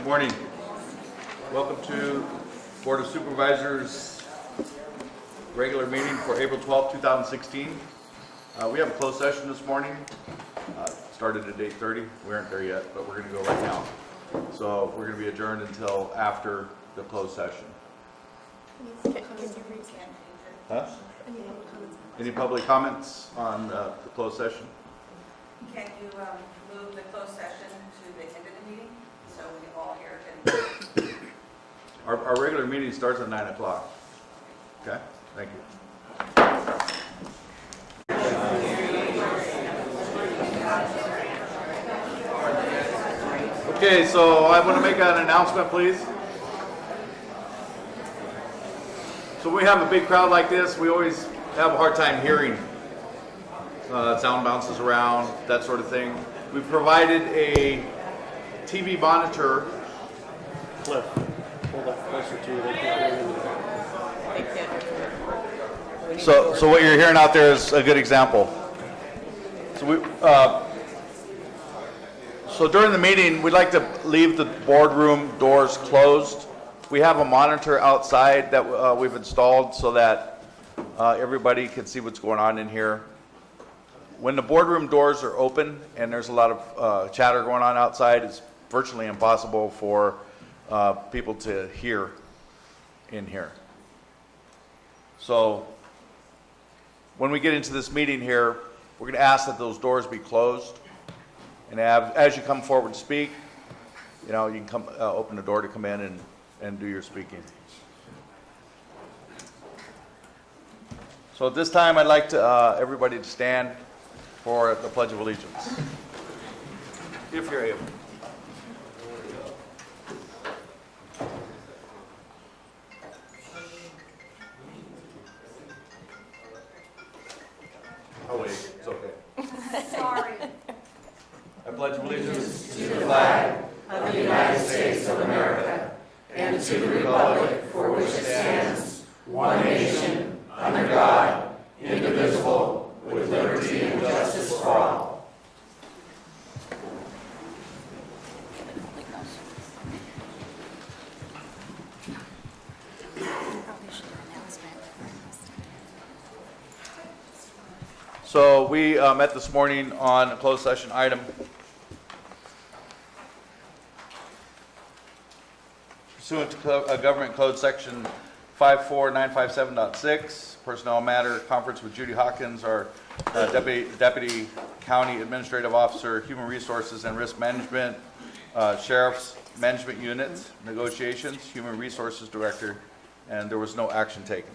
Good morning. Welcome to Board of Supervisors regular meeting for April 12, 2016. We have a closed session this morning. Started at 8:30. We aren't there yet, but we're going to go right now. So we're going to be adjourned until after the closed session. Huh? Any public comments on the closed session? Can you move the closed session to the end of the meeting so we all here can... Our regular meeting starts at 9 o'clock. Okay? Thank you. Okay, so I want to make an announcement, please. So when we have a big crowd like this, we always have a hard time hearing. Sound bounces around, that sort of thing. We've provided a TV monitor. Cliff, hold that closer to you. They can't hear you. So what you're hearing out there is a good example. So during the meeting, we'd like to leave the boardroom doors closed. We have a monitor outside that we've installed so that everybody can see what's going on in here. When the boardroom doors are open and there's a lot of chatter going on outside, it's virtually impossible for people to hear in here. So when we get into this meeting here, we're going to ask that those doors be closed. And as you come forward to speak, you can come open the door to come in and do your speaking. So at this time, I'd like to everybody to stand for the Pledge of Allegiance, if you're able. Oh wait, it's okay. Sorry. I pledge allegiance to the flag of the United States of America and to the republic for which it stands, one nation, under God, indivisible, with liberty and justice for all. So we met this morning on a closed session item. Pursuant to Government Code Section 54957.6, personnel matter, conference with Judy Hawkins, our Deputy County Administrative Officer, Human Resources and Risk Management, Sheriff's Management Units, Negotiations, Human Resources Director, and there was no action taken.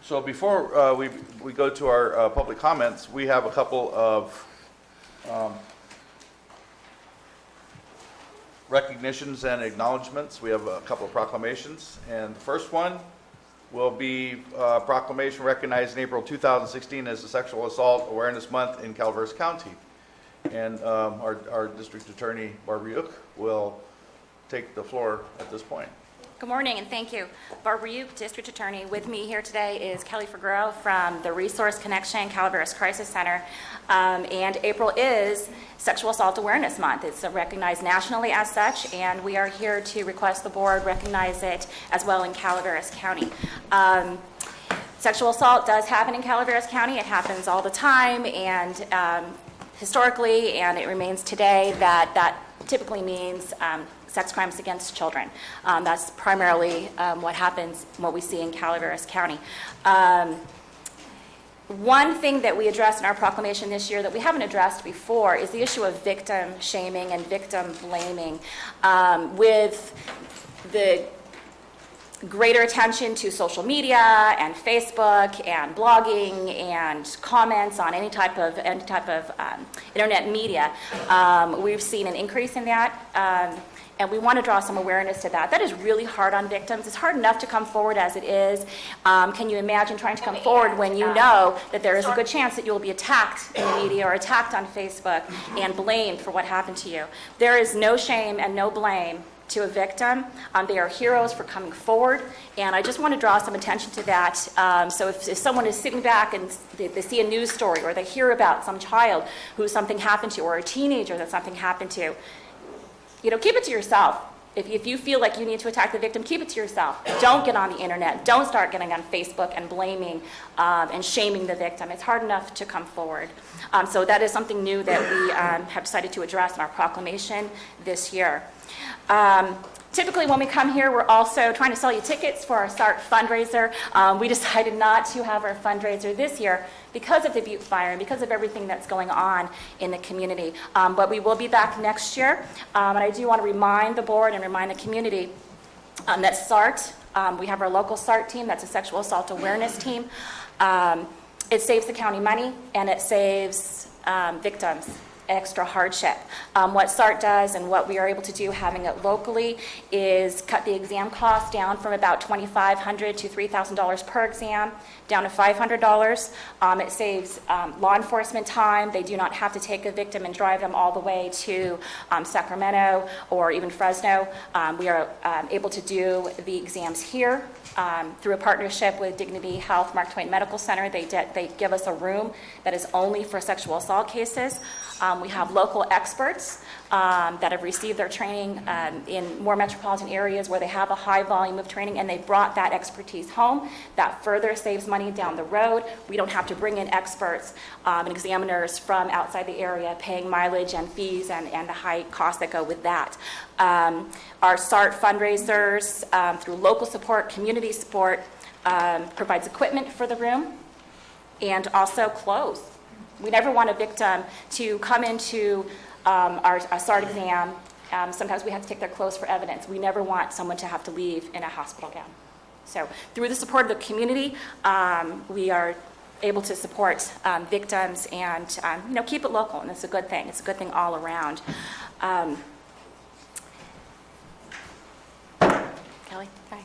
So before we go to our public comments, we have a couple of recognitions and acknowledgments. We have a couple of proclamations, and the first one will be a proclamation recognizing April 2016 as the Sexual Assault Awareness Month in Calaveras County. And our District Attorney, Barbara Uke, will take the floor at this point. Good morning and thank you. Barbara Uke, District Attorney. With me here today is Kelly Figueroa from the Resource Connection Calaveras Crisis Center. And April is Sexual Assault Awareness Month. It's recognized nationally as such, and we are here to request the board recognize it as well in Calaveras County. Sexual assault does happen in Calaveras County. It happens all the time, and historically, and it remains today, that typically means sex crimes against children. That's primarily what we see in Calaveras County. One thing that we addressed in our proclamation this year that we haven't addressed before is the issue of victim shaming and victim blaming. With the greater attention to social media and Facebook and blogging and comments on any type of internet media, we've seen an increase in that. And we want to draw some awareness to that. That is really hard on victims. It's hard enough to come forward as it is. Can you imagine trying to come forward when you know that there is a good chance that you will be attacked in the media or attacked on Facebook and blamed for what happened to you? There is no shame and no blame to a victim. They are heroes for coming forward, and I just want to draw some attention to that. So if someone is sitting back and they see a news story or they hear about some child who something happened to, or a teenager that something happened to, keep it to yourself. If you feel like you need to attack the victim, keep it to yourself. Don't get on the internet. Don't start getting on Facebook and blaming and shaming the victim. It's hard enough to come forward. So that is something new that we have decided to address in our proclamation this year. Typically when we come here, we're also trying to sell you tickets for our SART fundraiser. We decided not to have our fundraiser this year because of the Butte fire and because of everything that's going on in the community. But we will be back next year. And I do want to remind the board and remind the community that SART, we have our local SART team, that's a sexual assault awareness team. It saves the county money and it saves victims extra hardship. What SART does and what we are able to do having it locally is cut the exam cost down from about $2,500 to $3,000 per exam down to $500. It saves law enforcement time. They do not have to take a victim and drive them all the way to Sacramento or even Fresno. We are able to do the exams here through a partnership with Dignity Health Mark Twain Medical Center. They give us a room that is only for sexual assault cases. We have local experts that have received their training in more metropolitan areas where they have a high volume of training, and they brought that expertise home. That further saves money down the road. We don't have to bring in experts and examiners from outside the area paying mileage and fees and the high costs that go with that. Our SART fundraisers through local support, community support, provides equipment for the room and also clothes. We never want a victim to come into our SART exam. Sometimes we have to take their clothes for evidence. We never want someone to have to leave in a hospital gown. So through the support of the community, we are able to support victims and keep it local, and it's a good thing. It's a good thing all around. Kelly, hi.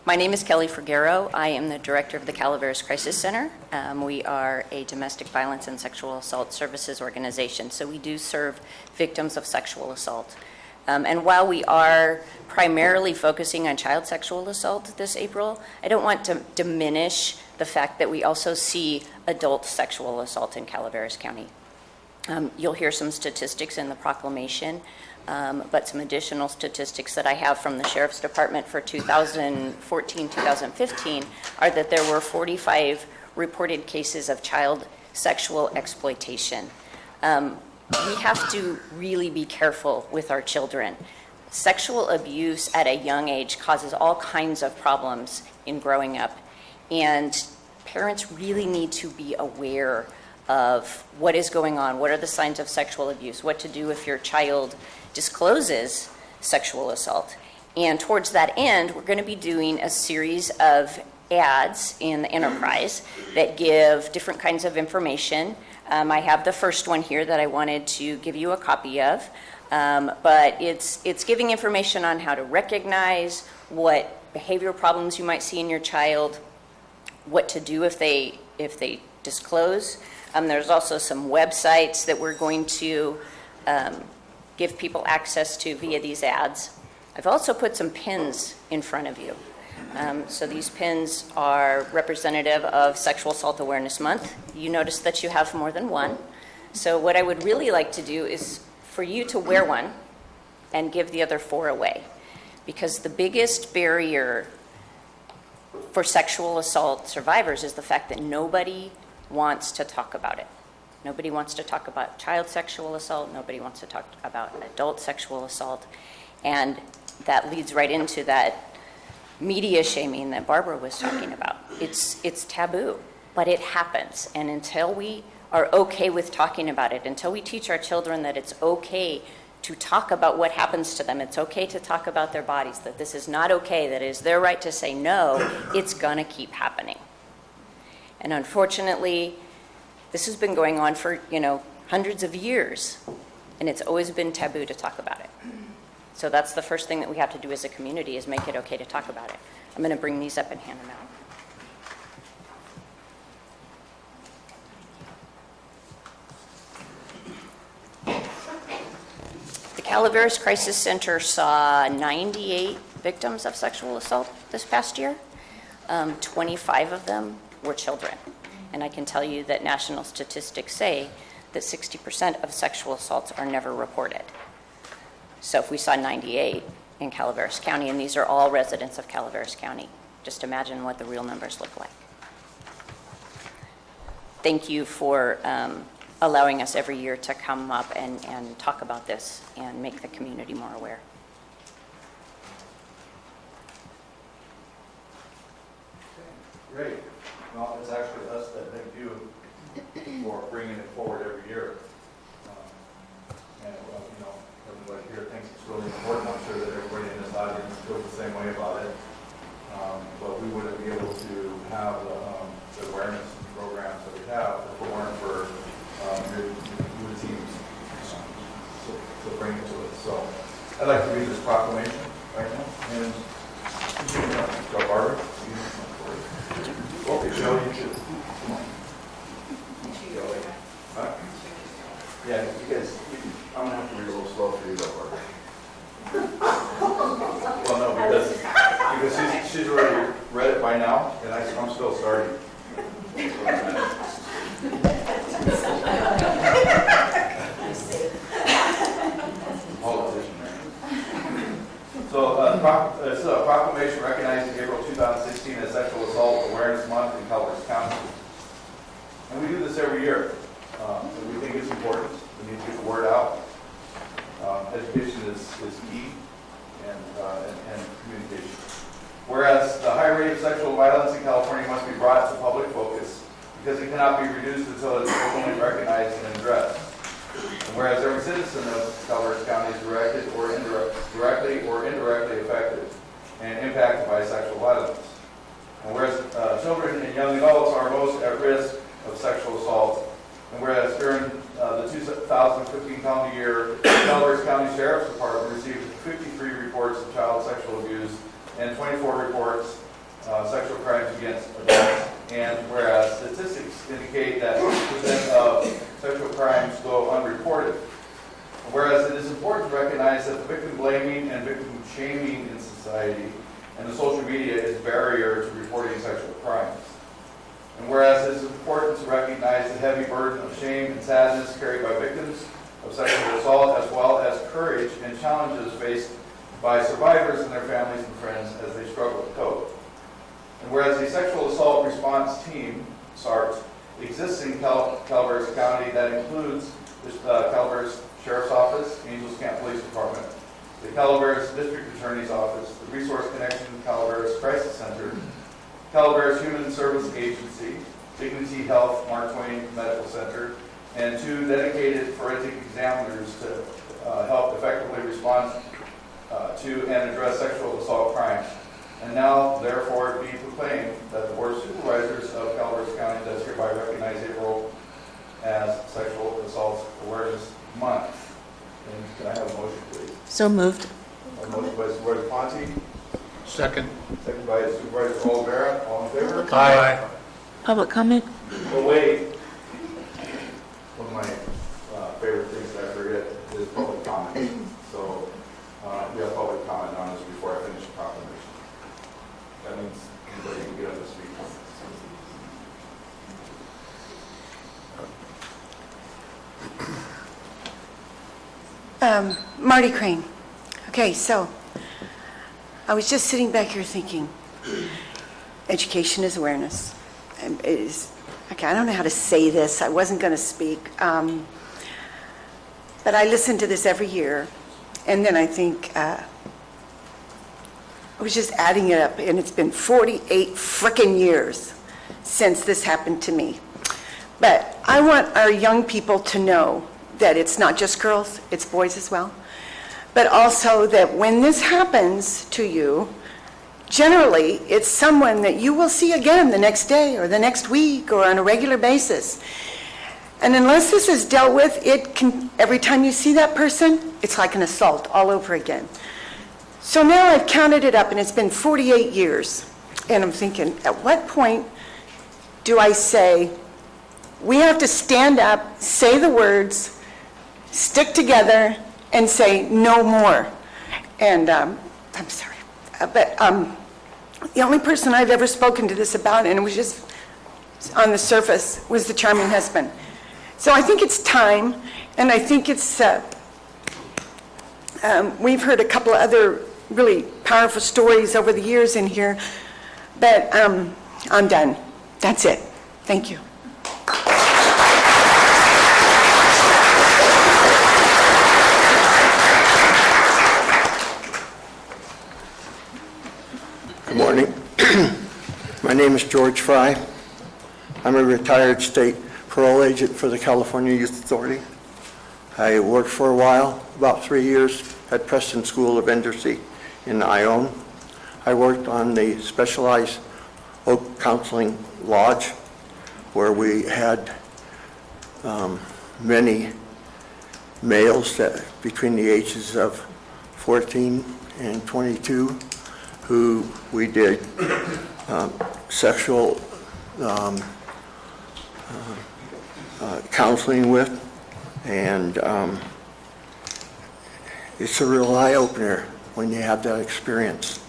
My name is Kelly Frigero. I am the director of the Calaveras Crisis Center. We are a domestic violence and sexual assault services organization, so we do serve victims of sexual assault. And while we are primarily focusing on child sexual assault this April, I don't want to diminish the fact that we also see adult sexual assault in Calaveras County. You'll hear some statistics in the proclamation. But some additional statistics that I have from the Sheriff's Department for 2014-2015 are that there were 45 reported cases of child sexual exploitation. We have to really be careful with our children. Sexual abuse at a young age causes all kinds of problems in growing up, and parents really need to be aware of what is going on, what are the signs of sexual abuse, what to do if your child discloses sexual assault. And towards that end, we're going to be doing a series of ads in the enterprise that give different kinds of information. I have the first one here that I wanted to give you a copy of, but it's giving information on how to recognize what behavioral problems you might see in your child, what to do if they disclose. There's also some websites that we're going to give people access to via these ads. I've also put some pins in front of you. So these pins are representative of Sexual Assault Awareness Month. You notice that you have more than one. So what I would really like to do is for you to wear one and give the other 4 away. Because the biggest barrier for sexual assault survivors is the fact that nobody wants to talk about it. Nobody wants to talk about child sexual assault. Nobody wants to talk about adult sexual assault. And that leads right into that media shaming that Barbara was talking about. It's taboo, but it happens. And until we are okay with talking about it, until we teach our children that it's okay to talk about what happens to them, it's okay to talk about their bodies, that this is not okay, that it is their right to say no, it's gonna keep happening. And unfortunately, this has been going on for, hundreds of years, and it's always been taboo to talk about it. So that's the first thing that we have to do as a community, is make it okay to talk about it. I'm going to bring these up and hand them out. Calaveras Crisis Center saw 98 victims of sexual assault this past year. 25 of them were children. And I can tell you that national statistics say that 60% of sexual assaults are never reported. So if we saw 98 in Calaveras County, and these are all residents of Calaveras County, just imagine what the real numbers look like. Thank you for allowing us every year to come up and talk about this and make the community more aware. Great. Well, it's actually us that thank you for bringing it forward every year. And, you know, everybody here thinks it's really important. I'm sure that everybody in this audience feels the same way about it. But we wouldn't be able to have the awareness programs that we have if it weren't for your teams to bring it to us. So I'd like to read this proclamation right now. And go, Barbara. Okay, Joe, you too. Come on. Huh? Yeah, you guys, I'm going to have to read a little slow for you, though, Barbara. Well, no, because she's already read it by now, and I'm still starting. Politician, right? So, this is a proclamation recognizing April 2016 as Sexual Assault Awareness Month in Calaveras County. And we do this every year. And we think it's important. We need to get the word out. Education is key, and communication. Whereas the high rate of sexual violence in California must be brought to public focus because it cannot be reduced until it's openly recognized and addressed. And whereas every citizen of Calaveras County is directly or indirectly affected and impacted by sexual violence. And whereas children and young adults are most at risk of sexual assault. And whereas during the 2015 calendar year, the Calaveras County Sheriff's Department received 53 reports of child sexual abuse and 24 reports of sexual crimes against adults. And whereas statistics indicate that 60% of sexual crimes go unreported. Whereas it is important to recognize that the victim blaming and victim shaming in society and the social media is a barrier to reporting sexual crimes. And whereas it is important to recognize the heavy burden of shame and sadness carried by victims of sexual assault, as well as courage and challenges faced by survivors and their families and friends as they struggle to cope. And whereas the Sexual Assault Response Team, SART, exists in Calaveras County that includes the Calaveras Sheriff's Office, Angels Camp Police Department, the Calaveras District Attorney's Office, the Resource Connection Calaveras Crisis Center, Calaveras Human Service Agency, Dignity Health Mark Twain Medical Center, and 2 dedicated forensic examiners to help effectively respond to and address sexual assault crimes. And now, therefore, be proclaimed that the Board of Supervisors of Calaveras County does hereby recognize April as Sexual Assault Awareness Month. And can I have a motion, please? So moved. A motion by Supervisor Ponte, Second. second by Supervisor Olivera. All in favor? Aye. Public comment? Oh, wait. One of my favorite things that I forget is public comment. So we have public comment on this before I finish the proclamation. That means anybody can get up and speak. Marty Crane. Okay, so I was just sitting back here thinking, education is awareness. Okay, I don't know how to say this. I wasn't going to speak. But I listen to this every year, and then I think, I was just adding it up, and it's been 48 frickin' years since this happened to me. But I want our young people to know that it's not just girls, it's boys as well. But also that when this happens to you, generally it's someone that you will see again the next day or the next week or on a regular basis. And unless this is dealt with, it can, every time you see that person, it's like an assault all over again. So now I've counted it up and it's been 48 years. And I'm thinking, at what point do I say, we have to stand up, say the words, stick together, and say, no more. And I'm sorry, but the only person I've ever spoken to this about, and it was just on the surface, was the charming husband. So I think it's time, and I think it's, we've heard a couple of other really powerful stories over the years in here, but I'm done. That's it. Thank you. Good morning. My name is George Fry. I'm a retired state parole agent for the California Youth Authority. I worked for a while, about 3 years, at Preston School of Endersey in Ione. I worked on the specialized Oak Counseling Lodge, where we had many males that between the ages of 14 and 22 who we did sexual counseling with, and it's a real eye-opener when you have that experience.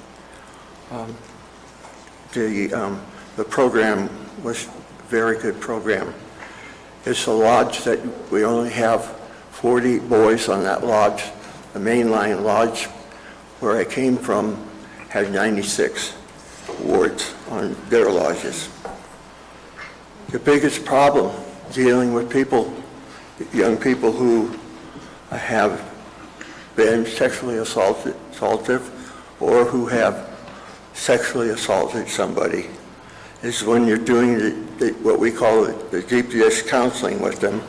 The program was a very good program. It's a lodge that we only have 40 boys on that lodge. The mainline lodge where I came from had 96 wards on their lodges. The biggest problem dealing with people, young people who have been sexually assaulted or who have sexually assaulted somebody is when you're doing what we call the GPS counseling with them.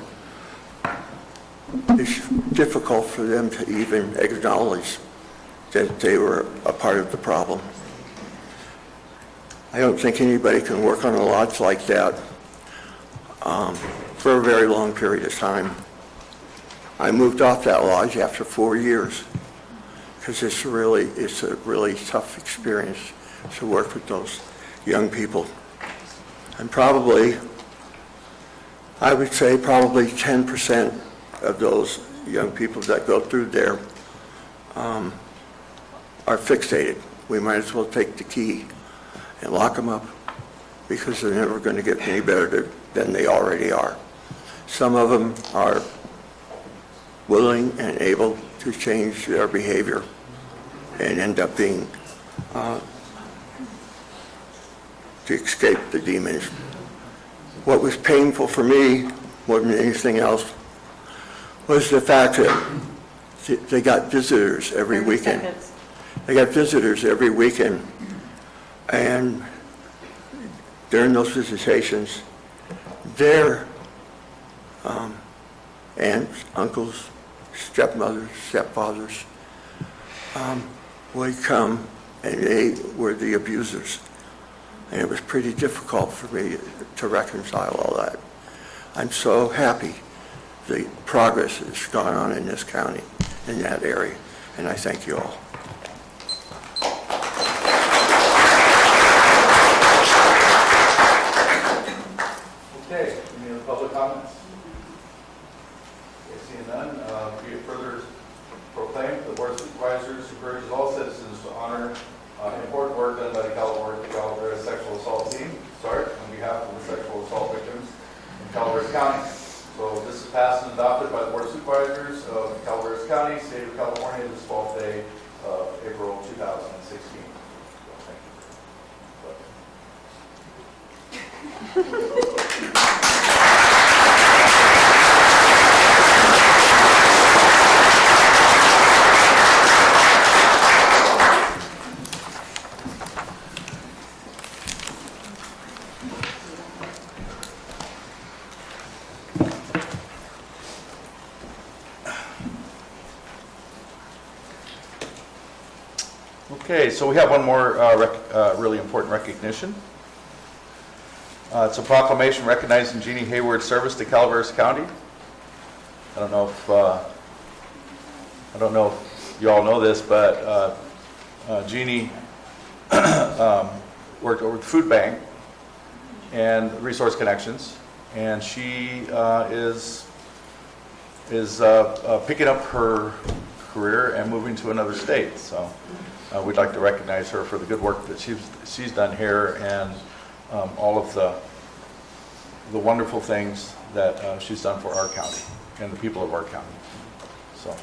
It's difficult for them to even acknowledge that they were a part of the problem. I don't think anybody can work on a lodge like that for a very long period of time. I moved off that lodge after 4 years because it's a really tough experience to work with those young people. And I would say probably 10% of those young people that go through there are fixated. We might as well take the key and lock them up because they're never going to get any better than they already are. Some of them are willing and able to change their behavior and end up being to escape the demons. What was painful for me more than anything else was the fact that they got visitors every weekend. They got visitors every weekend, and during those visitations, their aunts, uncles, stepmothers, stepfathers would come, and they were the abusers. And it was pretty difficult for me to reconcile all that. I'm so happy the progress has gone on in this county, in that area, and I thank you all. Okay, any other public comments? Okay, seeing none, be it further proclaimed, the Board of Supervisors encourages all citizens to honor important work done by the Calaveras Sexual Assault Team, SART, on behalf of the sexual assault victims in Calaveras County. So this is passed and adopted by the Board of Supervisors of Calaveras County, State of California, this 12th day of April 2016. Okay, so we have one more really important recognition. It's a proclamation recognizing Jeannie Hayward's service to Calaveras County. I don't know if you all know this, but Jeannie worked over the food bank and Resource Connections, and she is is picking up her career and moving to another state. So we'd like to recognize her for the good work that she's done here and all of the wonderful things that she's done for our county and the people of our county. So.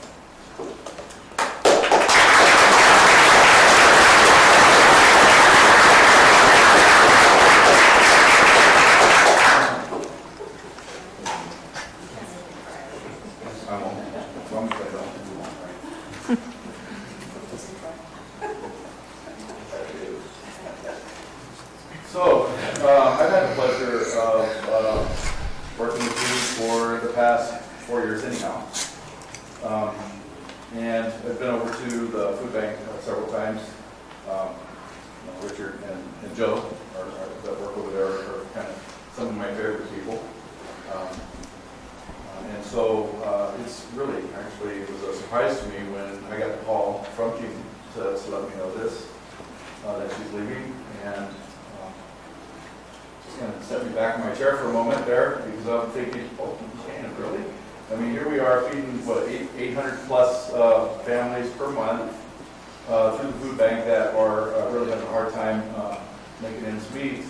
So, I've had the pleasure of working with you for the past 4 years anyhow. And I've been over to the food bank several times. Richard and Joe that work over there are kind of some of my favorite people. And so it's really, actually, it was a surprise to me when I got the call from Jean to let me know this, that she's leaving. And just kind of set me back in my chair for a moment there, because I'm thinking, oh, man, really? I mean, here we are feeding, what, 800 plus families per month through the food bank that are really having a hard time making ends meet.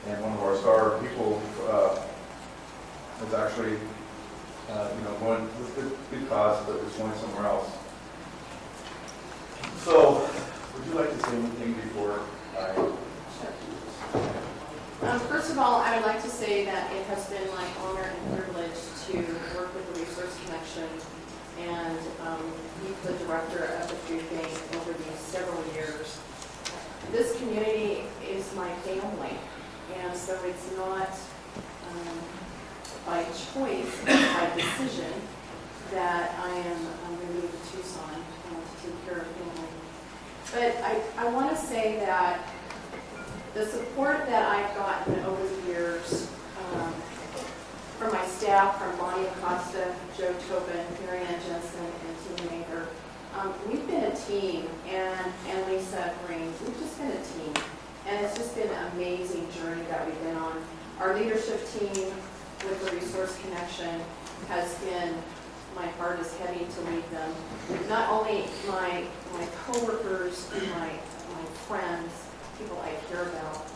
And one of our star people is actually, going with good cause, but is going somewhere else. So, would you like to say anything before I? First of all, I would like to say that it has been my honor and privilege to work with the Resource Connection and be the director of the food bank over these several years. This community is my family, and so it's not by choice, it's by decision that I am moving to Tucson to take care of family. But I want to say that the support that I've gotten over the years from my staff, from Bonnie Acosta, Joe Tobin, Marianne Jensen, and Tina Maker, we've been a team, and Lisa Green, we've just been a team. And it's just been an amazing journey that we've been on. Our leadership team with the Resource Connection has been, my heart is heavy to lead them. Not only my coworkers, my friends, people I care about,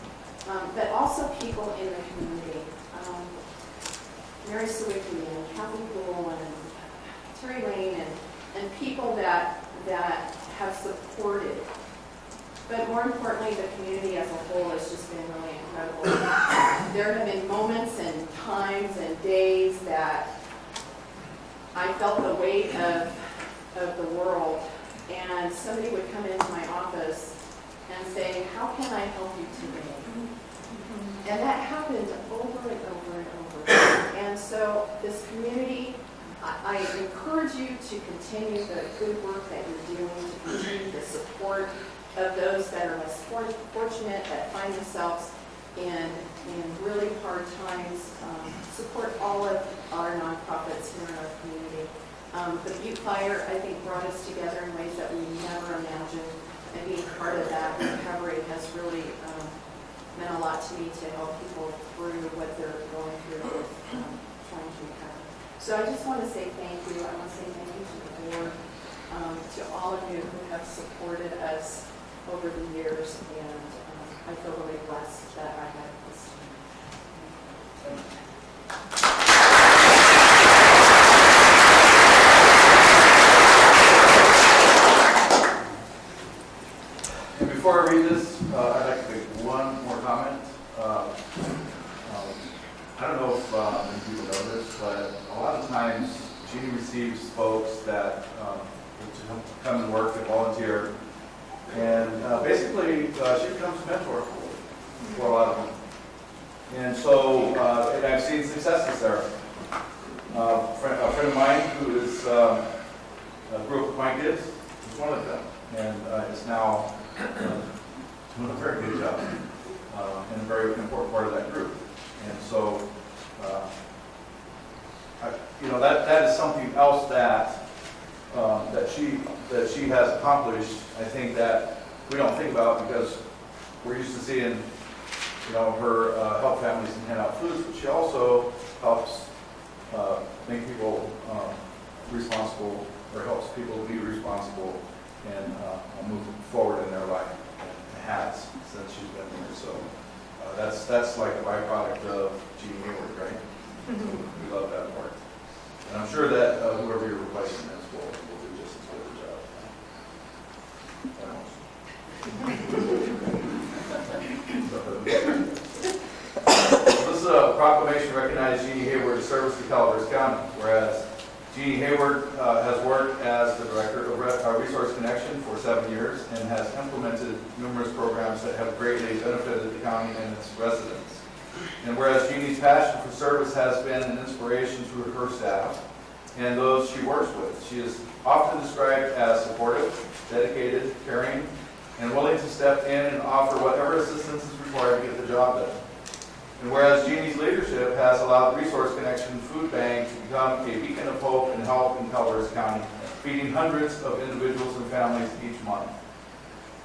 but also people in the community. Mary Sawicki and Kathy Gould and Terry Lane and people that have supported. But more importantly, the community as a whole has just been really incredible. There have been moments and times and days that I felt the weight of the world, and somebody would come into my office and say, how can I help you today? And that happened over and over and over. And so this community, I encourage you to continue the good work that you're doing, to continue the support of those that are less fortunate, that find themselves in really hard times. Support all of our nonprofits here in our community. The Butte Fire, I think, brought us together in ways that we never imagined. And being part of that recovery has really meant a lot to me to help people through what they're going through with trying to recover. So I just want to say thank you. I want to say thank you to the board, to all of you who have supported us over the years, and I feel really blessed that I have this team. And before I read this, I'd like to make one more comment. I don't know if many people know this, but a lot of times Jeannie receives folks that come and work and volunteer, and basically she becomes a mentor for a lot of them. And so, and I've seen successes there. A friend of mine who is grew up with my kids is one of them, and is now doing a very good job and a very important part of that group. And so, that is something else that she has accomplished. I think that we don't think about, because we're used to seeing, her help families and hand out food, but she also helps make people responsible, or helps people be responsible and move forward in their life, and has since she's been here. So that's like a byproduct of Jeannie Hayward, right? So we love that part. And I'm sure that whoever you're replacing is will do just as good a job. This proclamation recognizes Jeannie Hayward's service to Calaveras County, whereas Jeannie Hayward has worked as the Director of Resource Connection for 7 years and has implemented numerous programs that have greatly benefited the county and its residents. And whereas Jeannie's passion for service has been an inspiration to her staff and those she works with, she is often described as supportive, dedicated, caring, and willing to step in and offer whatever assistance is required to get the job done. And whereas Jeannie's leadership has allowed Resource Connection Food Bank to become a beacon of hope and help in Calaveras County, feeding hundreds of individuals and families each month.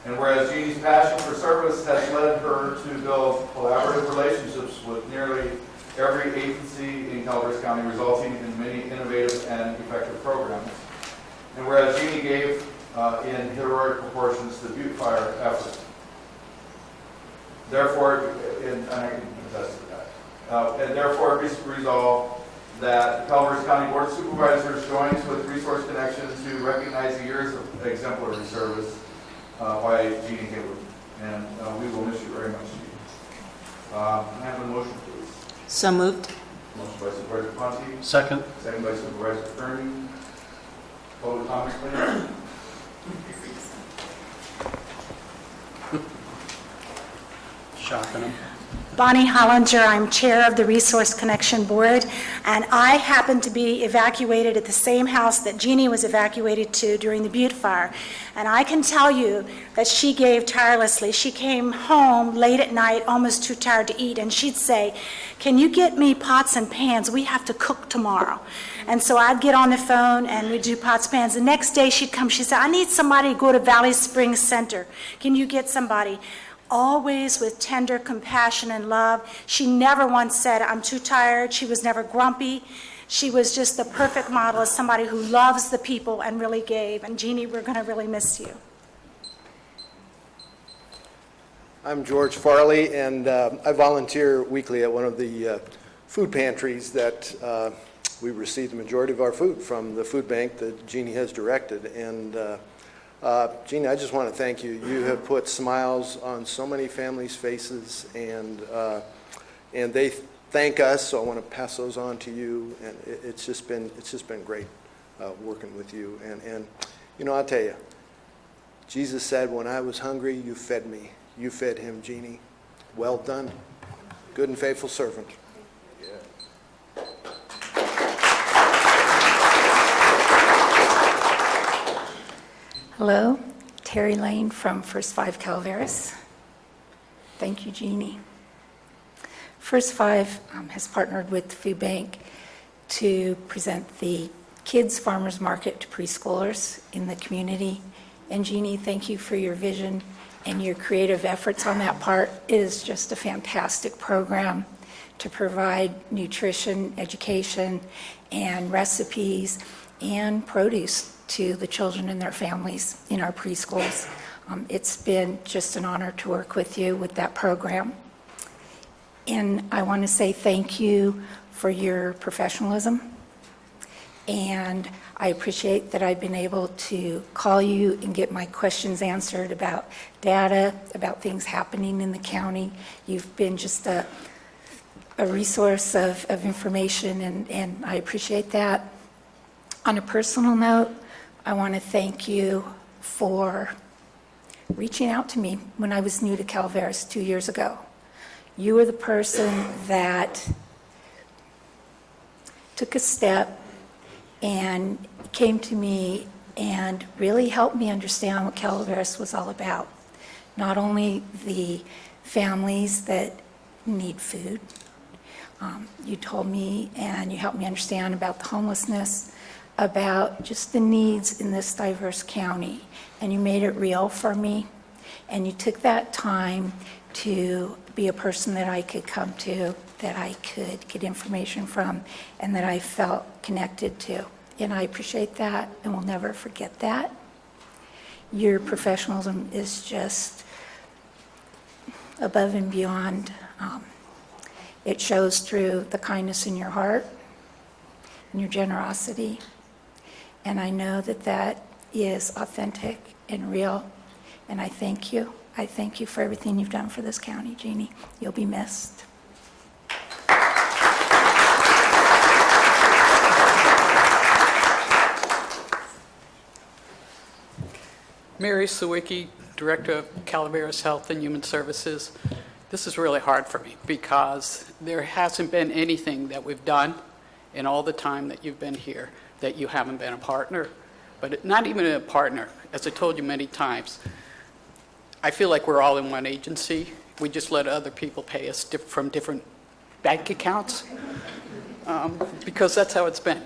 And whereas Jeannie's passion for service has led her to build collaborative relationships with nearly every agency in Calaveras County, resulting in many innovative and effective programs. And whereas Jeannie gave in heroic proportions to the Butte Fire effort. Therefore, and I can attest to that, and therefore it is resolved that the Calaveras County Board of Supervisors joins with Resource Connection to recognize the years of exemplary service by Jeannie Hayward. And we will miss you very much, Jeannie. Can I have a motion, please? So moved. Motion by Supervisor Ponte, Second. second by Supervisor Kearney. Public comments, please. Shocking them. Bonnie Hollinger, I'm Chair of the Resource Connection Board, and I happened to be evacuated at the same house that Jeannie was evacuated to during the Butte Fire. And I can tell you that she gave tirelessly. She came home late at night, almost too tired to eat, and she'd say, "Can you get me pots and pans? We have to cook tomorrow." And so I'd get on the phone and we'd do pots and pans. The next day she'd come, she said, "I need somebody to go to Valley Springs Center. Can you get somebody?" Always with tender compassion and love. She never once said, "I'm too tired." She was never grumpy. She was just the perfect model of somebody who loves the people and really gave. And Jeannie, we're going to really miss you. I'm George Farley, and I volunteer weekly at one of the food pantries that we receive the majority of our food from, the food bank that Jeannie has directed. And Jeannie, I just want to thank you. You have put smiles on so many families' faces, and they thank us. So I want to pass those on to you. And it's just been great working with you. And you know, I'll tell you, Jesus said, "When I was hungry, you fed me." You fed him, Jeannie. Well done, good and faithful servant. Hello, Terry Lane from First Five Calaveras. Thank you, Jeannie. First Five has partnered with the Food Bank to present the Kids Farmers Market to preschoolers in the community. And Jeannie, thank you for your vision and your creative efforts on that part. It is just a fantastic program to provide nutrition, education, and recipes and produce to the children and their families in our preschools. It's been just an honor to work with you with that program. And I want to say thank you for your professionalism. And I appreciate that I've been able to call you and get my questions answered about data, about things happening in the county. You've been just a resource of information, and I appreciate that. On a personal note, I want to thank you for reaching out to me when I was new to Calaveras 2 years ago. You were the person that took a step and came to me and really helped me understand what Calaveras was all about. Not only the families that need food, you told me and you helped me understand about the homelessness, about just the needs in this diverse county, and you made it real for me, and you took that time to be a person that I could come to, that I could get information from, and that I felt connected to. and I appreciate that, and will never forget that. Your professionalism is just above and beyond. It shows through the kindness in your heart and your generosity, and I know that that is authentic and real, and I thank you. I thank you for everything you've done for this county, Jeannie. You'll be missed. Mary Sawicki, Director of Calaveras Health and Human Services. This is really hard for me because there hasn't been anything that we've done in all the time that you've been here that you haven't been a partner, but not even a partner. As I told you many times, I feel like we're all in one agency. We just let other people pay us from different bank accounts because that's how it's been.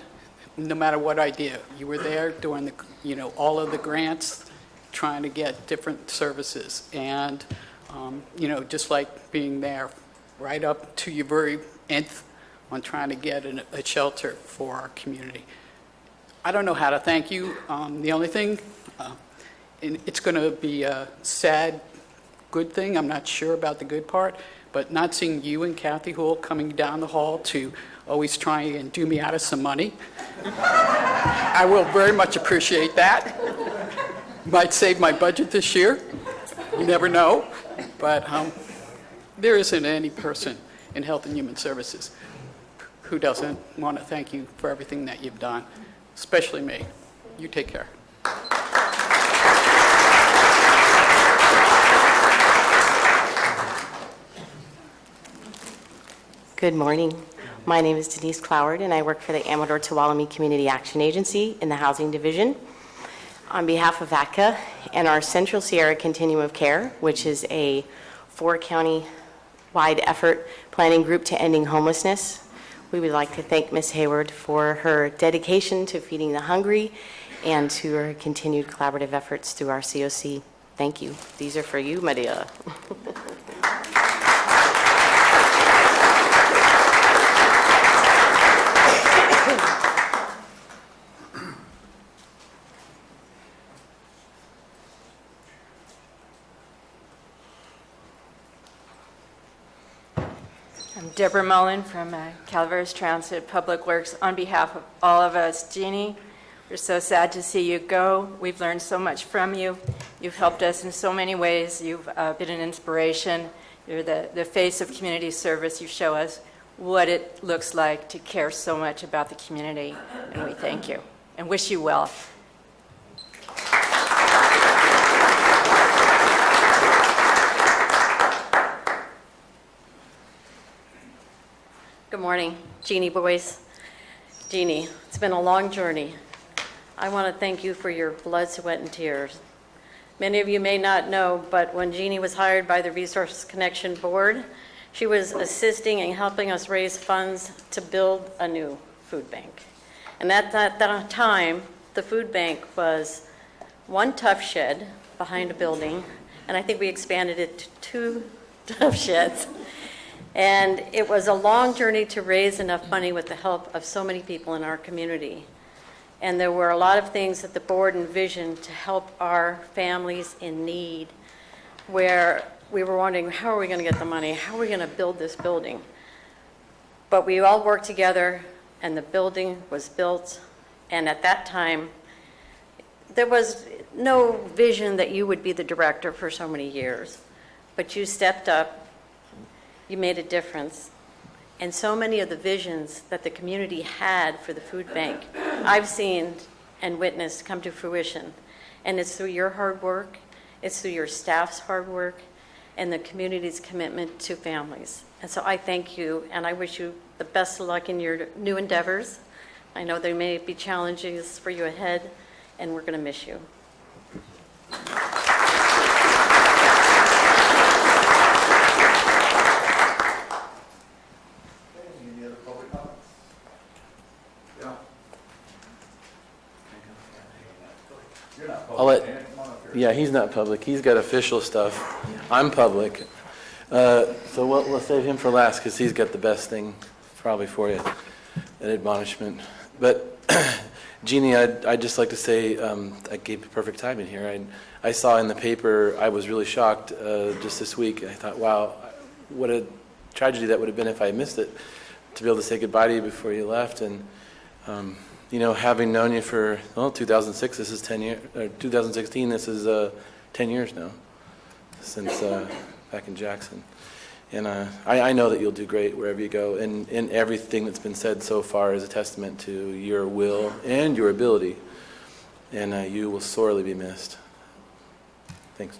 No matter what I do, you were there doing the, all of the grants, trying to get different services, and just like being there right up to your very nth on trying to get a shelter for our community. I don't know how to thank you. The only thing, and it's going to be a sad, good thing. I'm not sure about the good part, but not seeing you and Kathy Houle coming down the hall to always try and do me out of some money, I will very much appreciate that. Might save my budget this year. You never know. But there isn't any person in Health and Human Services who doesn't want to thank you for everything that you've done, especially me. You take care. Good morning. My name is Denise Cloward, and I work for the Amador-Tuolumne Community Action Agency in the Housing Division. On behalf of VATCA and our Central Sierra Continuum of Care, which is a 4-county-wide effort planning group to ending homelessness, we would like to thank Ms. Hayward for her dedication to feeding the hungry and to her continued collaborative efforts through our COC. Thank you. These are for you, Maria. I'm Deborah Mullen from Calaveras Transit Public Works. On behalf of all of us, Jeannie, we're so sad to see you go. We've learned so much from you. You've helped us in so many ways. You've been an inspiration. You're the face of community service. You show us what it looks like to care so much about the community, and we thank you and wish you well. Good morning, Jeannie Boyce. Jeannie, it's been a long journey. I want to thank you for your blood, sweat, and tears. Many of you may not know, but when Jeannie was hired by the Resource Connection Board, she was assisting and helping us raise funds to build a new food bank. And at that time, the food bank was one tough shed behind a building, and I think we expanded it to 2 tough sheds. And it was a long journey to raise enough money with the help of so many people in our community. And there were a lot of things that the board envisioned to help our families in need, where we were wondering, how are we going to get the money? How are we going to build this building? But we all worked together, and the building was built. And at that time, there was no vision that you would be the director for so many years. But you stepped up. You made a difference. And so many of the visions that the community had for the food bank, I've seen and witnessed come to fruition. And it's through your hard work, it's through your staff's hard work, and the community's commitment to families. And so I thank you, and I wish you the best of luck in your new endeavors. I know there may be challenges for you ahead, and we're going to miss you. Yeah, he's not public. He's got official stuff. I'm public. So we'll save him for last because he's got the best thing probably for you, an admonishment. But Jeannie, I'd just like to say I gave perfect timing here. I saw in the paper, I was really shocked just this week. I thought, wow, what a tragedy that would have been if I missed it, to be able to say goodbye to you before you left. And, having known you for, 2006, this is 10 years, or 2016, this is 10 years now, since back in Jackson. And I know that you'll do great wherever you go, and everything that's been said so far is a testament to your will and your ability, and you will sorely be missed. Thanks,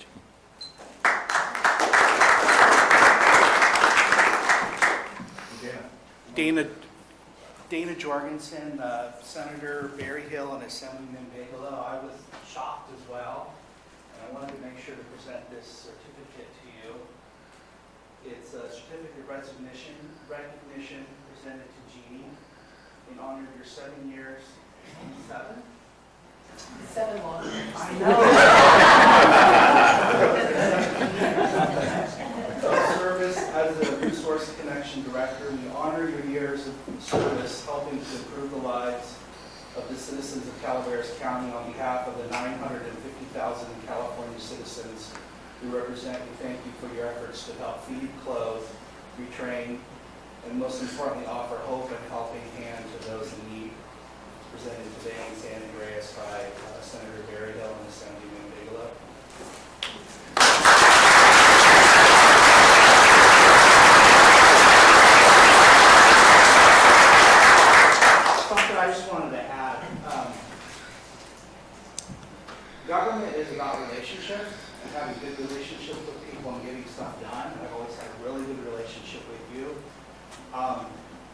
Jeannie. Dana Jorgensen, Senator Berryhill, and Assemblyman Bigelow. I was shocked as well, and I wanted to make sure to present this certificate to you. It's a certificate of recognition presented to Jeannie in honor of your 7 years. 7? 7 long. I know. Service as a Resource Connection Director, we honor your years of service helping to improve the lives of the citizens of Calaveras County on behalf of the 950,000 California citizens we represent. We thank you for your efforts to help feed, clothe, retrain, and most importantly, offer hope and helping hand to those in need. Presented today in San Andreas by Senator Berryhill and Assemblyman Bigelow. Something I just wanted to add. Government is about relationships and having good relationships with people and getting stuff done. I've always had a really good relationship with you.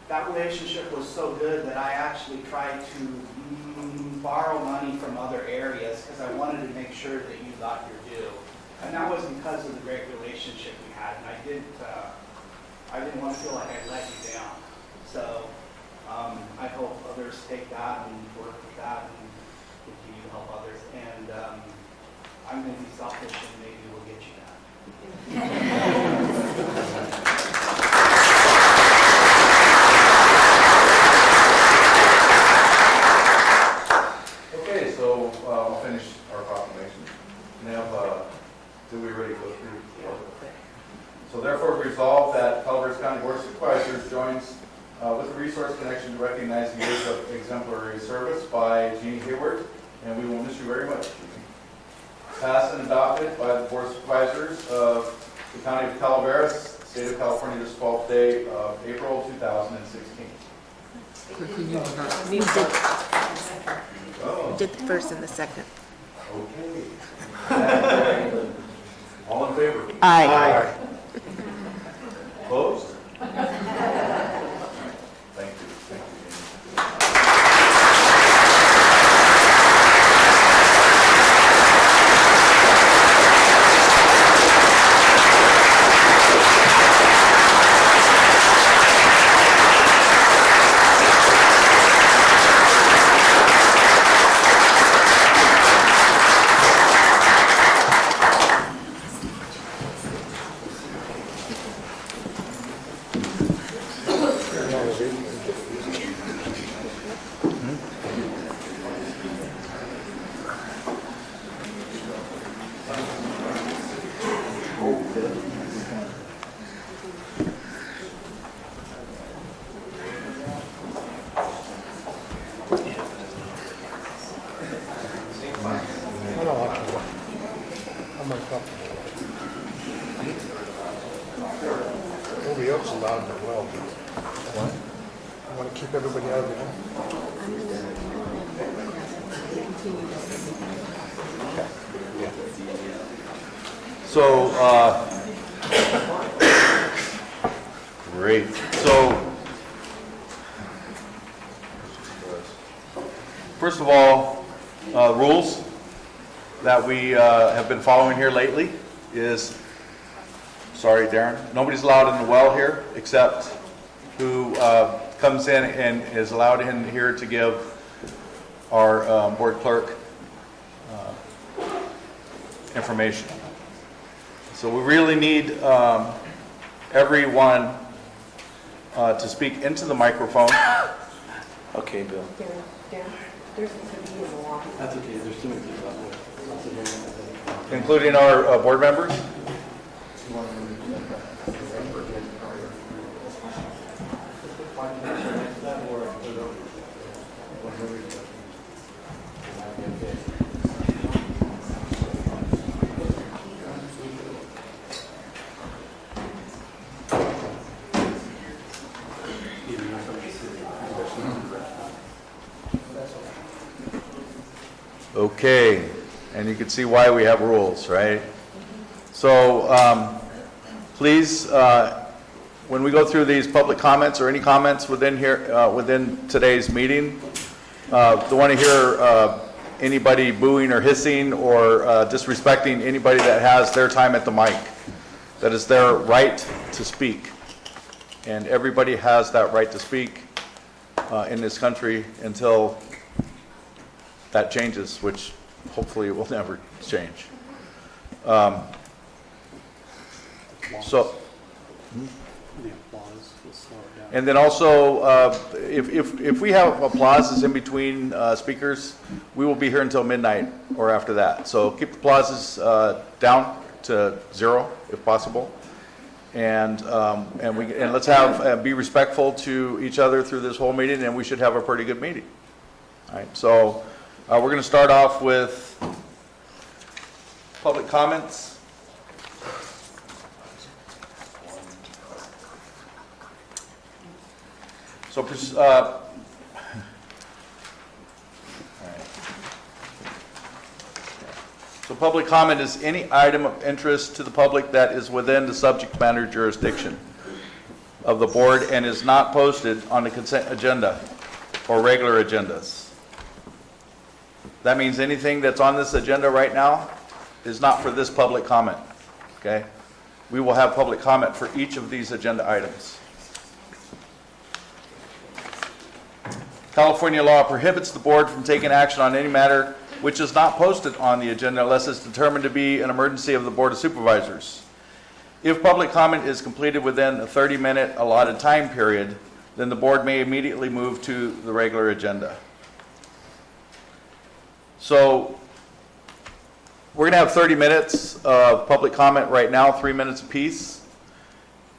That relationship was so good that I actually tried to borrow money from other areas because I wanted to make sure that you got your due. And that was because of the great relationship we had. And I didn't want to feel like I let you down. So I hope others take that and work with that and continue to help others. And I'm going to be selfish and maybe we'll get you that. Okay, so we'll finish our proclamation. Now, did we already go through? So therefore resolve that Calaveras County Board of Supervisors joins with the Resource Connection to recognize the years of exemplary service by Jeannie Hayward, and we will miss you very much. Passed and adopted by the Board of Supervisors of the County of Calaveras, State of California, this 12th day of April 2016. We did the first and the second. Okay. All in favor? Aye. Opposed? Thank you. Thank you. Nobody else allowed in the well. What? I want to keep everybody out of the well. So, great. So, first of all, rules that we have been following here lately is, sorry, Darren, nobody's allowed in the well here except who comes in and is allowed in here to give our board clerk information. So we really need everyone to speak into the microphone. Okay, Bill. That's okay, there's too many people out there. Including our board members? Okay, and you can see why we have rules, right? So please, when we go through these public comments or any comments within here, within today's meeting, don't want to hear anybody booing or hissing or disrespecting anybody that has their time at the mic. That is their right to speak. And everybody has that right to speak in this country until that changes, which hopefully will never change. And then also, if we have applauses in between speakers, we will be here until midnight or after that. So keep the applauses down to 0 if possible, and let's have be respectful to each other through this whole meeting, and we should have a pretty good meeting. All right. So we're going to start off with public comments. So, all right. So public comment is any item of interest to the public that is within the subject matter jurisdiction of the board and is not posted on the consent agenda or regular agendas. That means anything that's on this agenda right now is not for this public comment, okay? We will have public comment for each of these agenda items. California law prohibits the board from taking action on any matter which is not posted on the agenda unless it's determined to be an emergency of the Board of Supervisors. If public comment is completed within a 30-minute allotted time period, then the board may immediately move to the regular agenda. So we're going to have 30 minutes of public comment right now, 3 minutes apiece.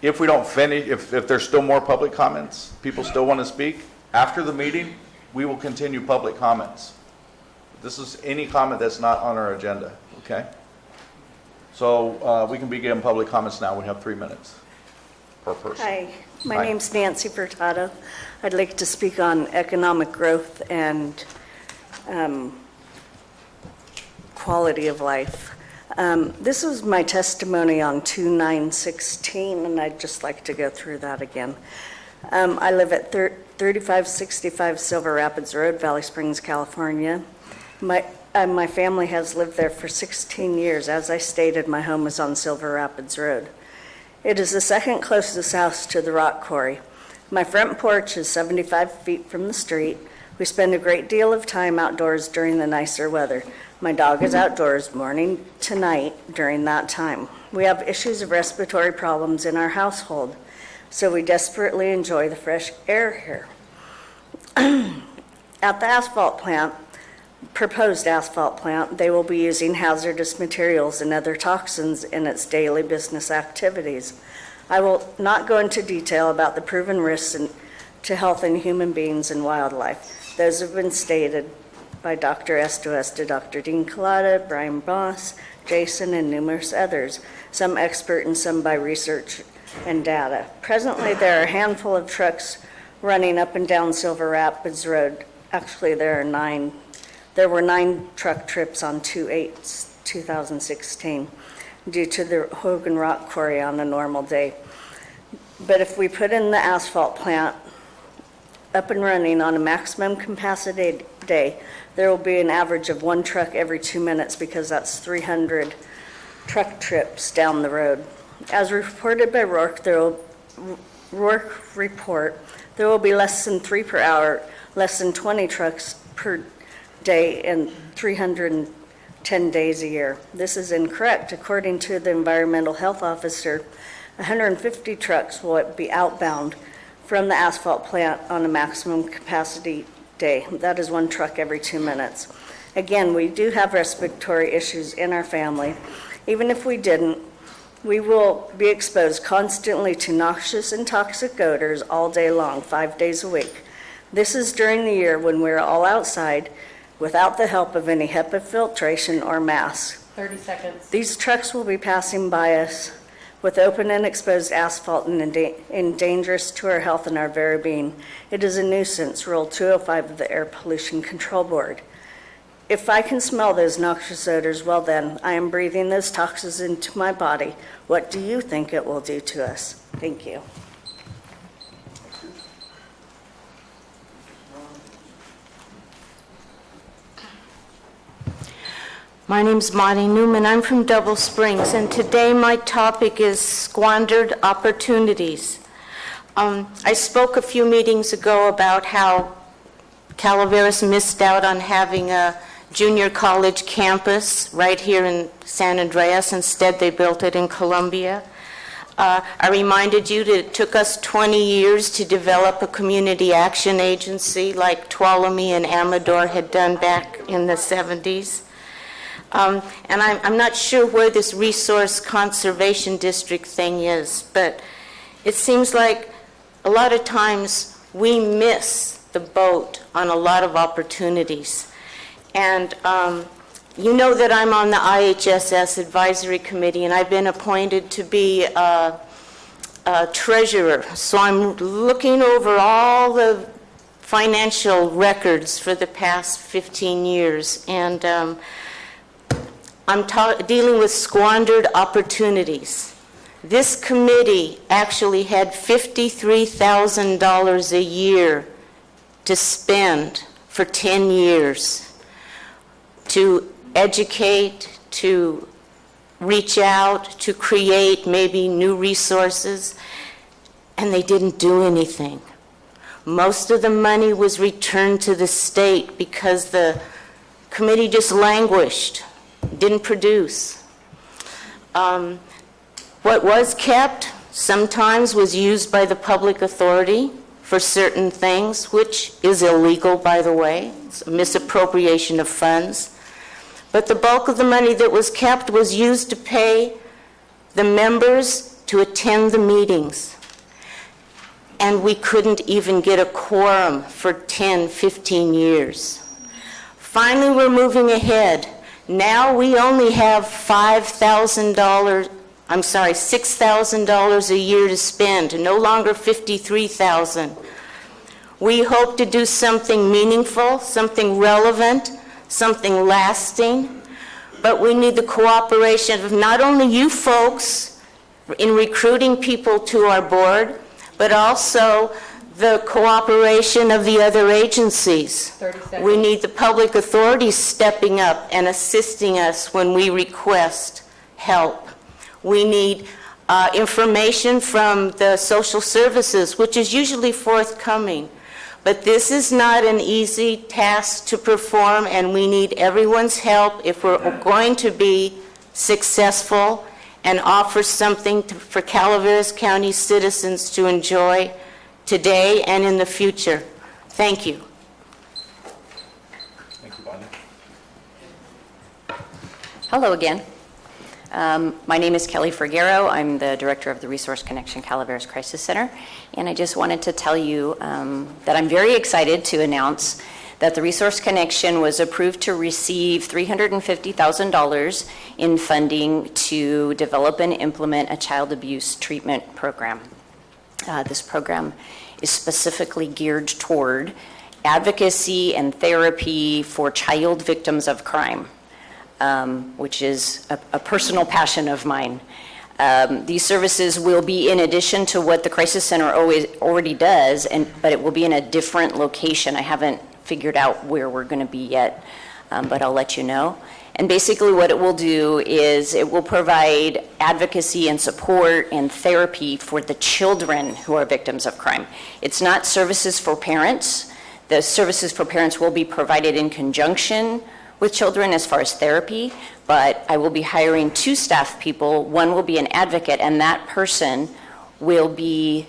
If we don't finish, if there's still more public comments, people still want to speak, after the meeting, we will continue public comments. This is any comment that's not on our agenda, okay? So we can begin public comments now. We have 3 minutes per person. Hi, my name's Nancy Furtado. I'd like to speak on economic growth and quality of life. This was my testimony on 2/9/16, and I'd just like to go through that again. I live at 3565 Silver Rapids Road, Valley Springs, California. My family has lived there for 16 years. As I stated, my home is on Silver Rapids Road. It is the second closest house to the rock quarry. My front porch is 75 feet from the street. We spend a great deal of time outdoors during the nicer weather. My dog is outdoors morning to night during that time. We have issues of respiratory problems in our household, so we desperately enjoy the fresh air here. At the asphalt plant, proposed asphalt plant, they will be using hazardous materials and other toxins in its daily business activities. I will not go into detail about the proven risks to health and human beings and wildlife. Those have been stated by Dr. Estoesta, Dr. Dean Collada, Brian Boss, Jason, and numerous others, some expert and some by research and data. Presently, there are a handful of trucks running up and down Silver Rapids Road. Actually, there were 9 truck trips on 2/8/2016 due to the Hogan Rock Quarry on a normal day. But if we put in the asphalt plant up and running on a maximum capacity day, there will be an average of 1 truck every 2 minutes because that's 300 truck trips down the road. As reported by Rourke report, there will be less than 3 per hour, less than 20 trucks per day, and 310 days a year. This is incorrect. According to the environmental health officer, 150 trucks will be outbound from the asphalt plant on a maximum capacity day. That is 1 truck every 2 minutes. Again, we do have respiratory issues in our family. Even if we didn't, we will be exposed constantly to noxious and toxic odors all day long, 5 days a week. This is during the year when we're all outside without the help of any HEPA filtration or masks. 30 seconds. These trucks will be passing by us with open and exposed asphalt and dangerous to our health and our very being. It is a nuisance, Rule 205 of the Air Pollution Control Board. If I can smell those noxious odors, well then, I am breathing those toxins into my body. What do you think it will do to us? Thank you. My name's Monty Newman. I'm from Double Springs, and today my topic is squandered opportunities. I spoke a few meetings ago about how Calaveras missed out on having a junior college campus right here in San Andreas. Instead, they built it in Columbia. I reminded you that it took us 20 years to develop a community action agency like Tuolumne and Amador had done back in the 70s. And I'm not sure where this resource conservation district thing is, but it seems like a lot of times we miss the boat on a lot of opportunities. And you know that I'm on the IHSS Advisory Committee, and I've been appointed to be a treasurer. So I'm looking over all the financial records for the past 15 years, and I'm dealing with squandered opportunities. This committee actually had $53,000 a year to spend for 10 years to educate, to reach out, to create maybe new resources, and they didn't do anything. Most of the money was returned to the state because the committee just languished, didn't produce. What was kept sometimes was used by the public authority for certain things, which is illegal, by the way. It's a misappropriation of funds. But the bulk of the money that was kept was used to pay the members to attend the meetings. And we couldn't even get a quorum for 10, 15 years. Finally, we're moving ahead. Now we only have $6,000 a year to spend, no longer $53,000. We hope to do something meaningful, something relevant, something lasting, but we need the cooperation of not only you folks in recruiting people to our board, but also the cooperation of the other agencies. 30 seconds. We need the public authorities stepping up and assisting us when we request help. We need information from the social services, which is usually forthcoming. But this is not an easy task to perform, and we need everyone's help if we're going to be successful and offer something for Calaveras County citizens to enjoy today and in the future. Thank you. Thank you, Bonnie. Hello again. My name is Kelly Ferguero. I'm the director of the Resource Connection Calaveras Crisis Center, and I just wanted to tell you that I'm very excited to announce that the Resource Connection was approved to receive $350,000 in funding to develop and implement a child abuse treatment program. This program is specifically geared toward advocacy and therapy for child victims of crime. Which is a personal passion of mine. These services will be in addition to what the Crisis Center already does, but it will be in a different location. I haven't figured out where we're going to be yet, but I'll let you know. And basically what it will do is it will provide advocacy and support and therapy for the children who are victims of crime. It's not services for parents. The services for parents will be provided in conjunction with children as far as therapy, but I will be hiring 2 staff people. One will be an advocate, and that person will be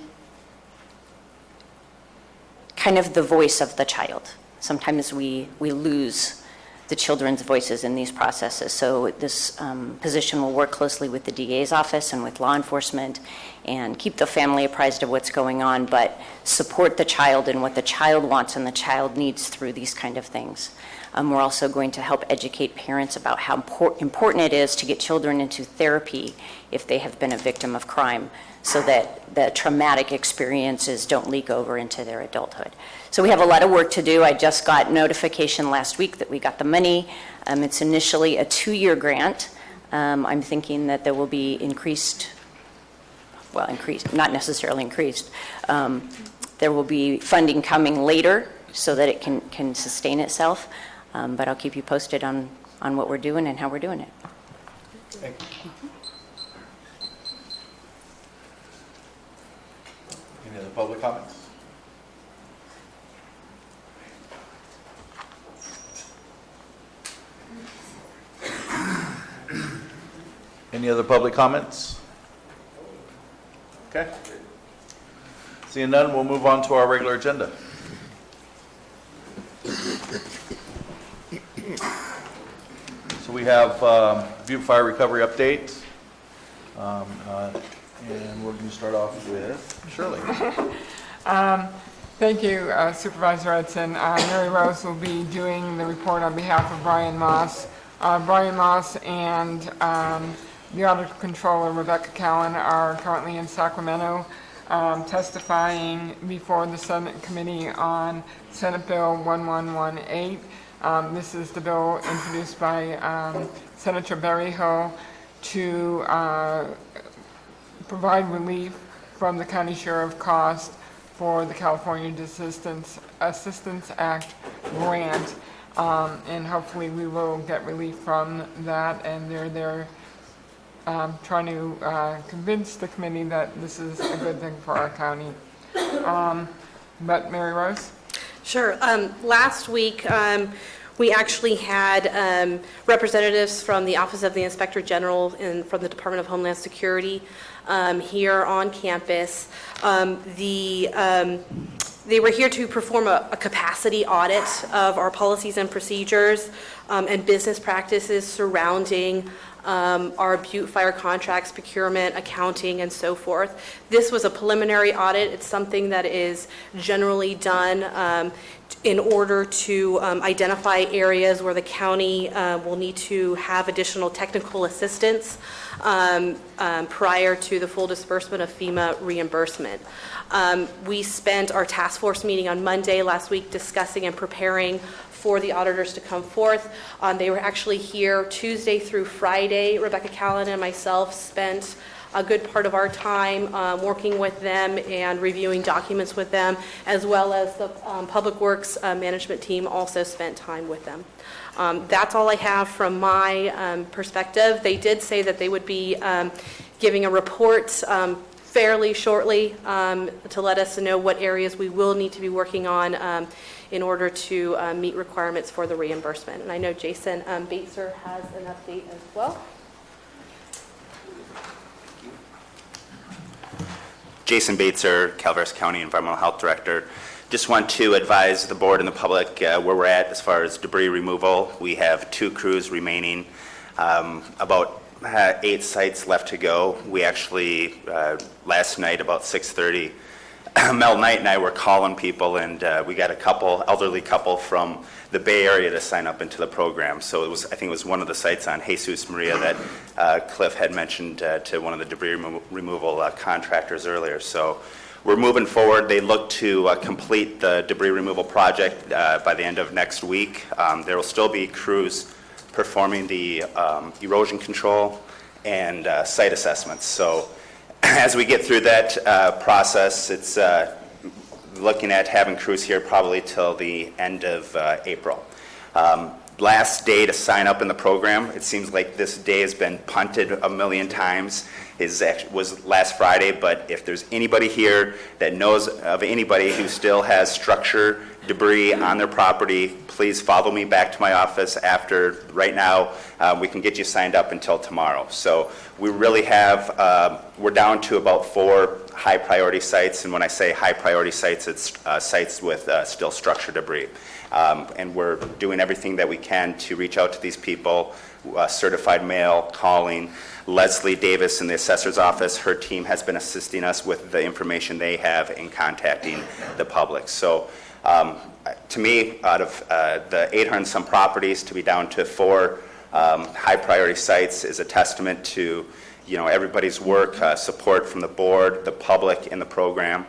kind of the voice of the child. sometimes we lose the children's voices in these processes. So this position will work closely with the DA's office and with law enforcement and keep the family apprised of what's going on, but support the child in what the child wants and the child needs through these kind of things. We're also going to help educate parents about how important it is to get children into therapy if they have been a victim of crime, so that the traumatic experiences don't leak over into their adulthood. So we have a lot of work to do. I just got notification last week that we got the money. It's initially a 2-year grant. I'm thinking that there will be not necessarily increased. There will be funding coming later so that it can sustain itself. But I'll keep you posted on what we're doing and how we're doing it. Thank you. Any other public comments? Any other public comments? Okay. Seeing none, we'll move on to our regular agenda. So we have Butte Fire Recovery Update, and we're going to start off with Shirley. Thank you, Supervisor Edson. Mary Rose will be doing the report on behalf of Brian Moss. Brian Moss and the Auditor Controller, Rebecca Cowan, are currently in Sacramento testifying before the Senate Committee on Senate Bill 1118. This is the bill introduced by Senator Berryhill to provide relief from the County Sheriff cost for the California Assistance Act grant. And hopefully we will get relief from that, and they're trying to convince the committee that this is a good thing for our county. But Mary Rose? Sure. Last week, we actually had representatives from the Office of the Inspector General and from the Department of Homeland Security here on campus. They were here to perform a capacity audit of our policies and procedures and business practices surrounding our Butte Fire contracts, procurement, accounting, and so forth. This was a preliminary audit. It's something that is generally done in order to identify areas where the county will need to have additional technical assistance prior to the full disbursement of FEMA reimbursement. We spent our task force meeting on Monday last week discussing and preparing for the auditors to come forth. They were actually here Tuesday through Friday. Rebecca Callan and myself spent a good part of our time working with them and reviewing documents with them, as well as the Public Works management team also spent time with them. That's all I have from my perspective. They did say that they would be giving a report fairly shortly to let us know what areas we will need to be working on in order to meet requirements for the reimbursement. And I know Jason Bateser has an update as well. Jason Bateser, Calaveras County Environmental Health Director. Just want to advise the board and the public where we're at as far as debris removal. We have 2 crews remaining, about 8 sites left to go. We actually, last night about 6:30, Mel Knight and I were calling people, and we got a elderly couple from the Bay Area to sign up into the program. So I think it was one of the sites on Jesus Maria that Cliff had mentioned to one of the debris removal contractors earlier. So we're moving forward. They look to complete the debris removal project by the end of next week. There will still be crews performing the erosion control and site assessments. So as we get through that process, it's looking at having crews here probably till the end of April. Last day to sign up in the program, it seems like this day has been punted a million times, was last Friday, but if there's anybody here that knows of anybody who still has structure debris on their property, please follow me back to my office after, right now, we can get you signed up until tomorrow. So we really have, we're down to about 4 high priority sites, and when I say high priority sites, it's sites with still structure debris. And we're doing everything that we can to reach out to these people, certified mail, calling. Leslie Davis in the assessor's office, her team has been assisting us with the information they have in contacting the public. So to me, out of the 800 and some properties, to be down to 4 high priority sites is a testament to everybody's work, support from the board, the public in the program.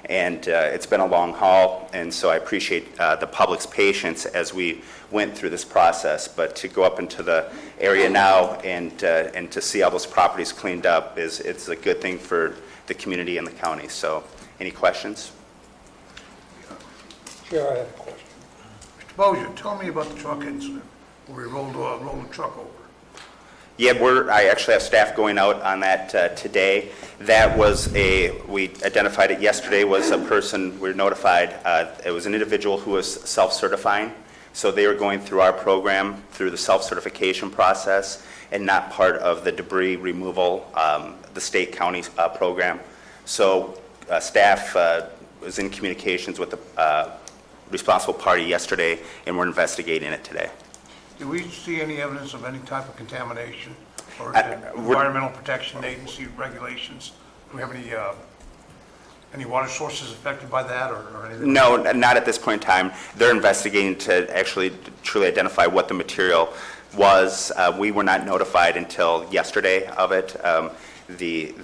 And it's been a long haul, and so I appreciate the public's patience as we went through this process. But to go up into the area now and to see all those properties cleaned up it's a good thing for the community and the county. So, any questions? Chair, I have a question. Mr. Bozier, tell me about the truck incident where we rolled a truck over. Yeah, I actually have staff going out on that today. That was we identified it yesterday, was a person, we were notified, it was an individual who was self-certifying. So they were going through our program, through the self-certification process, and not part of the debris removal, the state county program. So staff was in communications with the responsible party yesterday, and we're investigating it today. Do we see any evidence of any type of contamination or Environmental Protection Agency regulations? Do we have any water sources affected by that or anything? No, not at this point in time. They're investigating to actually truly identify what the material was. We were not notified until yesterday of it. The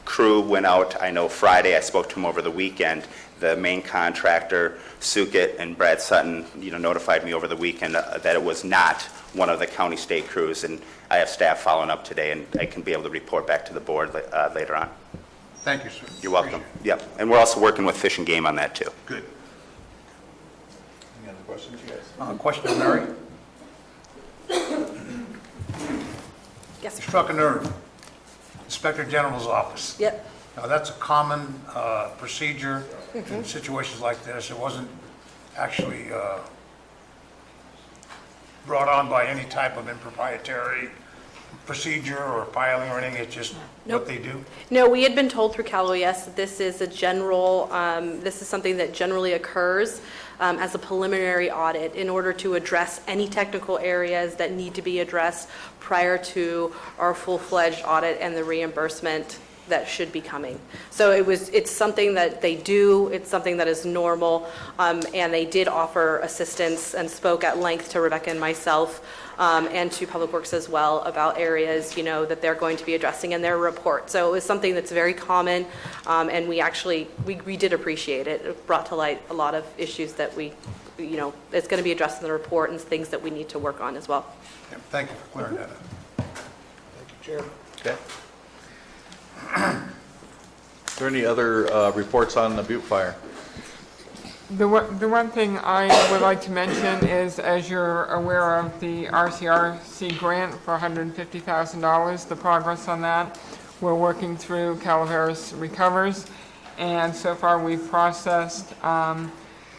crew went out, I know Friday, I spoke to them over the weekend. The main contractor, Sukit and Brad Sutton, notified me over the weekend that it was not one of the county state crews, and I have staff following up today, and I can be able to report back to the board later on. Thank you, sir. You're welcome. Yep, and we're also working with Fish and Game on that too. Good. Any other questions, you guys? Question of Mary? Yes. Struck a nerve. Inspector General's office. Yep. Now, that's a common procedure in situations like this. It wasn't actually brought on by any type of improprietary procedure or filing or anything. It's just what they do. No, we had been told through Cal OES that this is a general, this is something that generally occurs as a preliminary audit in order to address any technical areas that need to be addressed prior to our full-fledged audit and the reimbursement that should be coming. So it's something that they do, it's something that is normal, and they did offer assistance and spoke at length to Rebecca and myself and to Public Works as well about areas, that they're going to be addressing in their report. So it was something that's very common, and we did appreciate it. It brought to light a lot of issues that it's going to be addressed in the report and things that we need to work on as well. Yeah, thank you for clearing that up. Thank you, Chair. Okay. Is there any other reports on the Butte Fire? The one thing I would like to mention is, as you're aware of the RCRC grant for $150,000, the progress on that. We're working through Calaveras Recovers, and so far we've processed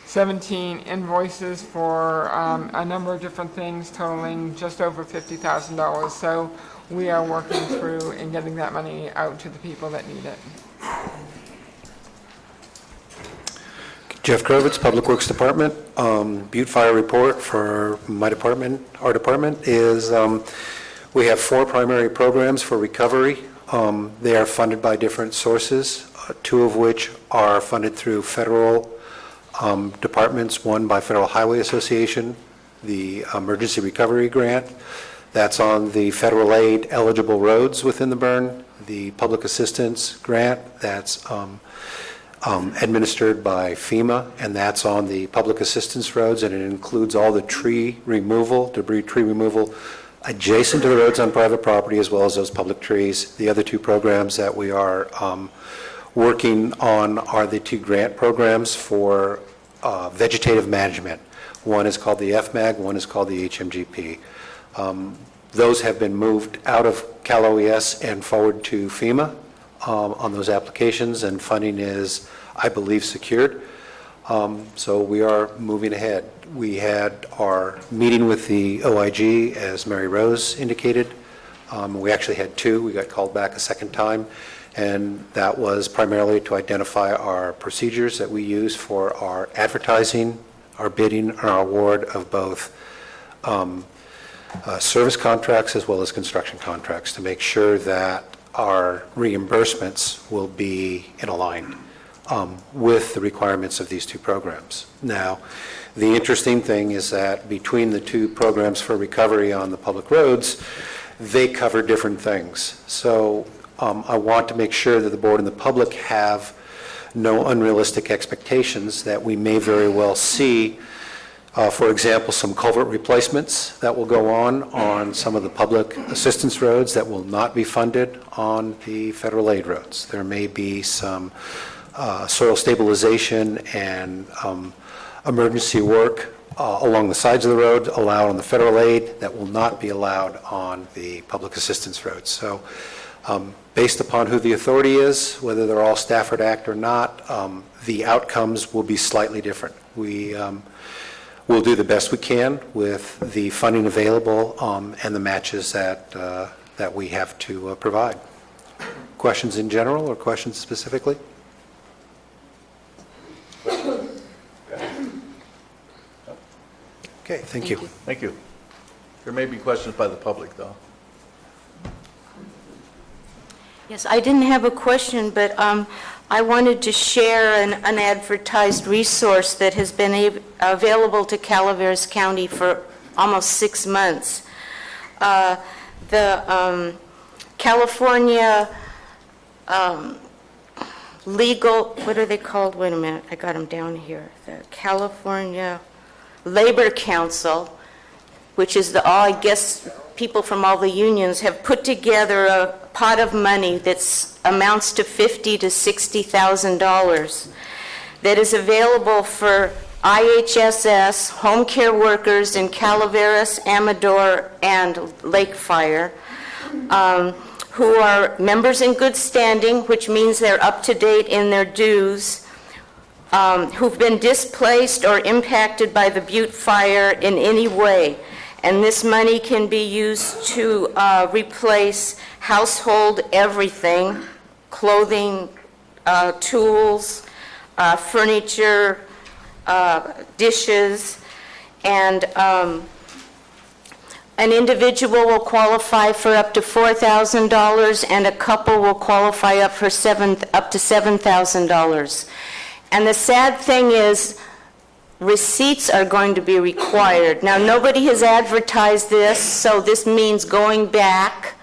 17 invoices for a number of different things totaling just over $50,000. So we are working through and getting that money out to the people that need it. Jeff Krovitz, Public Works Department. Butte Fire report for my department, our department, is we have 4 primary programs for recovery. They are funded by different sources, 2 of which are funded through federal departments, one by Federal Highway Association, the Emergency Recovery Grant. That's on the federal aid eligible roads within the burn. The Public Assistance Grant, that's administered by FEMA, and that's on the public assistance roads, and it includes all the tree removal, debris tree removal adjacent to the roads on private property, as well as those public trees. The other 2 programs that we are working on are the 2 grant programs for vegetative management. One is called the FMAG, one is called the HMGP. Those have been moved out of Cal OES and forward to FEMA on those applications, and funding is, I believe, secured. So we are moving ahead. We had our meeting with the OIG, as Mary Rose indicated. We actually had two. We got called back a second time, and that was primarily to identify our procedures that we use for our advertising, our bidding, and our award of both service contracts as well as construction contracts, to make sure that our reimbursements will be in line with the requirements of these two programs. Now, the interesting thing is that between the two programs for recovery on the public roads, they cover different things. So I want to make sure that the board and the public have no unrealistic expectations that we may very well see. For example, some culvert replacements that will go on some of the public assistance roads that will not be funded on the federal aid roads. There may be some soil stabilization and emergency work along the sides of the road allowed on the federal aid that will not be allowed on the public assistance roads. So based upon who the authority is, whether they're all Stafford Act or not, the outcomes will be slightly different. We'll do the best we can with the funding available and the matches that we have to provide. Questions in general or questions specifically? Okay, thank you. Thank you. There may be questions by the public, though. Yes, I didn't have a question, but I wanted to share an unadvertised resource that has been available to Calaveras County for almost 6 months. The California legal, what are they called? Wait a minute, I got them down here. The California Labor Council, which is I guess people from all the unions have put together a pot of money that amounts to $50,000 to $60,000 that is available for IHSS, home care workers in Calaveras, Amador, and Lake Fire, who are members in good standing, which means they're up to date in their dues, who've been displaced or impacted by the Butte Fire in any way. And this money can be used to replace household everything, clothing, tools, furniture, dishes, and an individual will qualify for up to $4,000 and a couple will qualify up to $7,000. And the sad thing is, receipts are going to be required. Now, nobody has advertised this, so this means going back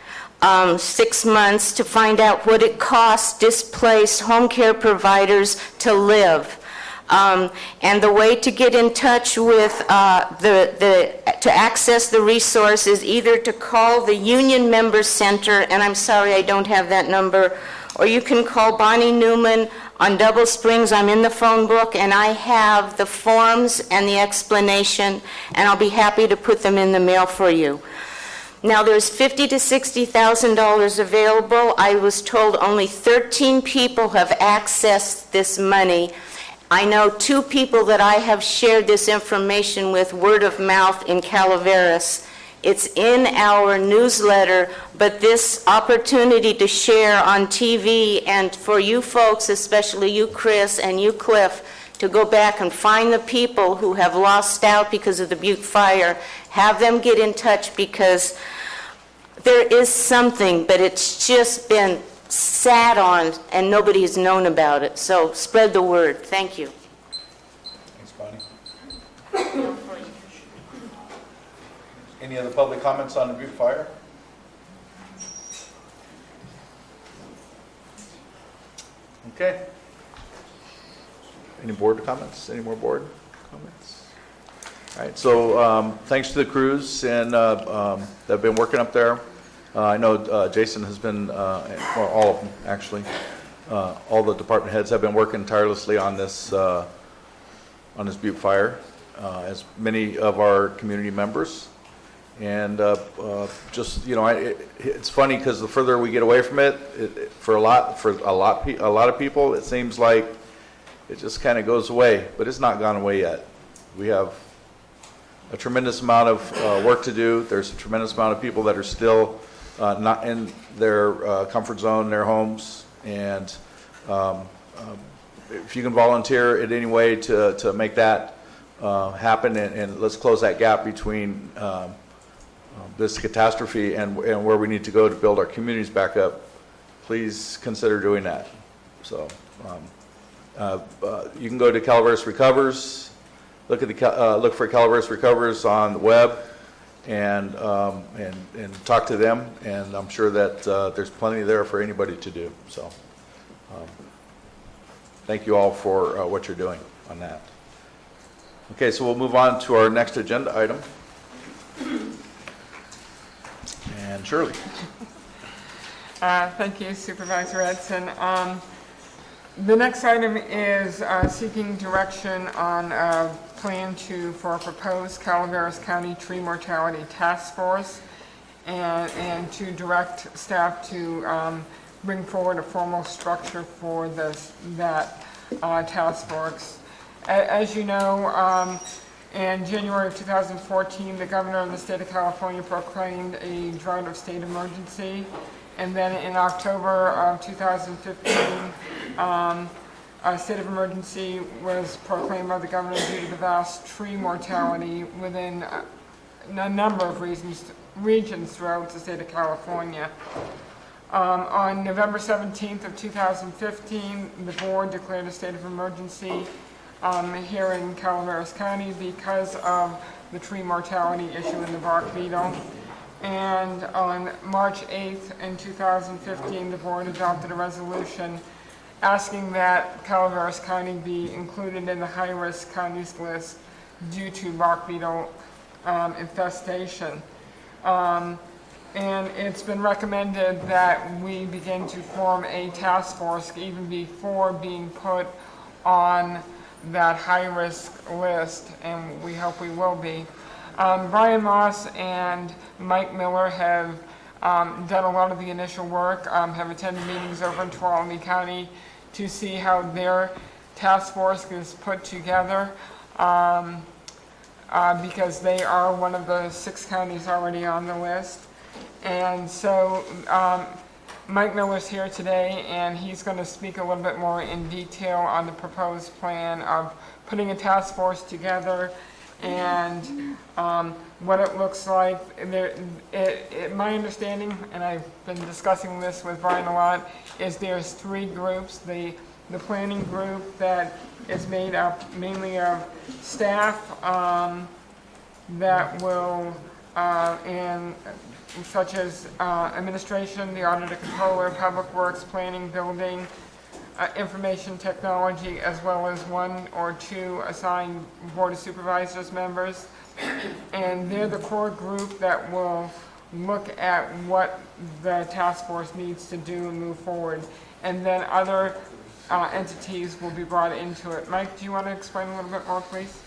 6 months to find out what it costs displaced home care providers to live. And the way to get in touch with to access the resource is either to call the Union Member Center, and I'm sorry I don't have that number, or you can call Bonnie Newman on Double Springs. I'm in the phone book, and I have the forms and the explanation, and I'll be happy to put them in the mail for you. Now, there's $50,000 to $60,000 available. I was told only 13 people have accessed this money. I know 2 people that I have shared this information with word of mouth in Calaveras. It's in our newsletter, but this opportunity to share on TV and for you folks, especially you, Chris, and you, Cliff, to go back and find the people who have lost out because of the Butte Fire, have them get in touch, because there is something, but it's just been sat on and nobody has known about it. So spread the word. Thank you. Thanks, Bonnie. Any other public comments on the Butte Fire? Okay. Any board comments? Any more board comments? All right, so thanks to the crews and that have been working up there. I know Jason has been, or all of them actually, all the department heads have been working tirelessly on this Butte Fire, as many of our community members. And just, you know, it's funny because the further we get away from it, for a lot of people, it seems like it just kind of goes away, but it's not gone away yet. We have a tremendous amount of work to do. There's a tremendous amount of people that are still not in their comfort zone, in their homes, and if you can volunteer in any way to make that happen, and let's close that gap between this catastrophe and where we need to go to build our communities back up, please consider doing that. So you can go to Calaveras Recovers, look for Calaveras Recovers on the web, and talk to them, and I'm sure that there's plenty there for anybody to do. So thank you all for what you're doing on that. Okay, so we'll move on to our next agenda item. And Shirley. Thank you, Supervisor Edson. The next item is seeking direction on a plan for a proposed Calaveras County Tree Mortality Task Force, and to direct staff to bring forward a formal structure for that task force. As you know, in January of 2014, the governor of the state of California proclaimed a drought of state emergency. And then in October of 2015, a state of emergency was proclaimed by the governor due to the vast tree mortality within a number of regions throughout the state of California. On November 17th of 2015, the board declared a state of emergency here in Calaveras County because of the tree mortality issue in the bark beetle. And on March 8th in 2015, the board adopted a resolution asking that Calaveras County be included in the high-risk counties list due to bark beetle infestation. And it's been recommended that we begin to form a task force even before being put on that high-risk list, and we hope we will be. Brian Moss and Mike Miller have done a lot of the initial work, have attended meetings over in Tuolumne County to see how their task force is put together, because they are one of the 6 counties already on the list. And so Mike Miller's here today, and he's going to speak a little bit more in detail on the proposed plan of putting a task force together and what it looks like. My understanding, and I've been discussing this with Brian a lot, is there's 3 groups. The planning group that is made up mainly of staff that will, such as administration, the auditor controller, public works, planning, building, information technology, as well as 1 or 2 assigned Board of Supervisors members. And they're the core group that will look at what the task force needs to do and move forward. And then other entities will be brought into it. Mike, do you want to explain a little bit more, please?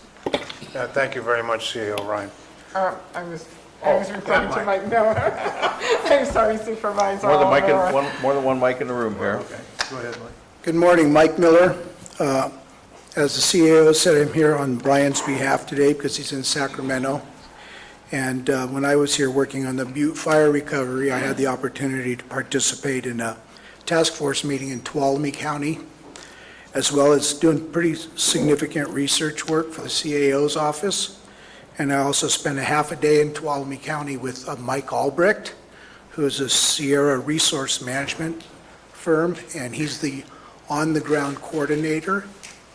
Thank you very much, CEO Ryan. I was referring to Mike Miller. I'm sorry, Supervisor. More than one mic in the room here. Okay, go ahead, Mike. Good morning, Mike Miller. As the CEO said, I'm here on Brian's behalf today because he's in Sacramento. And when I was here working on the Butte fire recovery, I had the opportunity to participate in a task force meeting in Tuolumne County, as well as doing pretty significant research work for the CAO's office. And I also spent a half a day in Tuolumne County with Mike Albrecht, who is a Sierra resource management firm, and he's the on-the-ground coordinator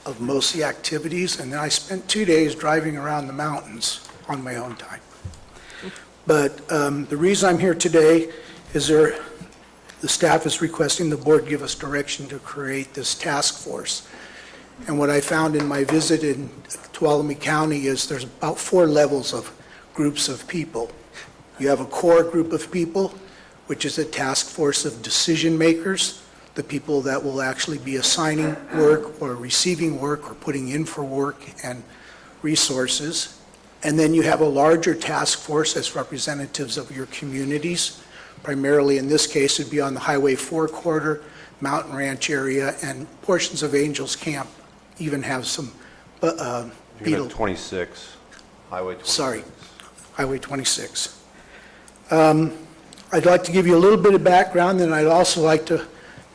of most of the activities. And then I spent 2 days driving around the mountains on my own time. But the reason I'm here today is the staff is requesting the board give us direction to create this task force. And what I found in my visit in Tuolumne County is there's about 4 levels of groups of people. You have a core group of people, which is a task force of decision makers, the people that will actually be assigning work or receiving work or putting in for work and resources. And then you have a larger task force as representatives of your communities. Primarily in this case, it'd be on the Highway 4 corridor, Mountain Ranch area, and portions of Angels Camp even have some You're beetle. at 26, Highway 26. Sorry, Highway 26. I'd like to give you a little bit of background, and I'd also like to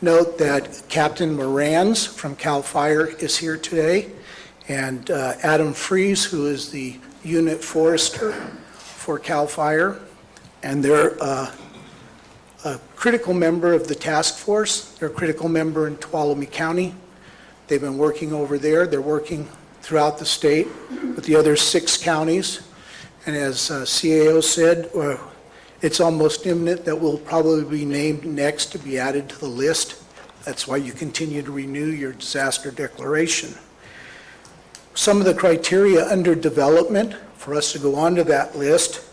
note that Captain Morans from CAL FIRE is here today, and Adam Fries, who is the unit forester for CAL FIRE, and they're a critical member of the task force. They're a critical member in Tuolumne County. They've been working over there. They're working throughout the state with the other 6 counties. And as CAO said, it's almost imminent that we'll probably be named next to be added to the list. That's why you continue to renew your disaster declaration. Some of the criteria under development for us to go onto that list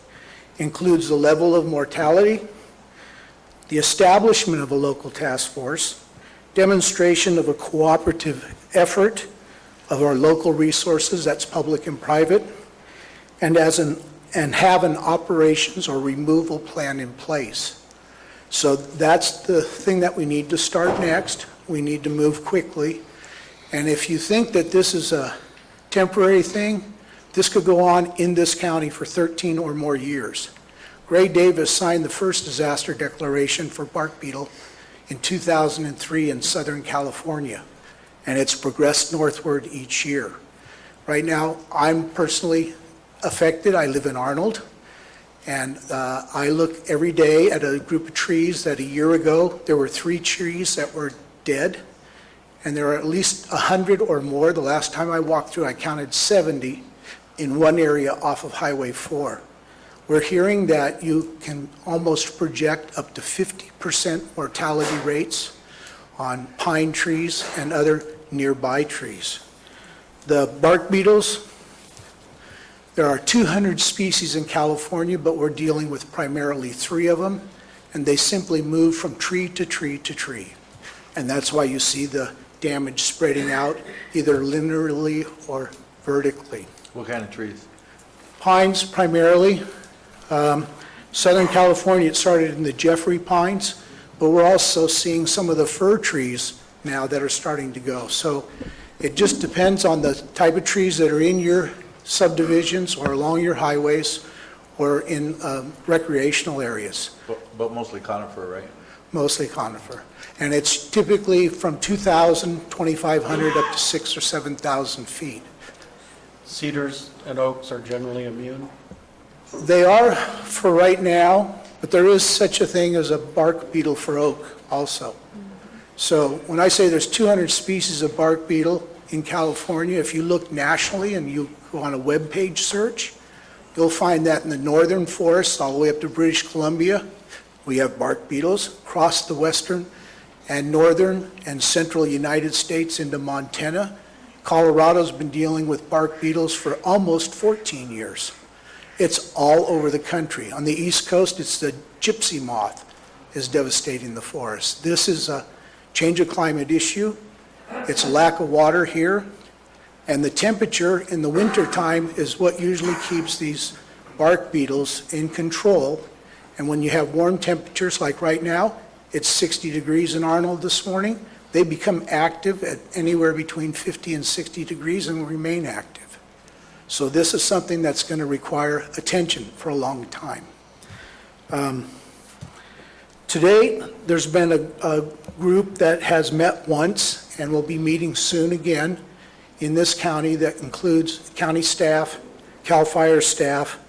includes the level of mortality, the establishment of a local task force, demonstration of a cooperative effort of our local resources, that's public and private, and have an operations or removal plan in place. So that's the thing that we need to start next. We need to move quickly. And if you think that this is a temporary thing, this could go on in this county for 13 or more years. Gray Davis signed the first disaster declaration for bark beetle in 2003 in Southern California, and it's progressed northward each year. Right now, I'm personally affected. I live in Arnold, and I look every day at a group of trees that a year ago, there were 3 trees that were dead, and there are at least 100 or more. The last time I walked through, I counted 70 in one area off of Highway 4. We're hearing that you can almost project up to 50% mortality rates on pine trees and other nearby trees. The bark beetles, there are 200 species in California, but we're dealing with primarily 3 of them, and they simply move from tree to tree to tree. And that's why you see the damage spreading out either linearly or vertically. What kind of trees? Pines primarily. Southern California, it started in the Jeffrey pines, but we're also seeing some of the fir trees now that are starting to go. So it just depends on the type of trees that are in your subdivisions or along your highways or in recreational areas. But mostly conifer, right? Mostly conifer. And it's typically from 2,000, 2,500 up to 6,000 or 7,000 feet. Cedars and oaks are generally immune? They are for right now, but there is such a thing as a bark beetle for oak also. So when I say there's 200 species of bark beetle in California, if you look nationally and you go on a web page search, you'll find that in the northern forests all the way up to British Columbia, we have bark beetles across the western and northern and central United States into Montana. Colorado's been dealing with bark beetles for almost 14 years. It's all over the country. On the East Coast, it's the gypsy moth is devastating the forest. This is a change of climate issue. It's a lack of water here. And the temperature in the wintertime is what usually keeps these bark beetles in control. And when you have warm temperatures like right now, it's 60 degrees in Arnold this morning, they become active at anywhere between 50 and 60 degrees and remain active. So this is something that's going to require attention for a long time. Today, there's been a group that has met once and will be meeting soon again in this county that includes county staff, CAL FIRE staff,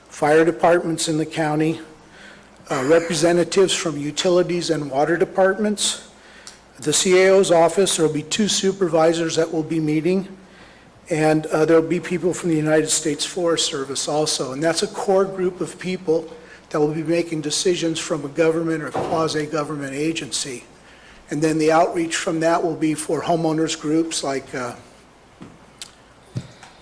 fire departments in the county, representatives from utilities and water departments. The CAO's office, there will be 2 supervisors that will be meeting, and there will be people from the United States Forest Service also. And that's a core group of people that will be making decisions from a government or quasi-government agency. And then the outreach from that will be for homeowners groups like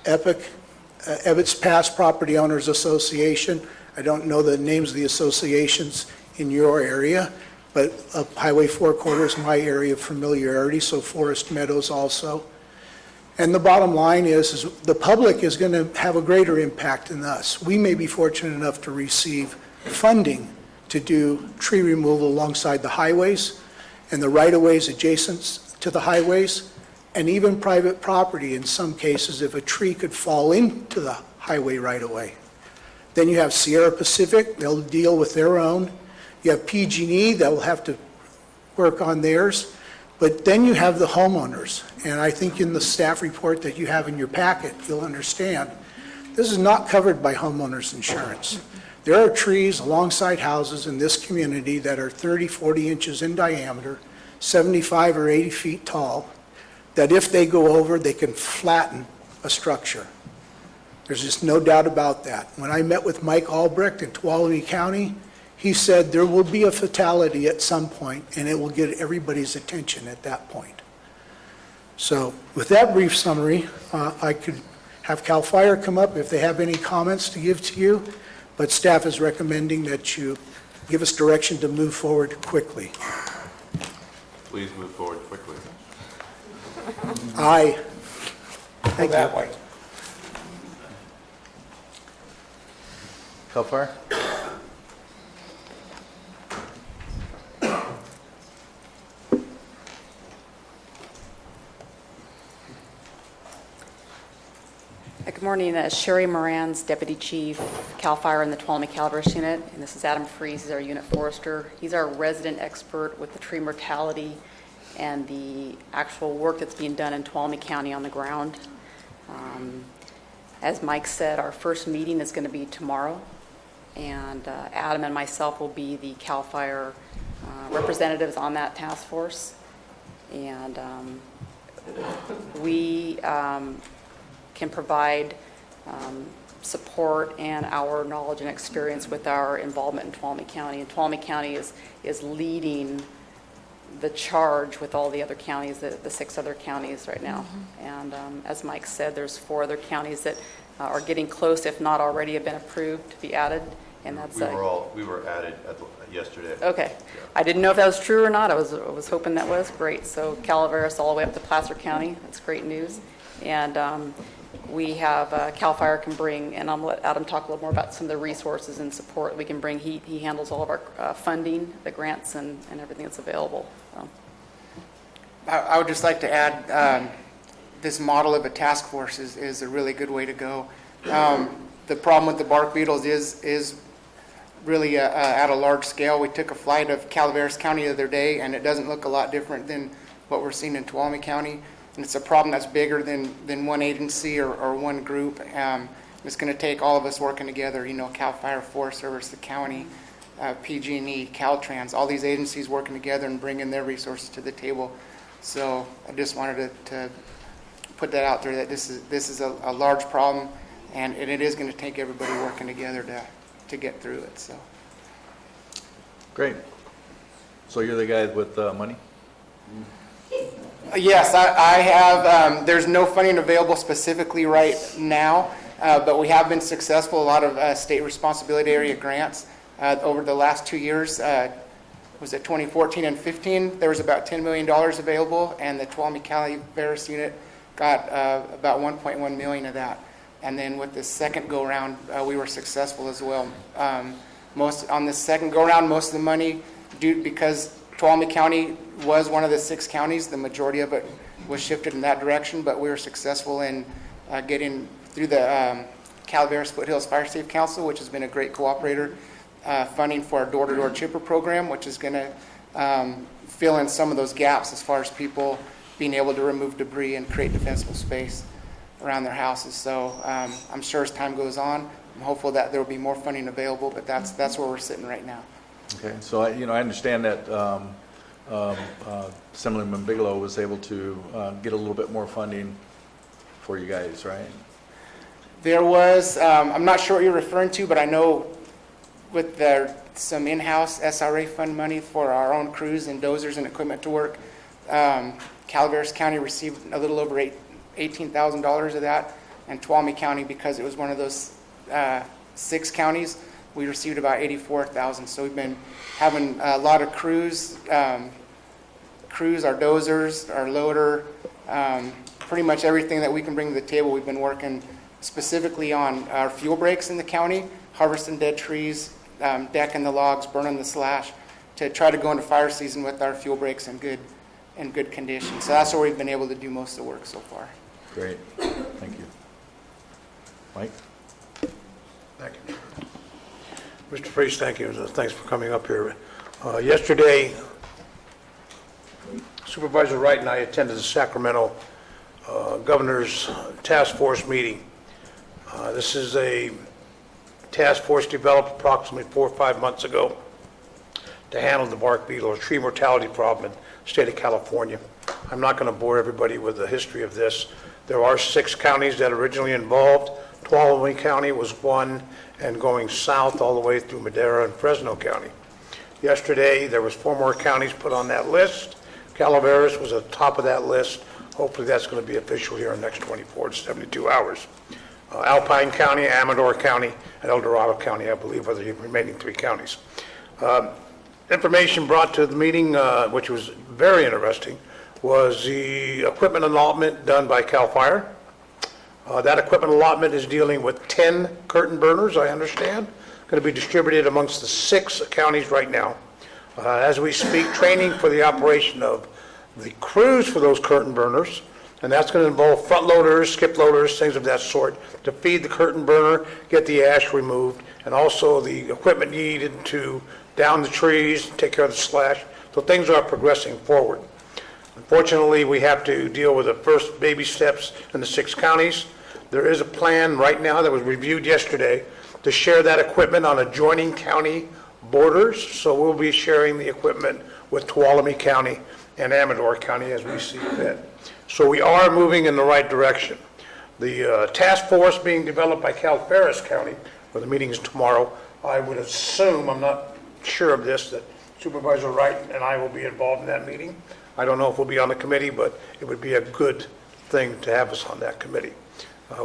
Ebbets Pass Property Owners Association. I don't know the names of the associations in your area, but Highway 4 Corridor is my area of familiarity, so Forest Meadows also. And the bottom line is the public is going to have a greater impact than us. We may be fortunate enough to receive funding to do tree removal alongside the highways and the right-of-ways adjacent to the highways, and even private property in some cases if a tree could fall into the highway right away. Then you have Sierra Pacific, they'll deal with their own. You have PG&E, that will have to work on theirs. But then you have the homeowners, and I think in the staff report that you have in your packet, you'll understand, this is not covered by homeowners insurance. There are trees alongside houses in this community that are 30, 40 inches in diameter, 75 or 80 feet tall, that if they go over, they can flatten a structure. There's just no doubt about that. When I met with Mike Albrecht in Tuolumne County, he said there will be a fatality at some point, and it will get everybody's attention at that point. So with that brief summary, I could have CAL FIRE come up if they have any comments to give to you, but staff is recommending that you give us direction to move forward quickly. Please move forward quickly. Aye. Thank That you. way. CAL FIRE? Good morning. Sherry Moran's Deputy Chief, CAL FIRE in the Tuolumne Calaveras Unit, and this is Adam Fries, he's our unit forester. He's our resident expert with the tree mortality and the actual work that's being done in Tuolumne County on the ground. As Mike said, our first meeting is going to be tomorrow, and Adam and myself will be the CAL FIRE representatives on that task force. And we can provide support and our knowledge and experience with our involvement in Tuolumne County. And Tuolumne County is leading the charge with all the other counties, the 6 other counties right now. And as Mike said, there's 4 other counties that are getting close, if not already have been approved to be added. And that's We were added yesterday. okay. I didn't know if that was true or not. I was hoping that was great. So Calaveras all the way up to Placer County. That's great news. And we have CAL FIRE can bring, and I'm going to let Adam talk a little more about some of the resources and support we can bring. He handles all of our funding, the grants, and everything that's available. So. I would just like to add, this model of a task force is a really good way to go. The problem with the bark beetles is really at a large scale. We took a flight of Calaveras County the other day, and it doesn't look a lot different than what we're seeing in Tuolumne County. And it's a problem that's bigger than one agency or one group. It's going to take all of us working together, CAL FIRE, Forest Service, the county, PG&E, Caltrans, all these agencies working together and bringing their resources to the table. So I just wanted to put that out there, that this is a large problem, and it is going to take everybody working together to get through it. So. Great. So you're the guy with money? Yes, I have. There's no funding available specifically right now, but we have been successful. A lot of state responsibility area grants over the last 2 years. Was it 2014 and 15? There was about $10 million available, and the Tuolumne Calaveras unit got about $1.1 million of that. And then with the second go-round, we were successful as well. On the second go-round, most of the money, because Tuolumne County was one of the 6 counties, the majority of it was shifted in that direction, but we were successful in getting through the Calaveras Foothills Fire Safe Council, which has been a great cooperator, funding for our door-to-door chipper program, which is going to fill in some of those gaps as far as people being able to remove debris and create defensible space around their houses. So I'm sure as time goes on, I'm hopeful that there will be more funding available, but that's where we're sitting right now. Okay, so I understand that Assemblyman Bigelow was able to get a little bit more funding for you guys, right? There was, I'm not sure what you're referring to, but I know with some in-house SRA fund money for our own crews and dozers and equipment to work, Calaveras County received a little over $18,000 of that, and Tuolumne County, because it was one of those 6 counties, we received about $84,000. So we've been having a lot of crews, our dozers, our loader, pretty much everything that we can bring to the table. We've been working specifically on our fuel breaks in the county, harvesting dead trees, decking the logs, burning the slash, to try to go into fire season with our fuel breaks in in good condition. So that's where we've been able to do most of the work so far. Great, thank you. Mike? Thank you. Mr. Priest, thank you. Thanks for coming up here. Yesterday, Supervisor Wright and I attended the Sacramento Governor's Task Force meeting. This is a task force developed approximately 4 or 5 months ago to handle the bark beetle or tree mortality problem in the state of California. I'm not going to bore everybody with the history of this. There are 6 counties that are originally involved. Tuolumne County was one, and going south all the way through Madera and Fresno County. Yesterday, there was 4 more counties put on that list. Calaveras was at the top of that list. Hopefully that's going to be official here in the next 24 to 72 hours. Alpine County, Amador County, and El Dorado County, I believe, are the remaining 3 counties. Information brought to the meeting, which was very interesting, was the equipment allotment done by CAL FIRE. That equipment allotment is dealing with 10 curtain burners, I understand, going to be distributed amongst the 6 counties right now. As we speak, training for the operation of the crews for those curtain burners, and that's going to involve front loaders, skip loaders, things of that sort, to feed the curtain burner, get the ash removed, and also the equipment needed to down the trees, take care of the slash. So things are progressing forward. Unfortunately, we have to deal with the first baby steps in the 6 counties. There is a plan right now that was reviewed yesterday to share that equipment on adjoining county borders. So we'll be sharing the equipment with Tuolumne County and Amador County as we see fit. So we are moving in the right direction. The task force being developed by Calaveras County, where the meeting is tomorrow, I would assume, I'm not sure of this, that Supervisor Wright and I will be involved in that meeting. I don't know if we'll be on the committee, but it would be a good thing to have us on that committee.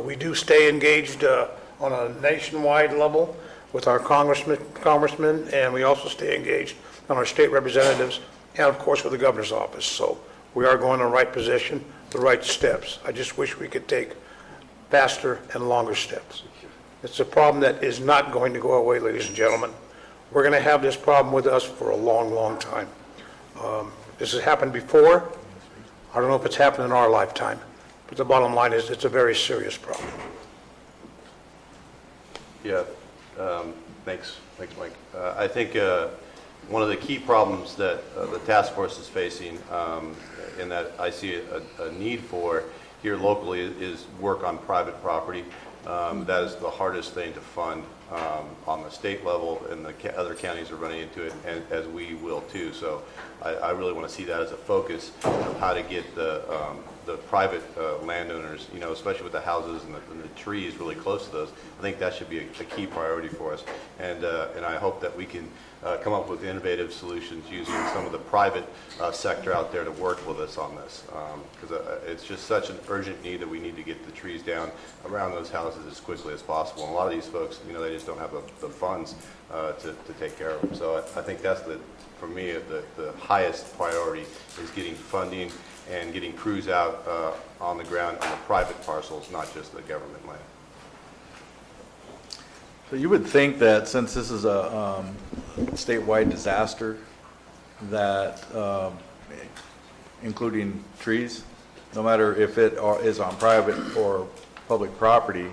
We do stay engaged on a nationwide level with our congressmen, and we also stay engaged on our state representatives, and of course with the governor's office. So we are going in the right position, the right steps. I just wish we could take faster and longer steps. It's a problem that is not going to go away, ladies and gentlemen. We're going to have this problem with us for a long, long time. This has happened before. I don't know if it's happened in our lifetime, but the bottom line is it's a very serious problem. Yeah, thanks, Mike. I think one of the key problems that the task force is facing, and that I see a need for here locally, is work on private property. That is the hardest thing to fund on the state level, and the other counties are running into it, and as we will too. So I really want to see that as a focus of how to get the private landowners, especially with the houses and the trees really close to those. I think that should be a key priority for us, and I hope that we can come up with innovative solutions using some of the private sector out there to work with us on this, because it's just such an urgent need that we need to get the trees down around those houses as quickly as possible. And a lot of these folks, they just don't have the funds to take care of them. So I think that's for me, the highest priority is getting funding and getting crews out on the ground on the private parcels, not just the government land. So you would think that since this is a statewide disaster, that including trees, no matter if it is on private or public property,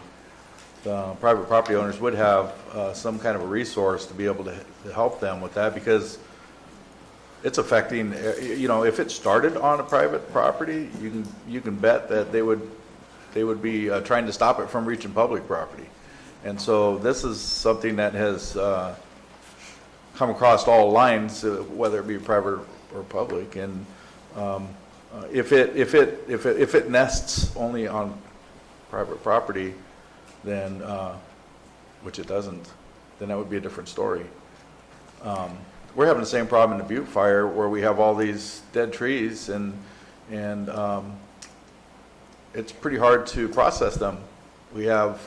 the private property owners would have some kind of a resource to be able to help them with that, because it's affecting, if it started on a private property, you can bet that they would be trying to stop it from reaching public property. And so this is something that has come across all lines, whether it be private or public. And if it nests only on private property, then which it doesn't, then that would be a different story. We're having the same problem in the Butte fire, where we have all these dead trees, and it's pretty hard to process them. We have,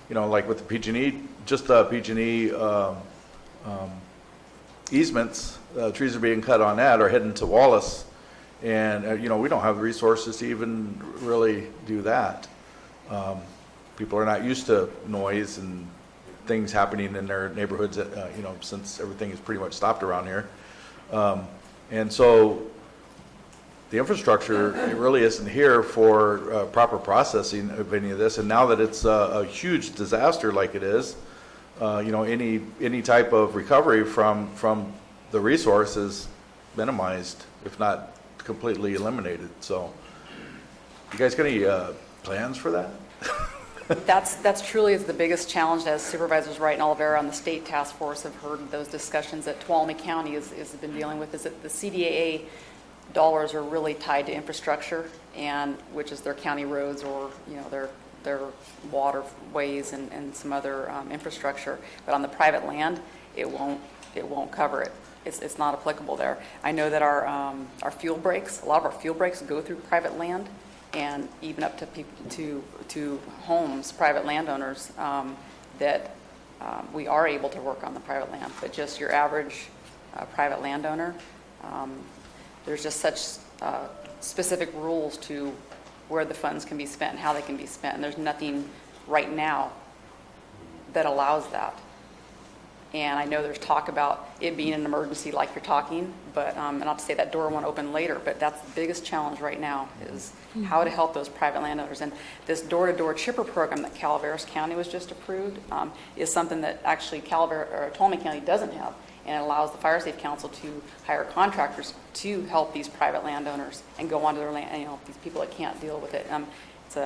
like with the PG&E, just the PG&E easements, trees are being cut on that, are heading to Wallace, and we don't have the resources to even really do that. People are not used to noise and things happening in their neighborhoods, since everything is pretty much stopped around here. And so the infrastructure, it really isn't here for proper processing of any of this. And now that it's a huge disaster like it is, any type of recovery from the resource is minimized, if not completely eliminated. So, you guys got any plans for that? That's truly is the biggest challenge, as Supervisors Wright and Olivera on the state task force have heard those discussions that Tuolumne County has been dealing with, is that the CDAA dollars are really tied to infrastructure, and which is their county roads or their waterways and some other infrastructure. But on the private land, it won't cover it. It's not applicable there. I know that our fuel breaks, a lot of our fuel breaks go through private land, and even up to people to homes, private landowners, that we are able to work on the private land. But just your average private landowner, there's just such specific rules to where the funds can be spent and how they can be spent. And there's nothing right now that allows that. And I know there's talk about it being an emergency like you're talking, but, and not to say that door won't open later, but that's the biggest challenge right now is how to help those private landowners. And this door-to-door chipper program that Calaveras County was just approved is something that actually Tuolumne County doesn't have. And it allows the Fire Safe Council to hire contractors to help these private landowners and go onto their land, these people that can't deal with it. It's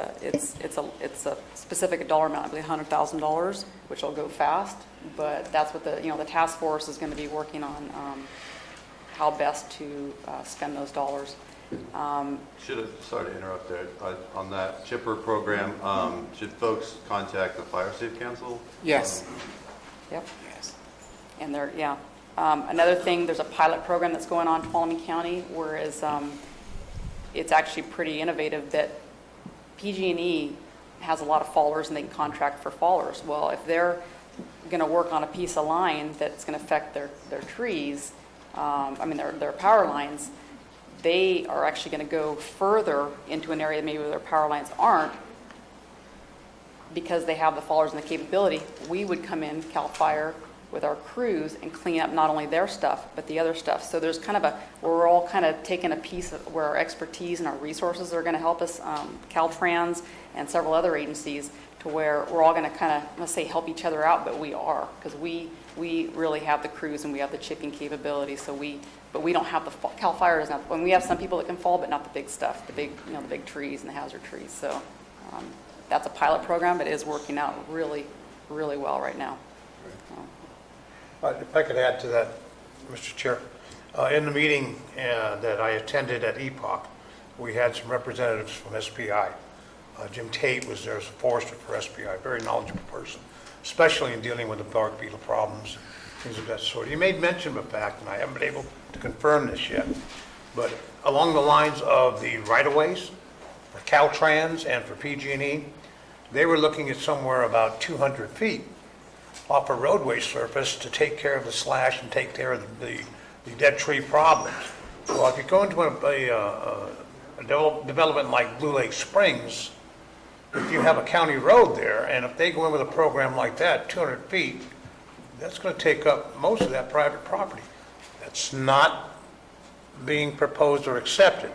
a specific dollar amount, I believe $100,000, which will go fast. But that's what the task force is going to be working on, how best to spend those dollars. Sorry to interrupt there. On that chipper program, should folks contact the Fire Safe Council? Yes. Yep. Yes. And another thing, there's a pilot program that's going on in Tuolumne County, whereas it's actually pretty innovative that PG&E has a lot of fallers and they can contract for fallers. Well, if they're going to work on a piece of line that's going to affect their trees, their power lines, they are actually going to go further into an area maybe where their power lines aren't, because they have the fallers and the capability. We would come in, CAL FIRE, with our crews and clean up not only their stuff, but the other stuff. So there's kind of we're all kind of taking a piece of where our expertise and our resources are going to help us, Caltrans and several other agencies, to where we're all going to kind of, let's say, help each other out, but we are, because we really have the crews and we have the chipping capability. But we don't have CAL FIRE doesn't have, when we have some people that can fall, but not the big stuff, the big trees and the hazard trees. So that's a pilot program, but it is working out really, really well right now. If I could add to that, Mr. Chair. In the meeting that I attended at EPOC, we had some representatives from SPI. Jim Tate was there as a forester for SPI, very knowledgeable person, especially in dealing with the bark beetle problems, things of that sort. He made mention of a fact, and I haven't been able to confirm this yet, but along the lines of the right-of-ways for Caltrans and for PG&E, they were looking at somewhere about 200 feet off a roadway surface to take care of the slash and take care of the dead tree problems. Well, if you go into a development like Blue Lake Springs, if you have a county road there, and if they go in with a program like that, 200 feet, that's going to take up most of that private property. That's not being proposed or accepted.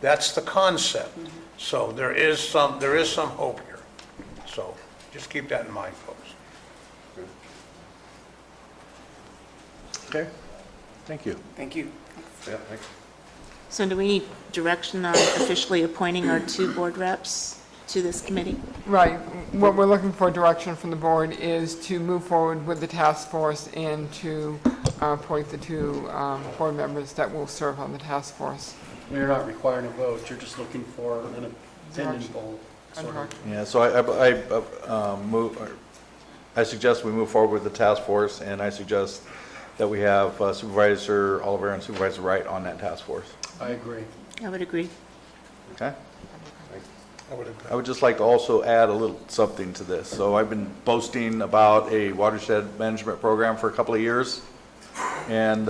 That's the concept. So there is some hope here. So just keep that in mind, folks. Okay. Thank you. Thank you. Yeah, thanks. So do we need direction on officially appointing our 2 board reps to this committee? Right. What we're looking for direction from the board is to move forward with the task force and to appoint the 2 board members that will serve on the task force. You're not requiring a vote, you're just looking for an opinion poll. Sort of. Yeah, so I suggest we move forward with the task force, and I suggest that we have Supervisor Olivera and Supervisor Wright on that task force. I agree. I would agree. Okay? I would agree. I would just like to also add a little something to this. So I've been boasting about a watershed management program for a couple of years, and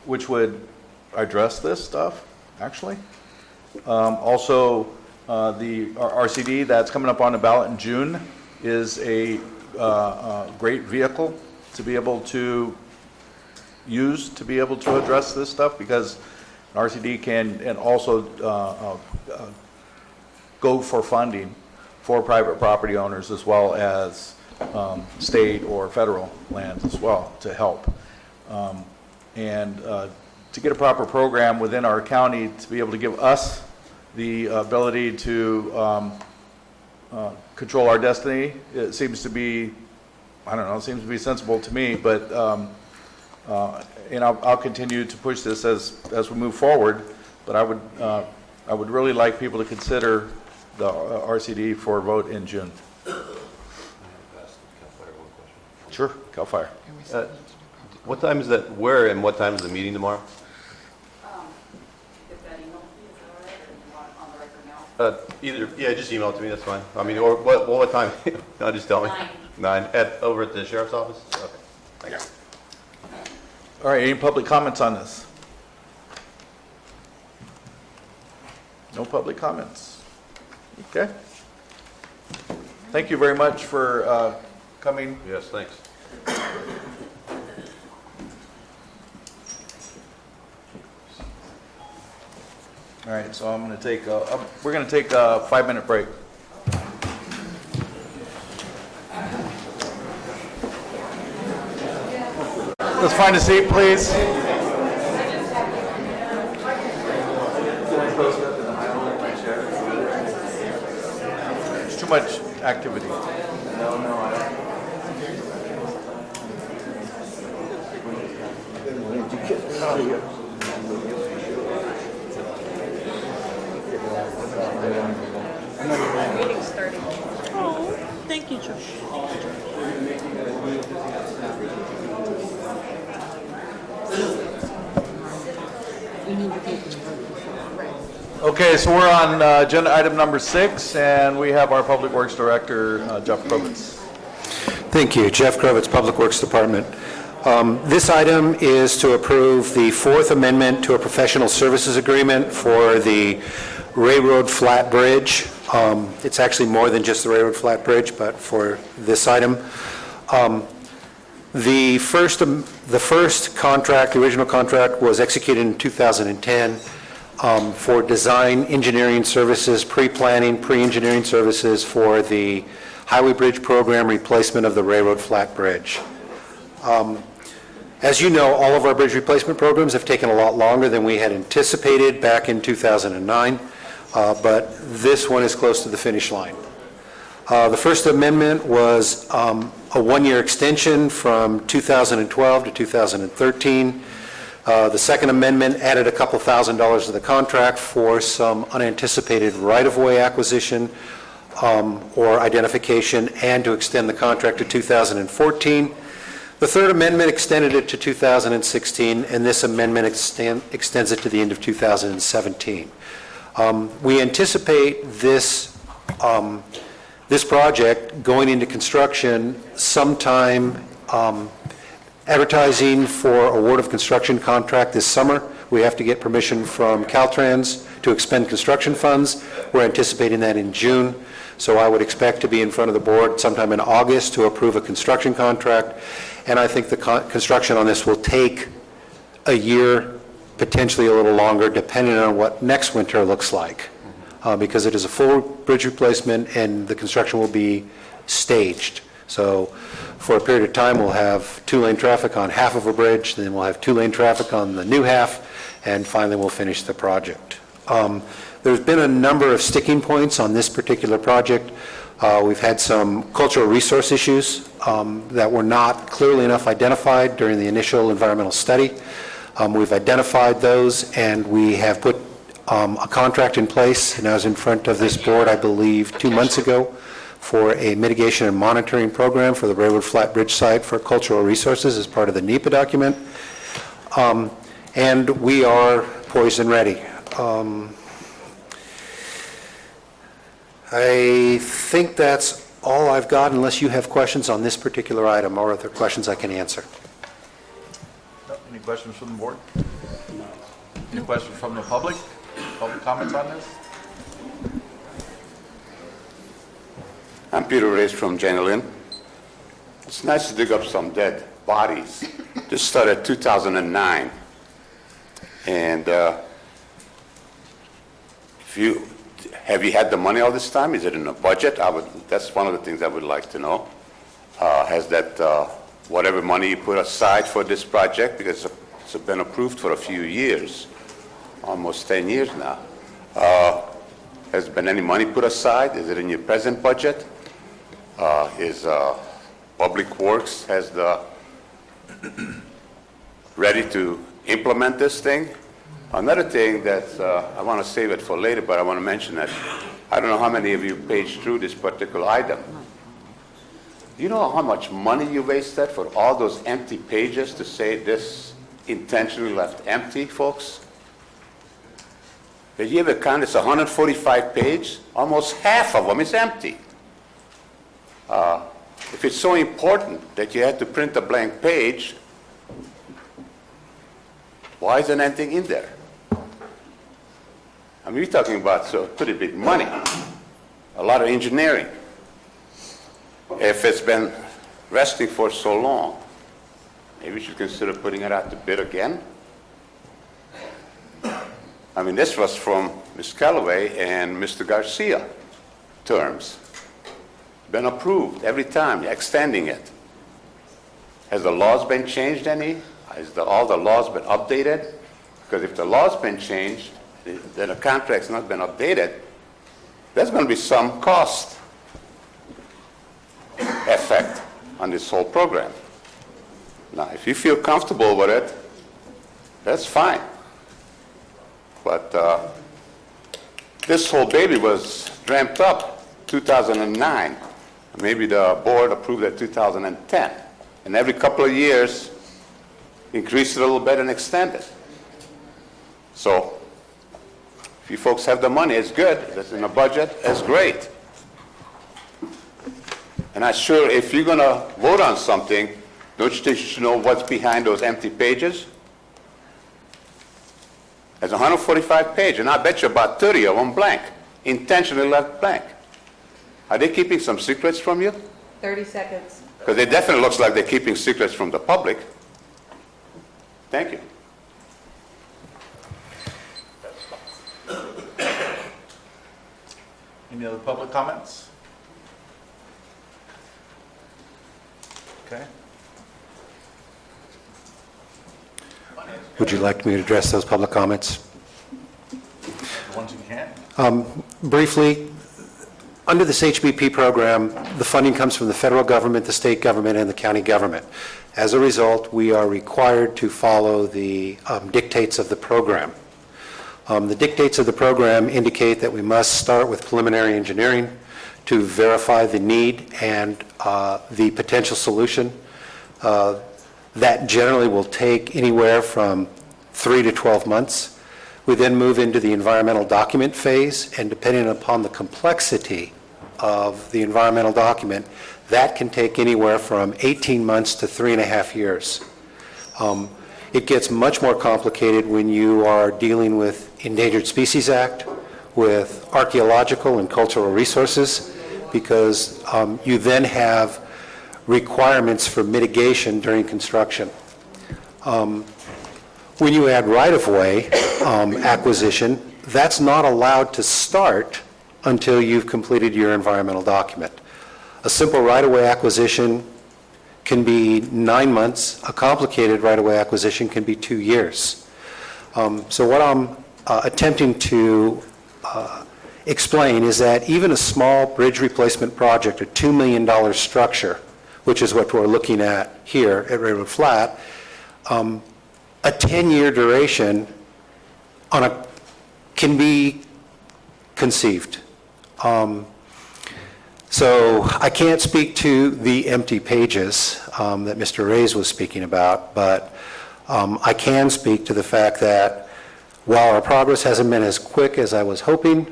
which would address this stuff, actually. Also, the RCD that's coming up on the ballot in June is a great vehicle to be able to use to be able to address this stuff, because RCD can, and also go for funding for private property owners as well as state or federal lands as well to help. And to get a proper program within our county to be able to give us the ability to control our destiny, it seems to be, I don't know, it seems to be sensible to me, but and I'll continue to push this as we move forward, but I would really like people to consider the RCD for a vote in June. Sure, CAL FIRE. What time is that, where and what time is the meeting tomorrow? Either, yeah, just email it to me, that's fine. I mean, or what time? No, just tell me. 9. Over at the sheriff's office? Okay, thanks. All right, any public comments on this? No public comments. Okay. Thank you very much for coming. Yes, thanks. All right, so I'm going to take, we're going to take a 5-minute break. Let's find a seat, please. There's too much activity. Meeting starting. Oh, thank you, Josh. Okay, so we're on agenda item number 6, and we have our Public Works Director, Jeff Krovitz. Thank you. Jeff Krovitz, Public Works Department. This item is to approve the 4th Amendment to a professional services agreement for the Railroad Flat Bridge. It's actually more than just the Railroad Flat Bridge, but for this item. The first contract, the original contract, was executed in 2010 for design engineering services, pre-planning, pre-engineering services for the Highway Bridge Program replacement of the Railroad Flat Bridge. As you know, all of our bridge replacement programs have taken a lot longer than we had anticipated back in 2009, but this one is close to the finish line. The First Amendment was a 1-year extension from 2012 to 2013. The Second Amendment added a couple $1,000s to the contract for some unanticipated right-of-way acquisition or identification, and to extend the contract to 2014. The Third Amendment extended it to 2016, and this amendment extends it to the end of 2017. We anticipate this project going into construction sometime, advertising for award of construction contract this summer. We have to get permission from Caltrans to expend construction funds. We're anticipating that in June, so I would expect to be in front of the board sometime in August to approve a construction contract, and I think the construction on this will take a year, potentially a little longer, depending on what next winter looks like, because it is a full bridge replacement and the construction will be staged. So for a period of time, we'll have 2-lane traffic on half of a bridge, then we'll have 2-lane traffic on the new half, and finally we'll finish the project. There's been a number of sticking points on this particular project. We've had some cultural resource issues that were not clearly enough identified during the initial environmental study. We've identified those, and we have put a contract in place, and I was in front of this board, I believe, 2 months ago, for a mitigation and monitoring program for the Railroad Flat Bridge site for cultural resources as part of the NEPA document. And we are poised and ready. I think that's all I've got, unless you have questions on this particular item or other questions I can answer. Any questions from the board? Any questions from the public? Public comments on this? I'm Peter Reyes from Janelin. It's nice to dig up some dead bodies. This started 2009. And Have you had the money all this time? Is it in the budget? That's one of the things I would like to know. Has that, whatever money you put aside for this project, because it's been approved for a few years, almost 10 years now. Has there been any money put aside? Is it in your present budget? Is Public Works ready to implement this thing? Another thing that I want to save it for later, but I want to mention that I don't know how many of you paged through this particular item. Do you know how much money you wasted for all those empty pages to say this intentionally left empty, folks? Did you ever count? It's 145 pages. Almost half of them is empty. If it's so important that you had to print a blank page, why isn't anything in there? I mean, we're talking about pretty big money, a lot of engineering. If it's been resting for so long, maybe we should consider putting it out to bid again. I mean, this was from Ms. Callaway and Mr. Garcia terms. Been approved every time, extending it. Has the laws been changed any? Has all the laws been updated? Because if the law's been changed, then the contract's not been updated, there's going to be some cost effect on this whole program. Now, if you feel comfortable with it, that's fine. But this whole baby was ramped up 2009. Maybe the board approved it 2010. And every couple of years, increase it a little bit and extend it. So, if you folks have the money, it's good. If it's in the budget, it's great. And I'm sure if you're going to vote on something, don't you think you should know what's behind those empty pages? There's 145 pages, and I bet you about 30 of them blank, intentionally left blank. Are they keeping some secrets from you? 30 seconds. Because it definitely looks like they're keeping secrets from the public. Thank you. Any other public comments? Okay. Would you like me to address those public comments? The ones you can. Briefly, under this HBP program, the funding comes from the federal government, the state government, and the county government. As a result, we are required to follow the dictates of the program. The dictates of the program indicate that we must start with preliminary engineering to verify the need and the potential solution. That generally will take anywhere from 3 to 12 months. We then move into the environmental document phase, and depending upon the complexity of the environmental document, that can take anywhere from 18 months to 3.5 years. It gets much more complicated when you are dealing with Endangered Species Act, with archaeological and cultural resources, because you then have requirements for mitigation during construction. When you add right-of-way acquisition, that's not allowed to start until you've completed your environmental document. A simple right-of-way acquisition can be 9 months. A complicated right-of-way acquisition can be 2 years. So what I'm attempting to explain is that even a small bridge replacement project, a $2 million structure, which is what we're looking at here at Railroad Flat, a 10-year duration can be conceived. So I can't speak to the empty pages that Mr. Reyes was speaking about, but I can speak to the fact that while our progress hasn't been as quick as I was hoping,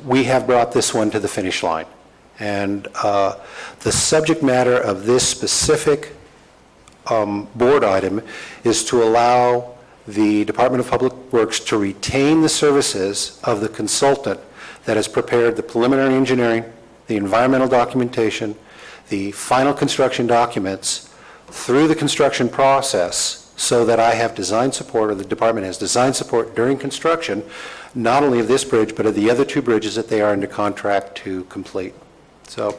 we have brought this one to the finish line. And the subject matter of this specific board item is to allow the Department of Public Works to retain the services of the consultant that has prepared the preliminary engineering, the environmental documentation, the final construction documents through the construction process so that I have design support, or the department has design support during construction, not only of this bridge, but of the other two bridges that they are under contract to complete. So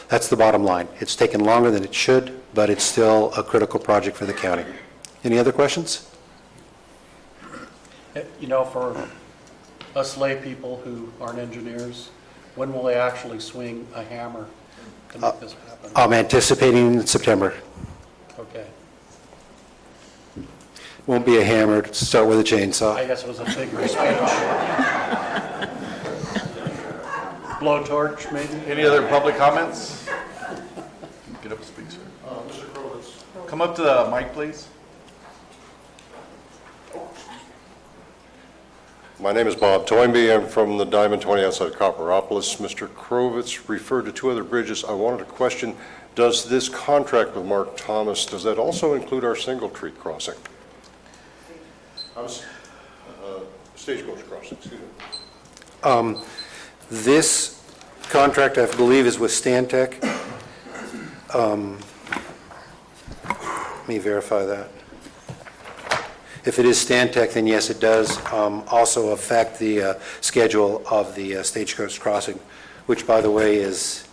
that's the bottom line. It's taken longer than it should, but it's still a critical project for the county. Any other questions? You know, for us lay people who aren't engineers, when will they actually swing a hammer to make this happen? I'm anticipating September. Okay. Won't be a hammer, start with a chainsaw. I guess it was a figure of speech. Blowtorch, maybe? Any other public comments? Get up and speak, sir. Mr. Crowitz. Come up to the mic, please. My name is Bob Toynbee. I'm from the Diamond 20 outside Copperopolis. Mr. Krovitz referred to two other bridges. I wanted to question, does this contract with Mark Thomas, does that also include our Single Tree crossing? Stagecoach crossing, excuse me. This contract, I believe, is with Stantec. Let me verify that. If it is Stantec, then yes, it does also affect the schedule of the Stagecoach crossing, which, by the way, is,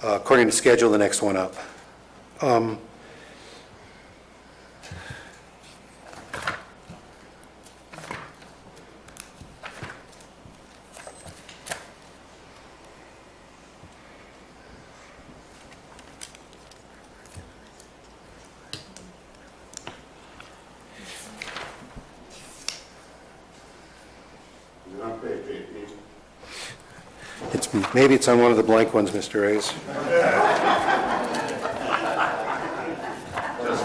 according to schedule, the next one up. Maybe it's on one of the blank ones, Mr. Reyes. Just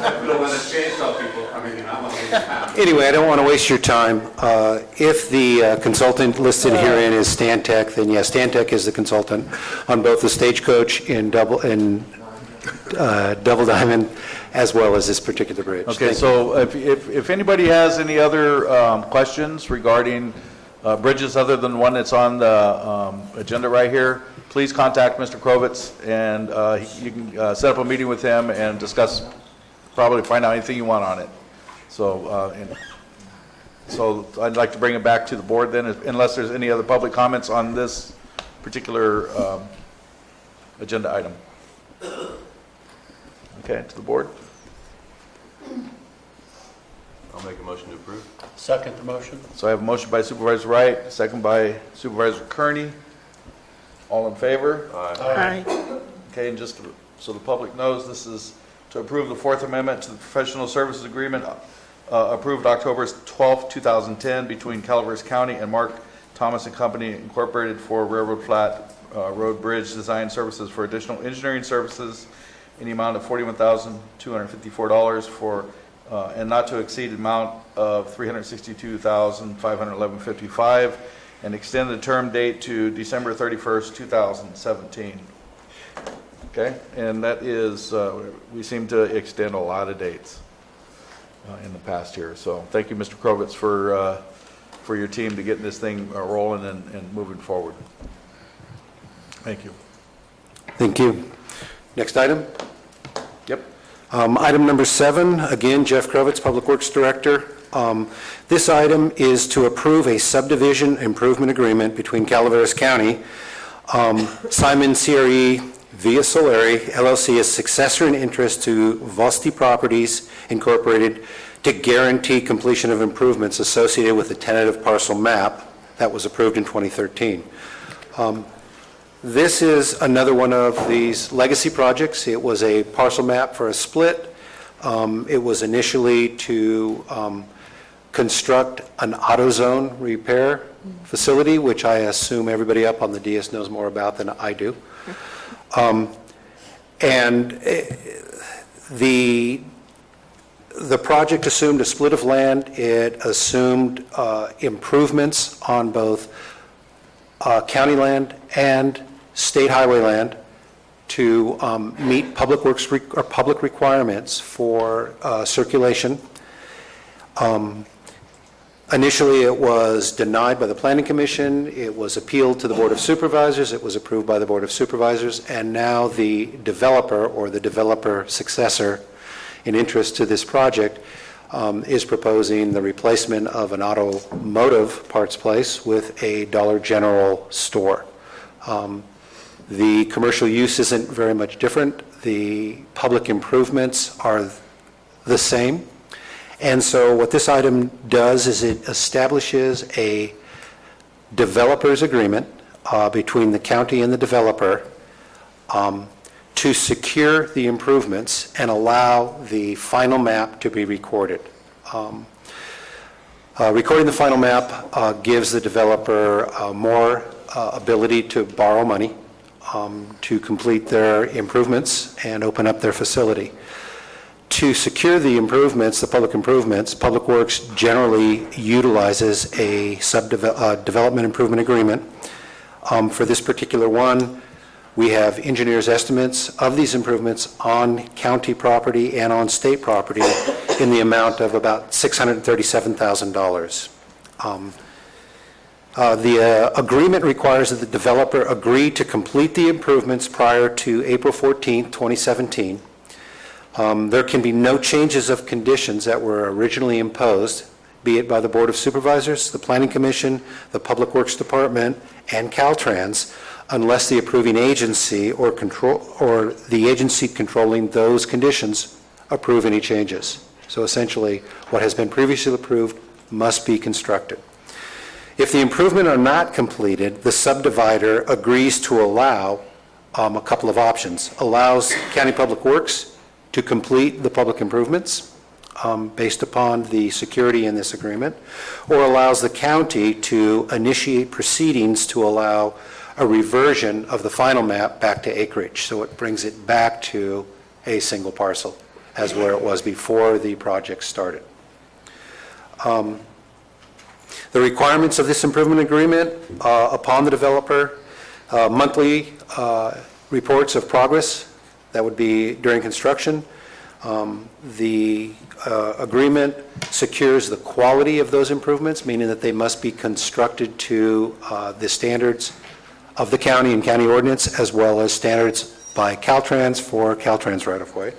don't let us change some people. I mean, I'm on Anyway, I don't want to waste your time. If the consultant listed herein is Stantec, then yes, Stantec is the consultant on both the Stagecoach and Double Diamond, as well as this particular bridge. Okay, Thank so if anybody has any other questions regarding bridges other than one that's on the agenda right here, please contact Mr. Krovitz, and you can set up a meeting with him and discuss, probably find out anything you want on it. So, so I'd like to bring it back to the board then, unless there's any other public comments on this particular agenda item. Okay, to the board. I'll make a motion to approve. Second the motion. So I have a motion by Supervisor Wright, second by Supervisor Kearney. All in favor? Aye. Okay, and just so the public knows, this is to approve the Fourth Amendment to the Professional Services Agreement approved October 12, 2010 between Calaveras County and Mark Thomas and Company Incorporated for Railroad Flat Road Bridge Design Services for additional engineering services in the amount of $41,254 for and not to exceed the amount of $362,511.55, and extend the term date to December 31st, 2017. Okay, and that is, we seem to extend a lot of dates in the past year. So thank you, Mr. Krovitz, for your team to getting this thing rolling and moving forward. Thank you. Thank you. Next item? Yep. Item number 7, again, Jeff Krovitz, Public Works Director. This item is to approve a subdivision improvement agreement between Calaveras County, Simon CRE via Solari LLC as successor in interest to Vosti Properties Incorporated to guarantee completion of improvements associated with the tentative parcel map that was approved in 2013. This is another one of these legacy projects. It was a parcel map for a split. It was initially to construct an AutoZone repair facility, which I assume everybody up on the DS knows more about than I do. And the project assumed a split of land. It assumed improvements on both county land and state highway land to meet public works or public requirements for circulation. Initially, it was denied by the Planning Commission. It was appealed to the Board of Supervisors. It was approved by the Board of Supervisors. And now the developer or the developer successor in interest to this project is proposing the replacement of an automotive parts place with a Dollar General store. The commercial use isn't very much different. The public improvements are the same. And so what this item does is it establishes a developer's agreement between the county and the developer to secure the improvements and allow the final map to be recorded. Recording the final map gives the developer more ability to borrow money to complete their improvements and open up their facility. To secure the improvements, the public improvements, Public Works generally utilizes a development improvement agreement. For this particular one, we have engineers' estimates of these improvements on county property and on state property in the amount of about $637,000. The agreement requires that the developer agree to complete the improvements prior to April 14, 2017. There can be no changes of conditions that were originally imposed, be it by the Board of Supervisors, the Planning Commission, the Public Works Department, and Caltrans, unless the approving agency or the agency controlling those conditions approve any changes. So essentially, what has been previously approved must be constructed. If the improvements are not completed, the subdivider agrees to allow a couple of options. Allows County Public Works to complete the public improvements based upon the security in this agreement, or allows the county to initiate proceedings to allow a reversion of the final map back to acreage. So it brings it back to a single parcel as where it was before the project started. The requirements of this improvement agreement upon the developer, monthly reports of progress, that would be during construction. The agreement secures the quality of those improvements, meaning that they must be constructed to the standards of the county and county ordinance, as well as standards by Caltrans for Caltrans right-of-way.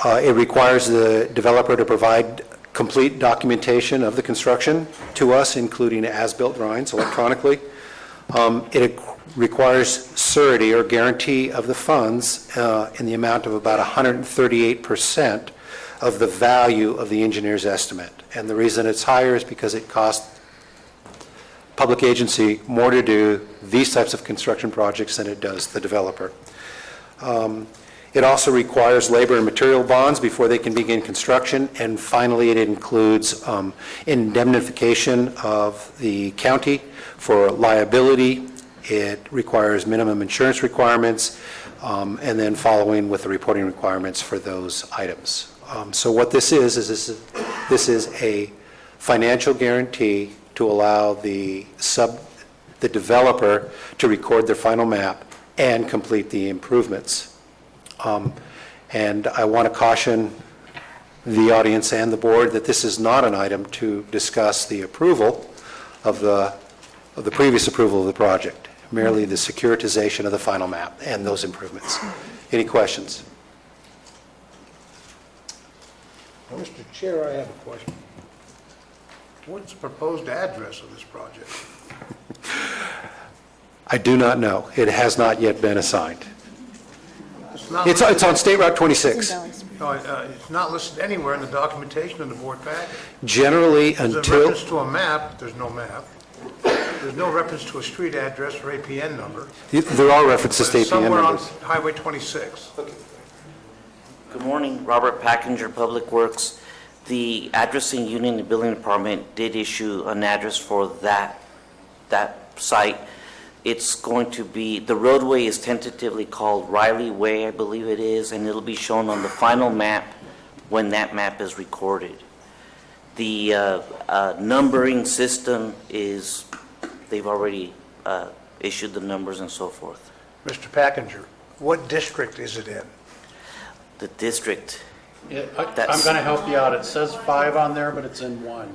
It requires the developer to provide complete documentation of the construction to us, including as-built drawings electronically. It requires surety or guarantee of the funds in the amount of about 138% of the value of the engineer's estimate. And the reason it's higher is because it costs public agency more to do these types of construction projects than it does the developer. It also requires labor and material bonds before they can begin construction. And finally, it includes indemnification of the county for liability. It requires minimum insurance requirements, and then following with the reporting requirements for those items. So what this is this is a financial guarantee to allow the developer to record their final map and complete the improvements. And I want to caution the audience and the board that this is not an item to discuss the approval of the previous approval of the project, merely the securitization of the final map and those improvements. Any questions? Mr. Chair, I have a question. What's the proposed address of this project? I do not know. It has not yet been assigned. It's It's on State Route 26. No, it's not listed anywhere in the documentation in the board packet. Generally, There's a until... reference to a map, there's no map. There's no reference to a street address or APN number. There are references to But it's APN somewhere on numbers. Highway 26. Good morning, Robert Packinger, Public Works. The Addressing Union and Building Department did issue an address for that site. It's going to be, the roadway is tentatively called Riley Way, I believe it is, and it'll be shown on the final map when that map is recorded. The numbering system is, they've already issued the numbers and so forth. Mr. Packinger, what district is it in? The district. I'm going to help you out. It says 5 on there, but it's in 1.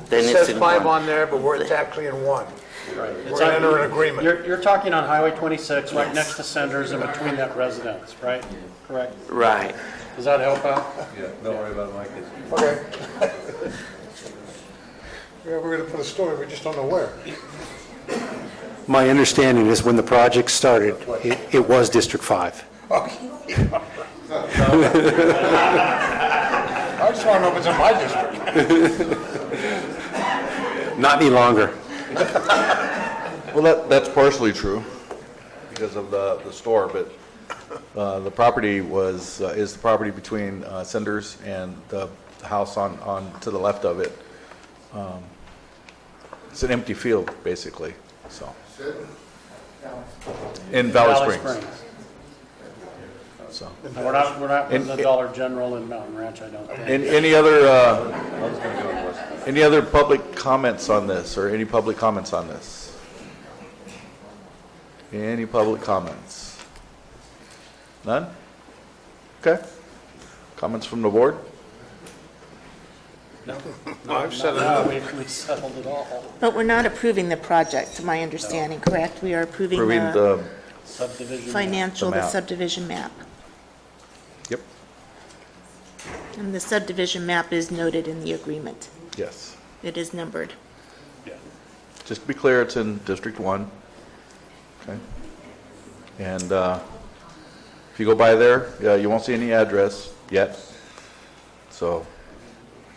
Then It it's says in 5 one. on there, but it's actually in 1. Right. We're going to enter an agreement. You're talking on Highway 26, right next to Senders and between that residence, right? Correct? Right. Does that help out? Yeah, don't worry about it, Mike. Okay. Yeah, we're going to put a story, we just don't know where. My understanding is when the project started, it was District 5. I just want to know if it's in my district. Not any longer. Well, that's partially true because of the store, but the property is the property between Cinders and the house on to the left of it. It's an empty field, basically, so. In Valley Springs. So. We're not in the Dollar General in Mountain Ranch, I don't think. And any other public comments on this, or any public comments on this? Any public comments? None? Okay. Comments from the board? No, I've said we settled it all. But we're not approving the project, to my understanding, correct? We are approving Approving the the, Subdivision. financial, the the map. subdivision map. yep, And the subdivision map is noted in the agreement. yes. It is numbered. Yeah. Just to be clear, it's in District 1. Okay. And if you go by there, you won't see any address yet. So,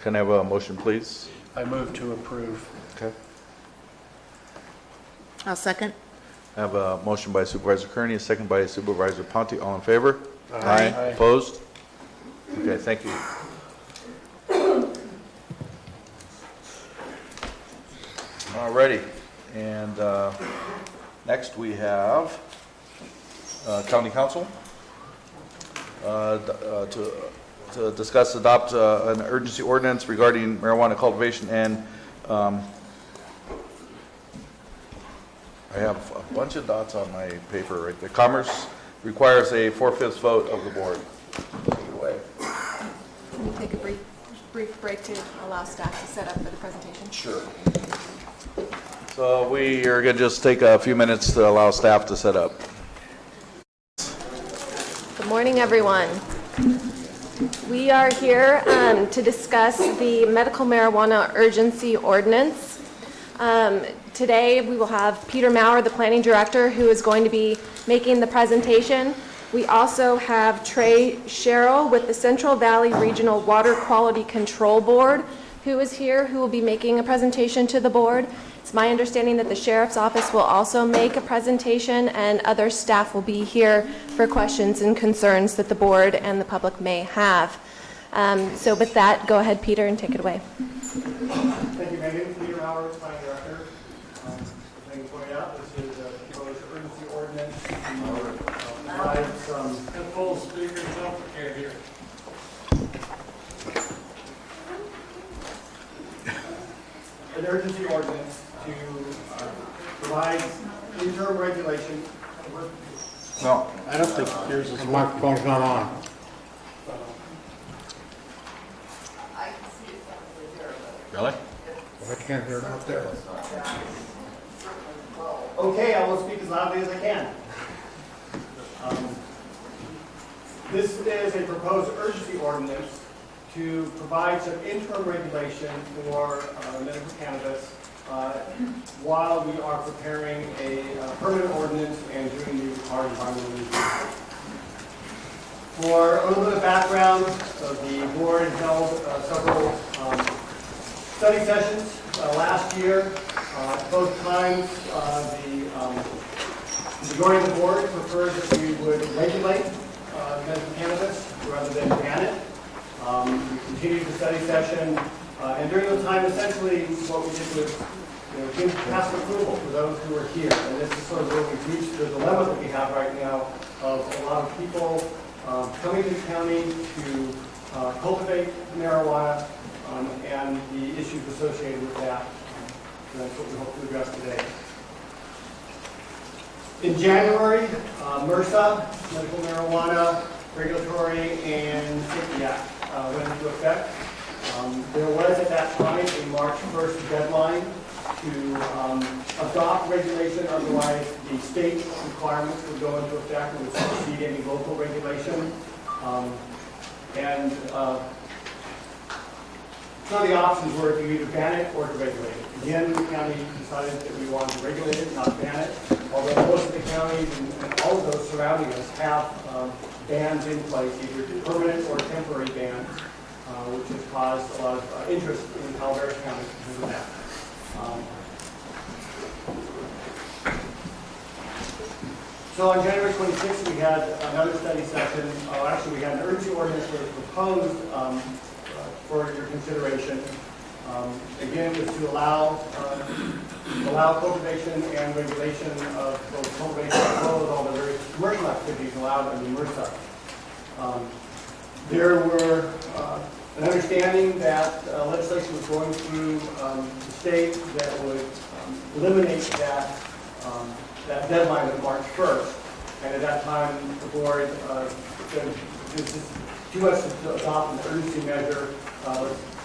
can I have a motion, please? I move to approve. Okay. I'll second. I have a motion by Supervisor Kearney, a second by Supervisor Ponte. All in favor? Aye. Aye. Opposed? Okay, thank you. All righty. And next we have County Council to discuss, adopt an urgency ordinance regarding marijuana cultivation and I have a bunch of dots on my paper right there. Commerce requires a 4/5 vote of the board. Take it away. Can we take a brief break to allow staff to set up for the presentation? Sure. So we are going to just take a few minutes to allow staff to set up. Good morning, everyone. We are here to discuss the medical marijuana urgency ordinance. Today, we will have Peter Maurer, the planning director, who is going to be making the presentation. We also have Trey Sherrill with the Central Valley Regional Water Quality Control Board, who is here, who will be making a presentation to the board. It's my understanding that the sheriff's office will also make a presentation, and other staff will be here for questions and concerns that the board and the public may have. So with that, go ahead, Peter, and take it away. Thank you, Megan. Peter Maurer, planning director. As Megan pointed out, this is a proposed urgency ordinance to provide some full speakers up. Can't hear. An urgency ordinance to provide interim regulation. No. I don't think yours is, the microphone's not on. Really? I can't hear it out there. Okay, I will speak as loudly as I can. This is a proposed urgency ordinance to provide some interim regulation for medical cannabis while we are preparing a permanent ordinance and doing the hard environmental review. For a little bit of background, the board held several study sessions last year. Both times, the majority of the board preferred that we would regulate medical cannabis rather than ban it. We continued the study session, and during the time, essentially, what we did was give passive approval for those who are here. And this is sort of where we've reached the dilemma that we have right now of a lot of people coming to the county to cultivate marijuana and the issues associated with that. And that's what we hope to address today. In January, MRSA, Medical Marijuana Regulatory and Safety Act, went into effect. There was at that time a March 1st deadline to adopt regulation, otherwise the state requirements would go into effect and would supersede any local regulation. Some of the options were to either ban it or to regulate it. Again, the county decided that we wanted to regulate it, not ban it, although most of the counties and all of those surrounding us have bans in place, either permanent or temporary bans, which has caused a lot of interest in Calaveras County because of that. So on January 26th, we had another study session. Actually, we had an urgency ordinance that was proposed for your consideration. Again, it was to allow cultivation and regulation of both cultivation as well as all the various commercial activities allowed under MRSA. There were an understanding that legislation was going through the state that would eliminate that deadline of March 1st. And at that time, the board said, this is too much to adopt an urgency measure.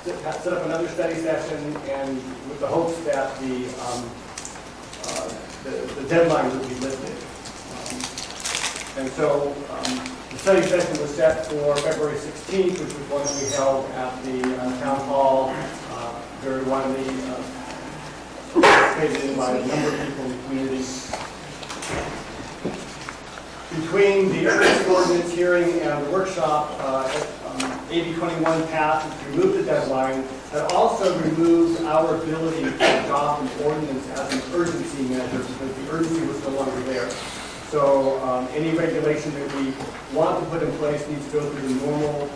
Set up another study session, and with the hopes that the deadline would be lifted. And so the study session was set for February 16th, which was one that we held at the town hall. Very widely participated in by a number of people in the community. Between the urgency ordinance hearing and the workshop, AB 21 passed, which removed the deadline, that also removed our ability to adopt an ordinance as an urgency measure because the urgency was no longer there. So any regulation that we want to put in place needs to go through the normal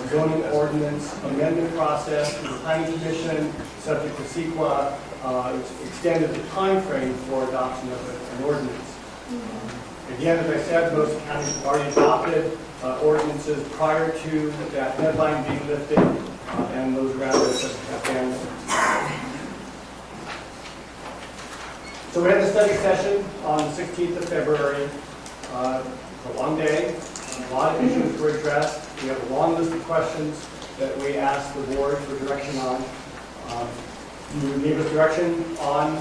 zoning ordinance amendment process through the planning commission, subject to CEQA. It's extended the time frame for adoption of an ordinance. Again, as I said, most counties have already adopted ordinances prior to that deadline being lifted, and those grounds have been. So we had the study session on the 16th of February. It's a long day. A lot of issues were addressed. We have a long list of questions that we asked the board for direction on. You gave us direction on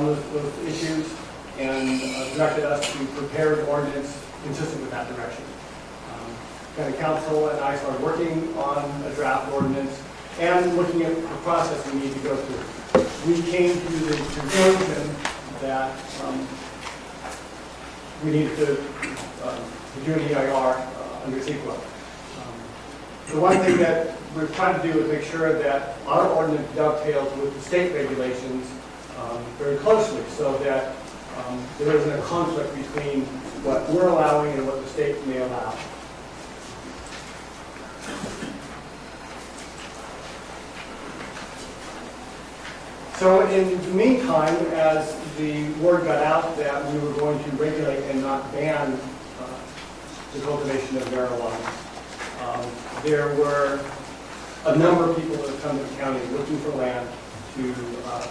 those issues, and directed us to prepare an ordinance consistent with that direction. County Council and I started working on a draft ordinance and looking at the process we need to go through. We came to the conclusion that we needed to do an EIR under CEQA. The one thing that we're trying to do is make sure that our ordinance dovetails with the state regulations very closely, so that there isn't a conflict between what we're allowing and what the state may allow. So in the meantime, as the word got out that we were going to regulate and not ban the cultivation of marijuana, there were a number of people that have come to the county looking for land to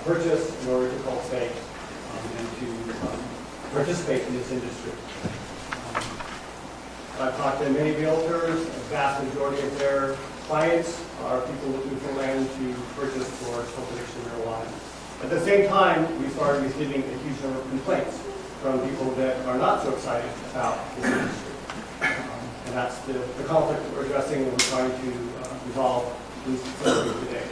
purchase in order to cultivate and to participate in this industry. I've talked to many realtors. A vast majority of their clients are people looking for land to purchase for cultivation of marijuana. At the same time, we started receiving a huge number of complaints from people that are not so excited about this industry. And that's the conflict that we're addressing and we're trying to resolve at least today.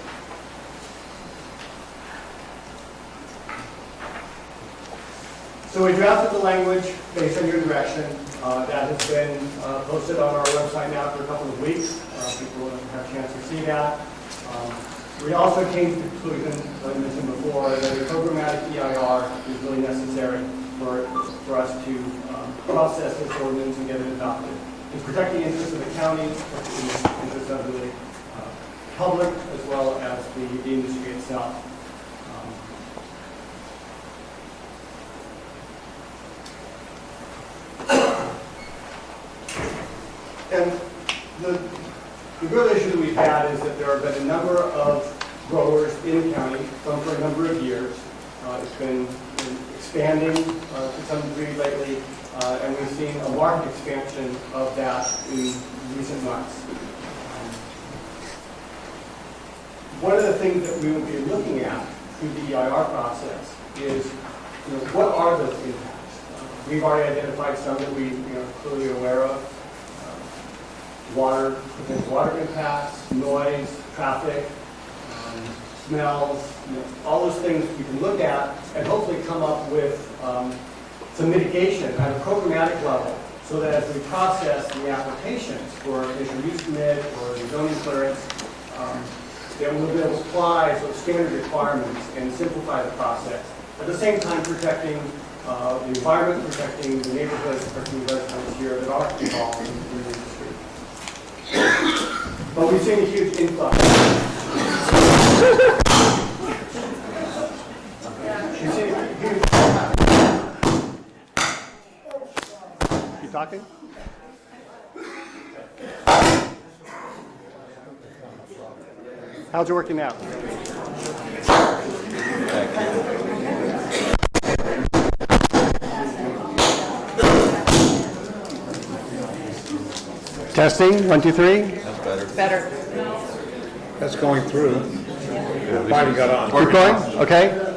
So we drafted the language based on your direction. That has been posted on our website now for a couple of weeks. People have a chance to see that. We also came to the conclusion, as I mentioned before, that a programmatic EIR is really necessary for us to process this ordinance and get it adopted. To protect the interests of the county, the interests of the public, as well as the industry itself. And the real issue that we've had is that there have been a number of growers in the county, some for a number of years. It's been expanding to some degree lately, and we've seen a marked expansion of that in recent months. one of the things that we will be looking at through the EIR process is, what are those impacts? We've already identified some that we are clearly aware of. Water, potential water impacts, noise, traffic, smells, all those things we can look at and hopefully come up with some mitigation at a programmatic level, so that as we process the applications for conditional use permit or the zoning clearance, that we'll be able to apply those standard requirements and simplify the process. At the same time, protecting the environment, protecting the neighborhoods, protecting the residents here that are involved in the industry. But we've seen a huge influx. You talking? How's it working now? Testing, 1, 2, 3. That's better. Better. That's going through. Finally got on. Keep going, okay.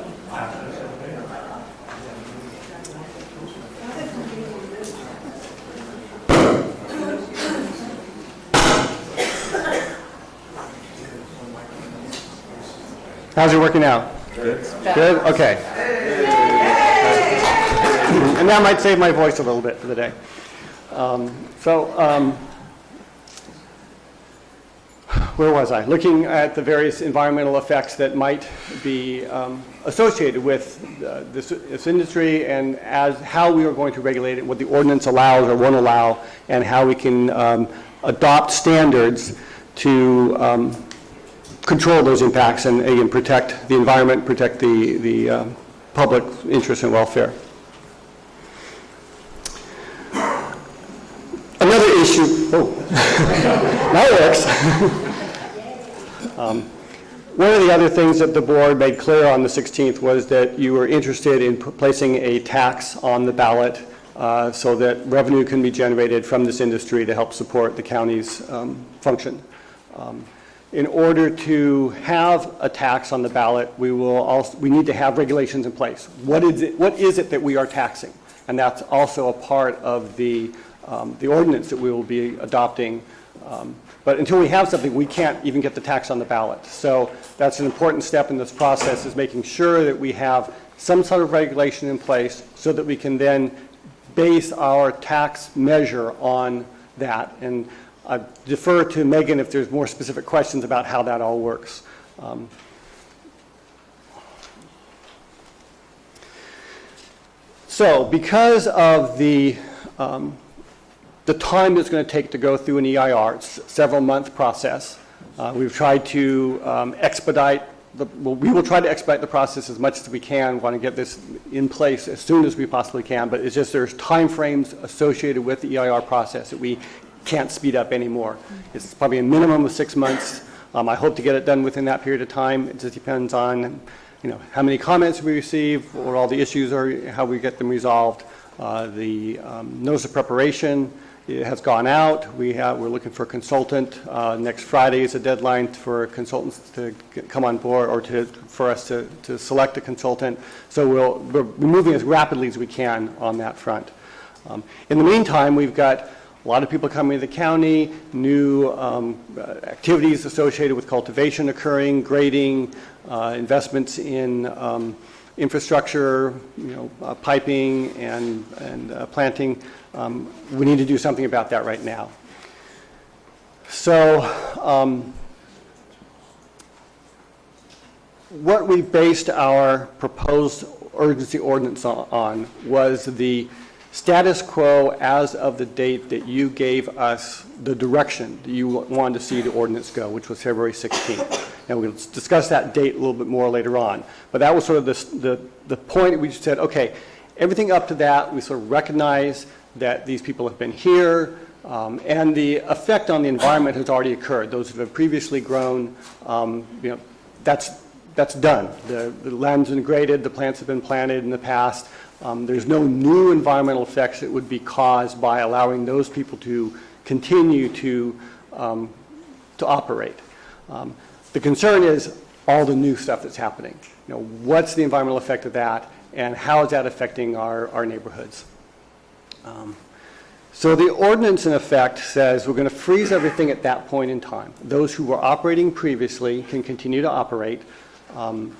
How's it working out? Good. Good? Okay. And that might save my voice a little bit for the day. Where was I? Looking at the various environmental effects that might be associated with this industry, and as how we are going to regulate it, what the ordinance allows or won't allow, and how we can adopt standards to control those impacts and again protect the environment, protect the public interest and welfare. Another issue, now it works. One of the other things that the board made clear on the 16th was that you were interested in placing a tax on the ballot so that revenue can be generated from this industry to help support the county's function. In order to have a tax on the ballot, we need to have regulations in place. What is it that we are taxing? And that's also a part of the ordinance that we will be adopting. But until we have something, we can't even get the tax on the ballot. So that's an important step in this process, is making sure that we have some sort of regulation in place so that we can then base our tax measure on that. And I defer to Megan if there's more specific questions about how that all works. So because of the time it's going to take to go through an EIR, it's a several-month process, we've tried to we will try to expedite the process as much as we can. We want to get this in place as soon as we possibly can, but it's just there's time frames associated with the EIR process that we can't speed up anymore. It's probably a minimum of 6 months. I hope to get it done within that period of time. It just depends on, how many comments we receive, or all the issues, or how we get them resolved. The notice of preparation, it has gone out. We're looking for a consultant. Next Friday is a deadline for consultants to come on board, or for us to select a consultant. So we're moving as rapidly as we can on that front. In the meantime, we've got a lot of people coming to the county, new activities associated with cultivation occurring, grading, investments in infrastructure, piping and planting. We need to do something about that right now. So what we based our proposed urgency ordinance on was the status quo as of the date that you gave us the direction that you wanted to see the ordinance go, which was February 16th. And we'll discuss that date a little bit more later on. But that was sort of the point that we just said, okay, everything up to that, we sort of recognize that these people have been here, and the effect on the environment has already occurred. Those who have previously grown, that's done. The land's been graded, the plants have been planted in the past. There's no new environmental effects that would be caused by allowing those people to continue to operate. The concern is all the new stuff that's happening. What's the environmental effect of that, and how is that affecting our neighborhoods? So the ordinance, in effect, says we're going to freeze everything at that point in time. Those who were operating previously can continue to operate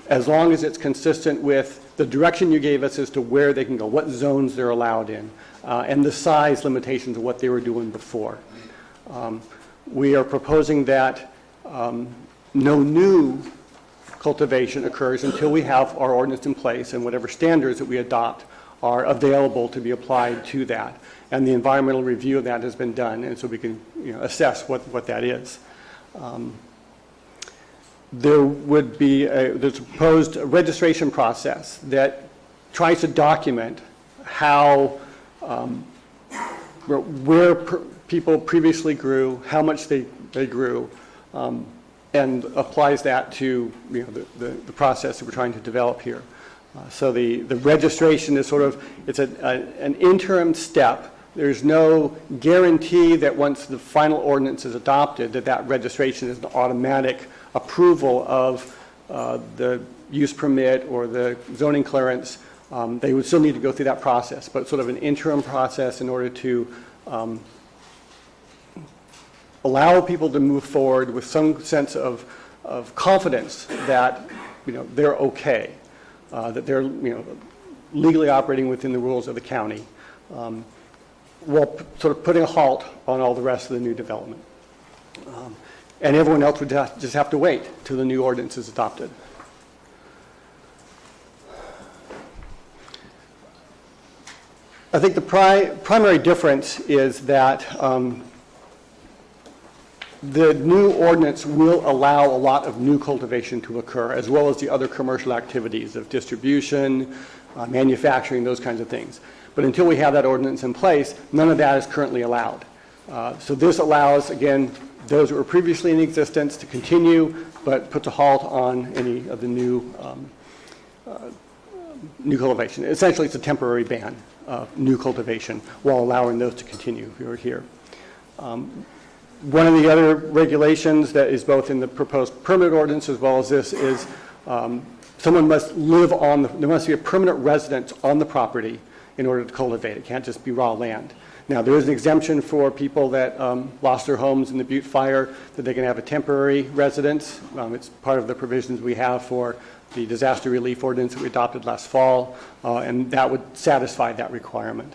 as long as it's consistent with the direction you gave us as to where they can go, what zones they're allowed in, and the size limitations of what they were doing before. We are proposing that no new cultivation occurs until we have our ordinance in place, and whatever standards that we adopt are available to be applied to that. And the environmental review of that has been done, and so we can assess what that is. There would be there's a proposed registration process that tries to document how, where people previously grew, how much they grew, and applies that to the process that we're trying to develop here. So the registration is sort of, it's an interim step. There's no guarantee that once the final ordinance is adopted that registration is an automatic approval of the use permit or the zoning clearance. They would still need to go through that process, but sort of an interim process in order to allow people to move forward with some sense of confidence that they're okay, that they're legally operating within the rules of the county, while sort of putting a halt on all the rest of the new development. And everyone else would just have to wait till the new ordinance is adopted. I think the primary difference is that the new ordinance will allow a lot of new cultivation to occur, as well as the other commercial activities of distribution, manufacturing, those kinds of things. But until we have that ordinance in place, none of that is currently allowed. So this allows, again, those that were previously in existence to continue, but puts a halt on any of the new cultivation. Essentially, it's a temporary ban of new cultivation while allowing those to continue here. One of the other regulations that is both in the proposed permit ordinance as well as this is someone must live there must be a permanent residence on the property in order to cultivate. It can't just be raw land. Now, there is an exemption for people that lost their homes in the Butte fire, that they can have a temporary residence. It's part of the provisions we have for the disaster relief ordinance that we adopted last fall, and that would satisfy that requirement.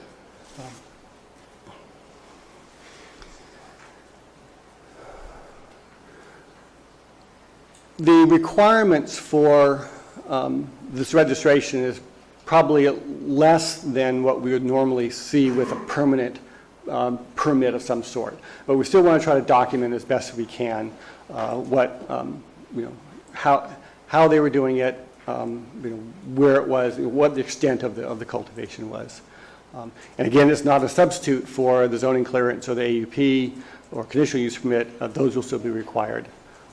The requirements for this registration is probably less than what we would normally see with a permanent permit of some sort. But we still want to try to document as best we can how they were doing it, where it was, what the extent of the cultivation was. And again, it's not a substitute for the zoning clearance or the AUP or conditional use permit. Those will still be required.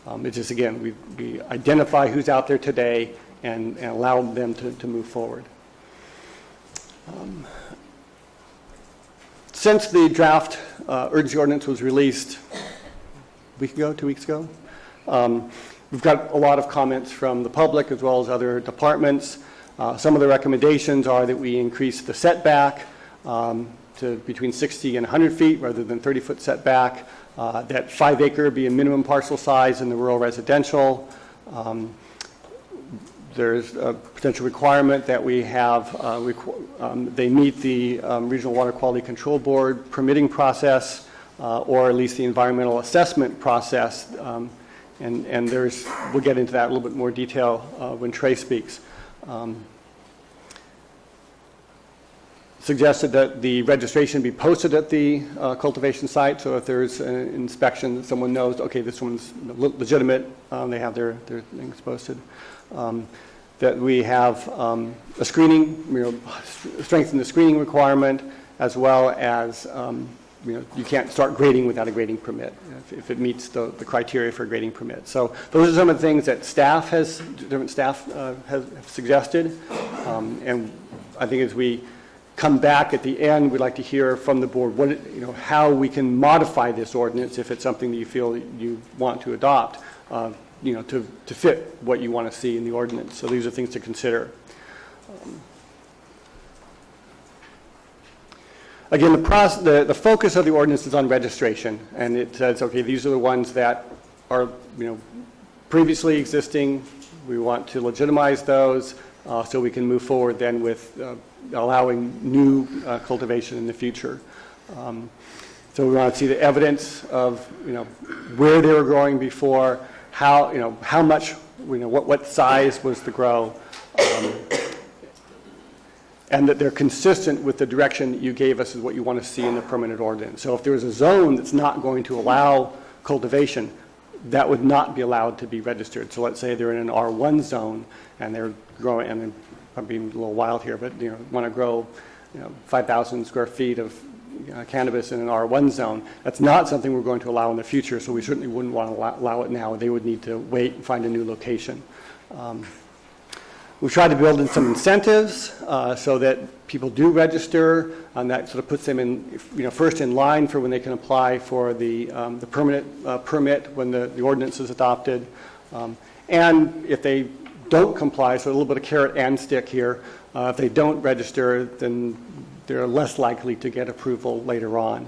It's just, again, we identify who's out there today and allow them to move forward. Since the draft urgency ordinance was released a week ago, 2 weeks ago, we've got a lot of comments from the public as well as other departments. Some of the recommendations are that we increase the setback to between 60 and 100 feet rather than 30-foot setback, that 5 acre be a minimum parcel size in the rural residential. There's a potential requirement that we have, they meet the Regional Water Quality Control Board permitting process, or at least the environmental assessment process. And we'll get into that in a little bit more detail when Trey speaks. Suggested that the registration be posted at the cultivation site, so if there's an inspection, someone knows, okay, this one's legitimate, they have their things posted. That we have a screening, strengthen the screening requirement, as well as, you can't start grading without a grading permit if it meets the criteria for a grading permit. So those are some of the things that different staff have suggested. And I think as we come back at the end, we'd like to hear from the board how we can modify this ordinance if it's something that you feel you want to adopt. to fit what you want to see in the ordinance. So these are things to consider. Again, the focus of the ordinance is on registration, and it says, okay, these are the ones that are, previously existing. We want to legitimize those so we can move forward then with allowing new cultivation in the future. So we want to see the evidence of, where they were growing before, how much, what size was the grow, and that they're consistent with the direction that you gave us is what you want to see in the permanent ordinance. So if there's a zone that's not going to allow cultivation, that would not be allowed to be registered. So let's say they're in an R1 zone and they're growing, and I'm being a little wild here, but want to grow 5,000 square feet of cannabis in an R1 zone. That's not something we're going to allow in the future, so we certainly wouldn't want to allow it now. They would need to wait and find a new location. We've tried to build in some incentives so that people do register, and that sort of puts them in, first in line for when they can apply for the permanent permit when the ordinance is adopted. And if they don't comply, so a little bit of carrot and stick here, if they don't register, then they're less likely to get approval later on.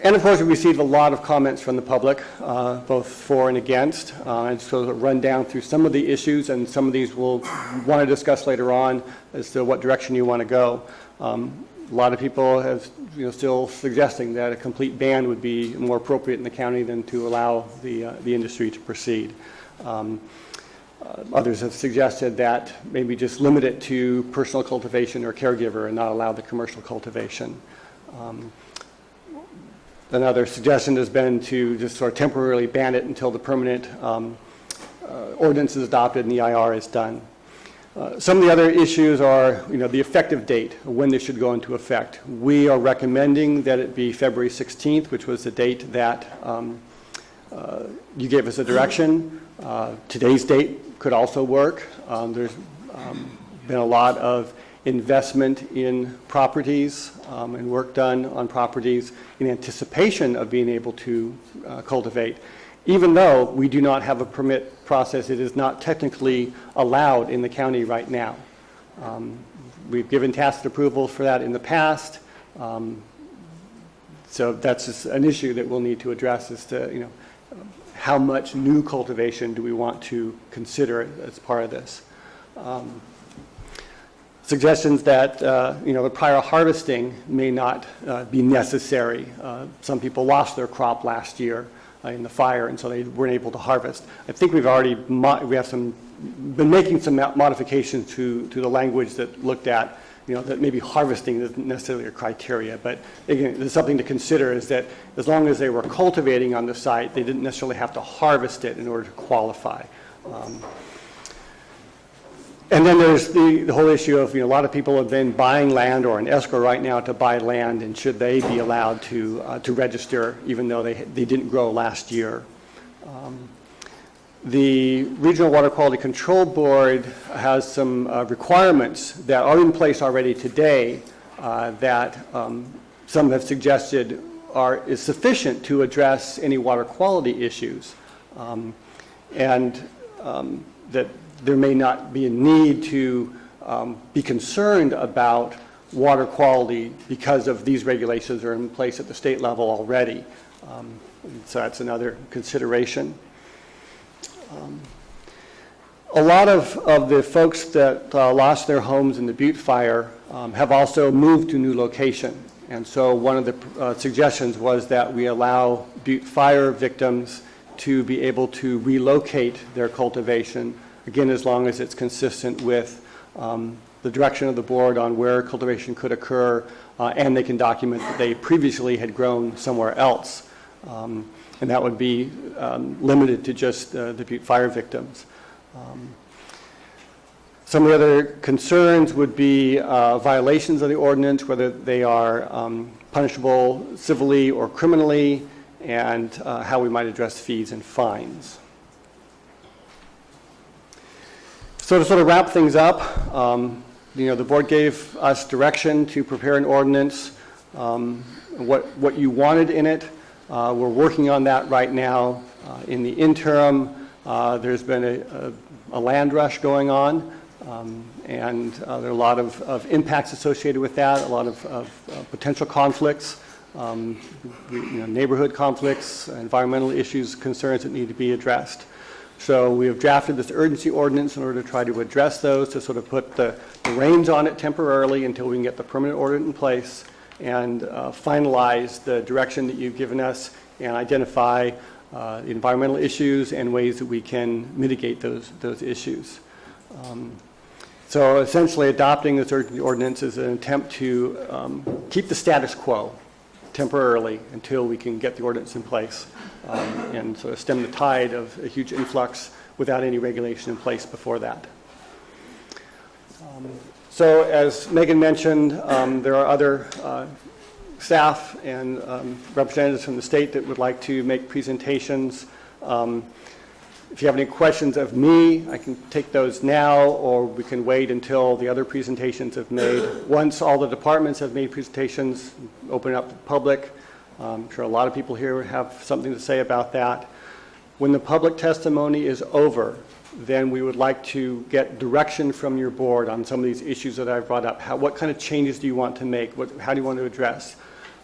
And of course, we received a lot of comments from the public, both for and against. And so to run down through some of the issues, and some of these we'll want to discuss later on as to what direction you want to go. A lot of people have, still suggesting that a complete ban would be more appropriate in the county than to allow the industry to proceed. Others have suggested that maybe just limit it to personal cultivation or caregiver and not allow the commercial cultivation. Another suggestion has been to just sort of temporarily ban it until the permanent ordinance is adopted and the IR is done. Some of the other issues are, the effective date, when this should go into effect. We are recommending that it be February 16th, which was the date that you gave us a direction. Today's date could also work. There's been a lot of investment in properties and work done on properties in anticipation of being able to cultivate. Even though we do not have a permit process, it is not technically allowed in the county right now. We've given tacit approval for that in the past. So that's just an issue that we'll need to address as to, how much new cultivation do we want to consider as part of this. Suggestions that, the prior harvesting may not be necessary. Some people lost their crop last year in the fire, and so they weren't able to harvest. I think we've already, been making some modifications to the language that looked at, that maybe harvesting isn't necessarily a criteria, but again, there's something to consider is that as long as they were cultivating on the site, they didn't necessarily have to harvest it in order to qualify. And then there's the whole issue of, a lot of people have been buying land or in escrow right now to buy land, and should they be allowed to register even though they didn't grow last year. The Regional Water Quality Control Board has some requirements that are in place already today that some have suggested is sufficient to address any water quality issues, and that there may not be a need to be concerned about water quality because of these regulations are in place at the state level already. So that's another consideration. A lot of the folks that lost their homes in the Butte fire have also moved to new location. And so one of the suggestions was that we allow Butte fire victims to be able to relocate their cultivation, again, as long as it's consistent with the direction of the board on where cultivation could occur, and they can document that they previously had grown somewhere else. And that would be limited to just the Butte fire victims. Some of the other concerns would be violations of the ordinance, whether they are punishable civilly or criminally, and how we might address fees and fines. So to sort of wrap things up, the board gave us direction to prepare an ordinance. what you wanted in it. We're working on that right now. In the interim, there's been a land rush going on, and there are a lot of impacts associated with that, a lot of potential conflicts, neighborhood conflicts, environmental issues, concerns that need to be addressed. So we have drafted this urgency ordinance in order to try to address those, to sort of put the reins on it temporarily until we can get the permanent order in place and finalize the direction that you've given us and identify the environmental issues and ways that we can mitigate those issues. So essentially adopting this urgency ordinance is an attempt to keep the status quo temporarily until we can get the ordinance in place and sort of stem the tide of a huge influx without any regulation in place before that. So as Megan mentioned, there are other staff and representatives from the state that would like to make presentations. If you have any questions of me, I can take those now, or we can wait until the other presentations have made. Once all the departments have made presentations, open it up to the public. I'm sure a lot of people here have something to say about that. When the public testimony is over, then we would like to get direction from your board on some of these issues that I've brought up. What kind of changes do you want to make? How do you want to address?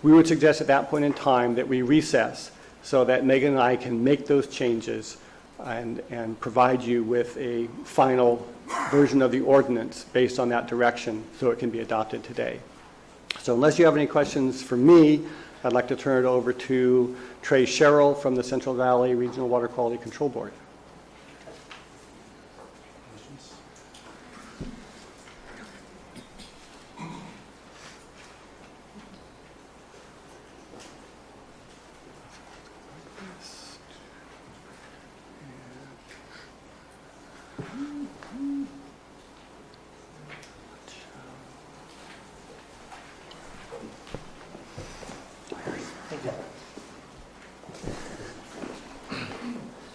We would suggest at that point in time that we recess so that Megan and I can make those changes and provide you with a final version of the ordinance based on that direction so it can be adopted today. So unless you have any questions for me, I'd like to turn it over to Trey Sherrill from the Central Valley Regional Water Quality Control Board.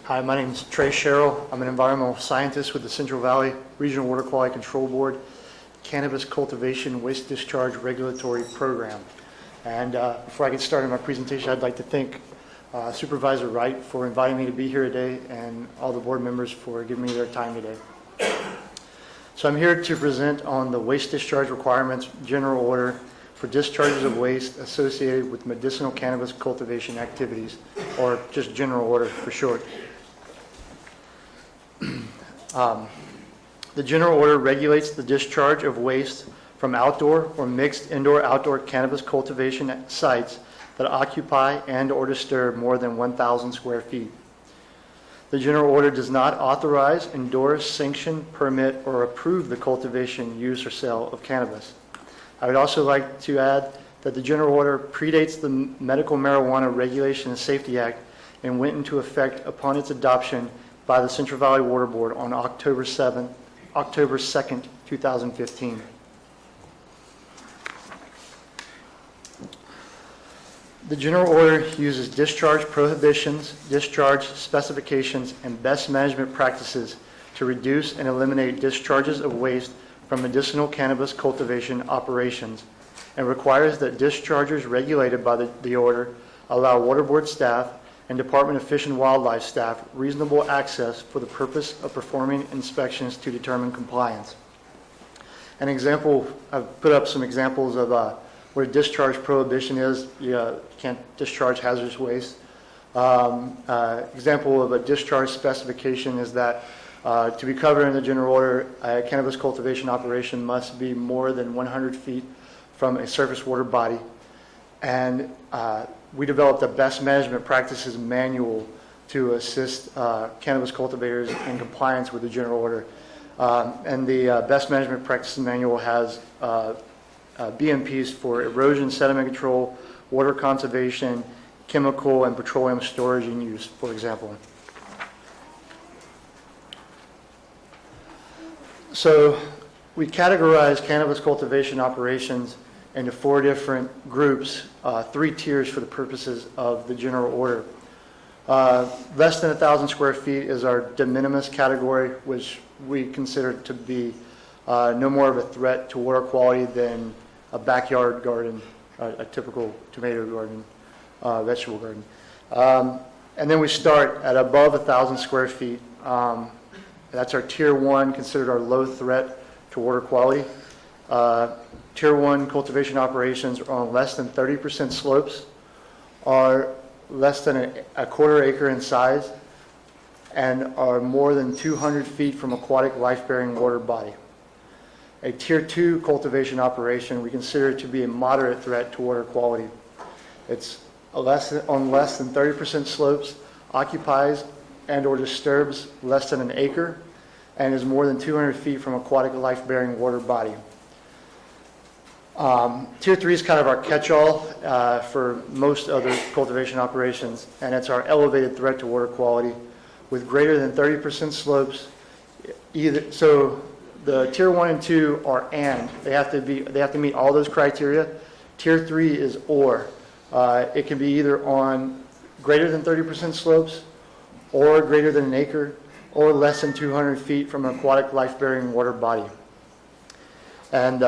Hi, my name is Trey Sherrill. I'm an environmental scientist with the Central Valley Regional Water Quality Control Board Cannabis Cultivation Waste Discharge Regulatory Program. And before I get started my presentation, I'd like to thank Supervisor Wright for inviting me to be here today and all the board members for giving me their time today. So I'm here to present on the waste discharge requirements general order for discharges of waste associated with medicinal cannabis cultivation activities, or just general order for short. The general order regulates the discharge of waste from outdoor or mixed indoor-outdoor cannabis cultivation sites that occupy and or disturb more than 1,000 square feet. The general order does not authorize, endorse, sanction, permit, or approve the cultivation, use, or sale of cannabis. I would also like to add that the general order predates the Medical Marijuana Regulation and Safety Act and went into effect upon its adoption by the Central Valley Water Board on October 2nd, 2015. The general order uses discharge prohibitions, discharge specifications, and best management practices to reduce and eliminate discharges of waste from medicinal cannabis cultivation operations, and requires that dischargers regulated by the order allow Water Board staff and Department of Fish and Wildlife staff reasonable access for the purpose of performing inspections to determine compliance. An example, I've put up some examples of where discharge prohibition is. You can't discharge hazardous waste. Example of a discharge specification is that to be covered in the general order, a cannabis cultivation operation must be more than 100 feet from a surface water body. And we developed a best management practices manual to assist cannabis cultivators in compliance with the general order. And the best management practices manual has BMPs for erosion, sediment control, water conservation, chemical and petroleum storage and use, for example. So we categorize cannabis cultivation operations into 4 different groups, 3 tiers for the purposes of the general order. Less than 1,000 square feet is our de minimis category, which we consider to be no more of a threat to water quality than a backyard garden a typical tomato garden, vegetable garden. And then we start at above 1,000 square feet. That's our Tier 1, considered our low threat to water quality. Tier 1 cultivation operations are on less than 30% slopes, are less than a quarter acre in size, and are more than 200 feet from aquatic life-bearing water body. A Tier 2 cultivation operation we consider to be a moderate threat to water quality. It's on less than 30% slopes, occupies and or disturbs less than an acre, and is more than 200 feet from aquatic life-bearing water body. Tier 3 is kind of our catch-all for most other cultivation operations, and it's our elevated threat to water quality with greater than 30% slopes. So the Tier 1 and 2 are and. They have to meet all those criteria. Tier 3 is or. It can be either on greater than 30% slopes, or greater than an acre, or less than 200 feet from an aquatic life-bearing water body. And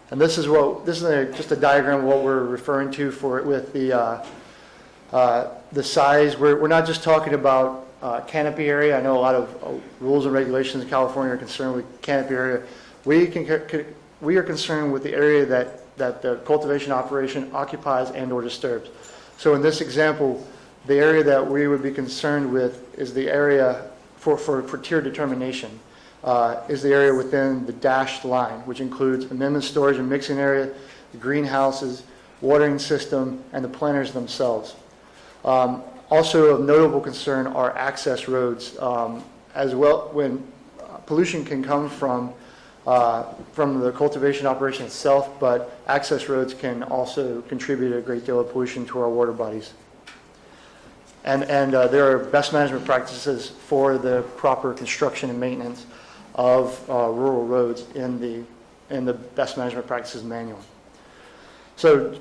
this is just a diagram of what we're referring to with the size. We're not just talking about canopy area. I know a lot of rules and regulations in California are concerned with canopy area. We are concerned with the area that the cultivation operation occupies and or disturbs. So in this example, the area that we would be concerned with is the area for tier determination, is the area within the dashed line, which includes amendment storage and mixing area, the greenhouses, watering system, and the planters themselves. Also of notable concern are access roads as well, when pollution can come from the cultivation operation itself, but access roads can also contribute a great deal of pollution to our water bodies. And there are best management practices for the proper construction and maintenance of rural roads in the best management practices manual. So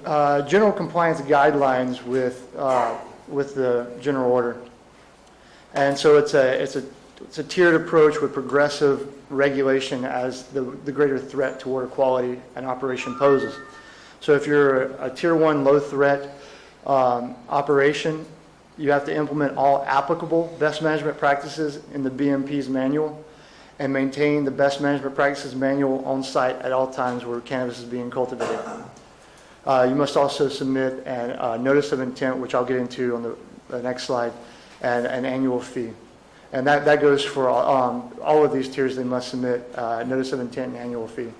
general compliance guidelines with the general order. And so it's a tiered approach with progressive regulation as the greater threat to water quality an operation poses. So if you're a Tier 1 low threat operation, you have to implement all applicable best management practices in the BMP's manual and maintain the best management practices manual on site at all times where cannabis is being cultivated. You must also submit a notice of intent, which I'll get into on the next slide, and an annual fee. And that goes for all of these tiers. They must submit notice of intent and annual fee.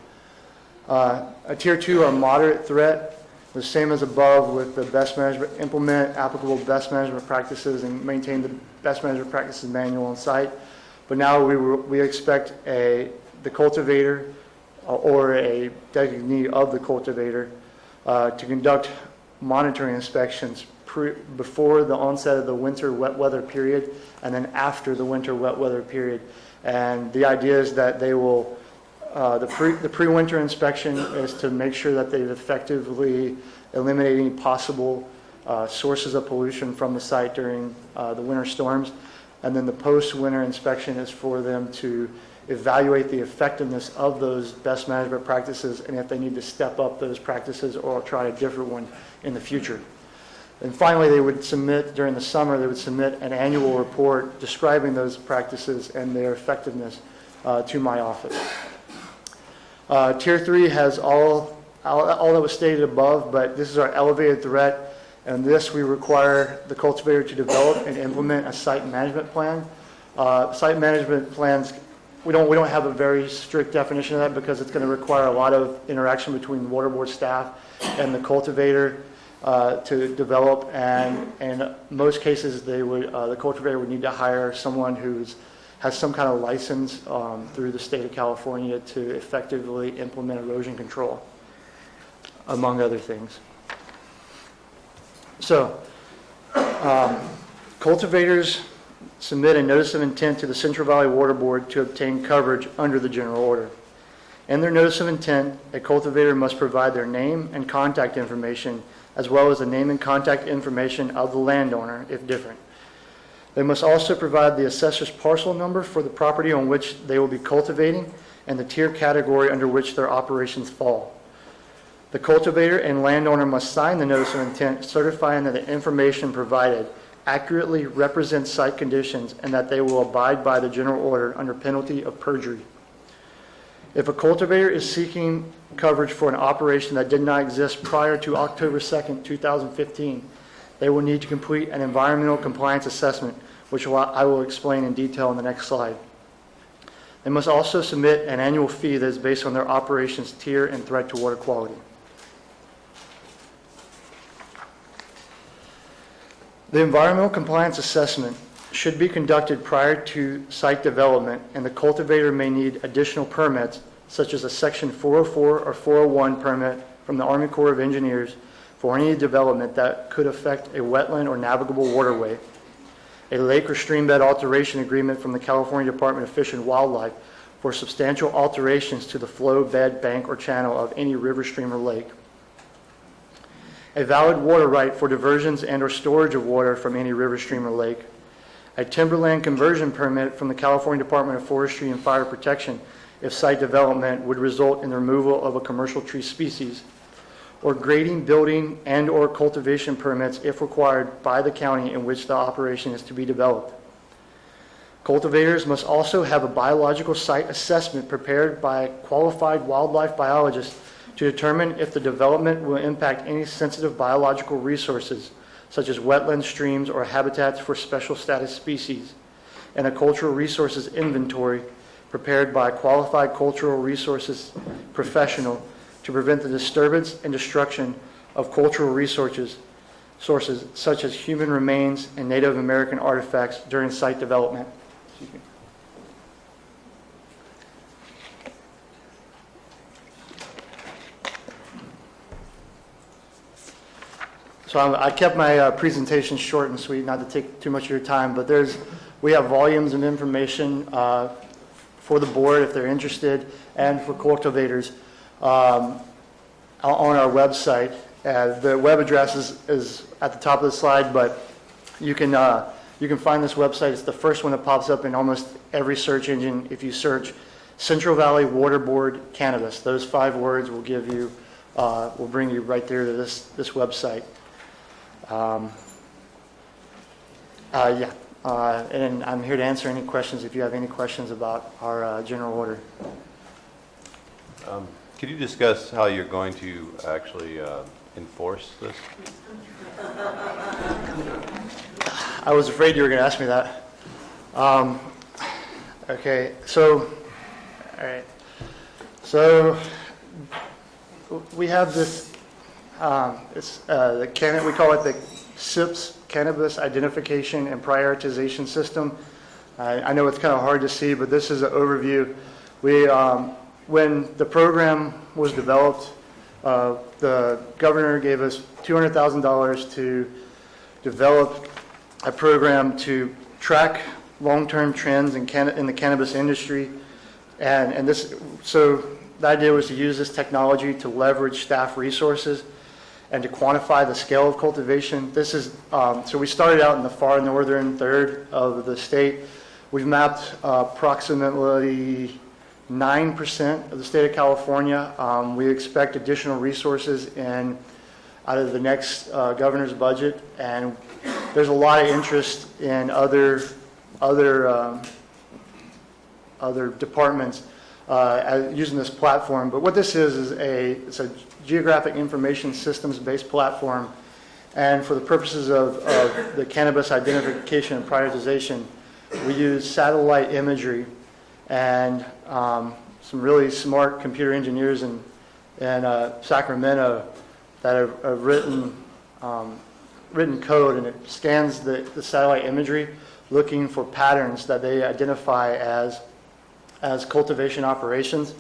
A Tier 2 or moderate threat, the same as above with the best management, implement applicable best management practices and maintain the best management practices manual on site. But now we expect the cultivator or a designee of the cultivator to conduct monitoring inspections before the onset of the winter wet weather period and then after the winter wet weather period. And the idea is that they will, the pre-winter inspection is to make sure that they've effectively eliminated any possible sources of pollution from the site during the winter storms. And then the post-winter inspection is for them to evaluate the effectiveness of those best management practices and if they need to step up those practices or try a different one in the future. And finally, they would submit, during the summer, they would submit an annual report describing those practices and their effectiveness to my office. Tier 3 has all that was stated above, but this is our elevated threat. And this, we require the cultivator to develop and implement a site management plan. Site management plans, we don't have a very strict definition of that because it's going to require a lot of interaction between water board staff and the cultivator to develop. And in most cases, the cultivator would need to hire someone who has some kind of license through the state of California to effectively implement erosion control, among other things. So, cultivators submit a notice of intent to the Central Valley Water Board to obtain coverage under the general order. In their notice of intent, a cultivator must provide their name and contact information, as well as the name and contact information of the landowner, if different. They must also provide the assessor's parcel number for the property on which they will be cultivating and the tier category under which their operations fall. The cultivator and landowner must sign the notice of intent certifying that the information provided accurately represents site conditions and that they will abide by the general order under penalty of perjury. If a cultivator is seeking coverage for an operation that did not exist prior to October 2nd, 2015, they will need to complete an environmental compliance assessment, which I will explain in detail in the next slide. They must also submit an annual fee that is based on their operation's tier and threat to water quality. The environmental compliance assessment should be conducted prior to site development, and the cultivator may need additional permits, such as a Section 404 or 401 permit from the Army Corps of Engineers for any development that could affect a wetland or navigable waterway, a lake or streambed alteration agreement from the California Department of Fish and Wildlife for substantial alterations to the flow, bed, bank, or channel of any river, stream, or lake, a valid water right for diversions and or storage of water from any river, stream, or lake, a timberland conversion permit from the California Department of Forestry and Fire Protection if site development would result in the removal of a commercial tree species, or grading, building, and or cultivation permits if required by the county in which the operation is to be developed. Cultivators must also have a biological site assessment prepared by a qualified wildlife biologist to determine if the development will impact any sensitive biological resources, such as wetlands, streams, or habitats for special status species, and a cultural resources inventory prepared by a qualified cultural resources professional to prevent the disturbance and destruction of cultural resources, sources such as human remains and Native American artifacts during site development. Excuse me. So I kept my presentation short and sweet, not to take too much of your time, but we have volumes of information for the board if they're interested, and for cultivators on our website. The web address is at the top of the slide, but you can find this website. It's the first one that pops up in almost every search engine. If you search Central Valley Water Board Cannabis, those 5 words will give you, will bring you right there to this website. And I'm here to answer any questions if you have any questions about our general order. Could you discuss how you're going to actually enforce this? I was afraid you were going to ask me that. Okay, so, all right. So we have this, it's we call it the CIPS, Cannabis Identification and Prioritization System. I know it's kind of hard to see, but this is an overview. When the program was developed, the governor gave us $200,000 to develop a program to track long-term trends in the cannabis industry, and so the idea was to use this technology to leverage staff resources and to quantify the scale of cultivation. This is so we started out in the far northern third of the state. We've mapped approximately 9% of the state of California. We expect additional resources out of the next governor's budget, and there's a lot of interest in other departments using this platform. But what this is it's a geographic information systems based platform, and for the purposes of the cannabis identification and prioritization, we use satellite imagery and some really smart computer engineers in Sacramento that have written code, and it scans the satellite imagery looking for patterns that they identify as cultivation operations.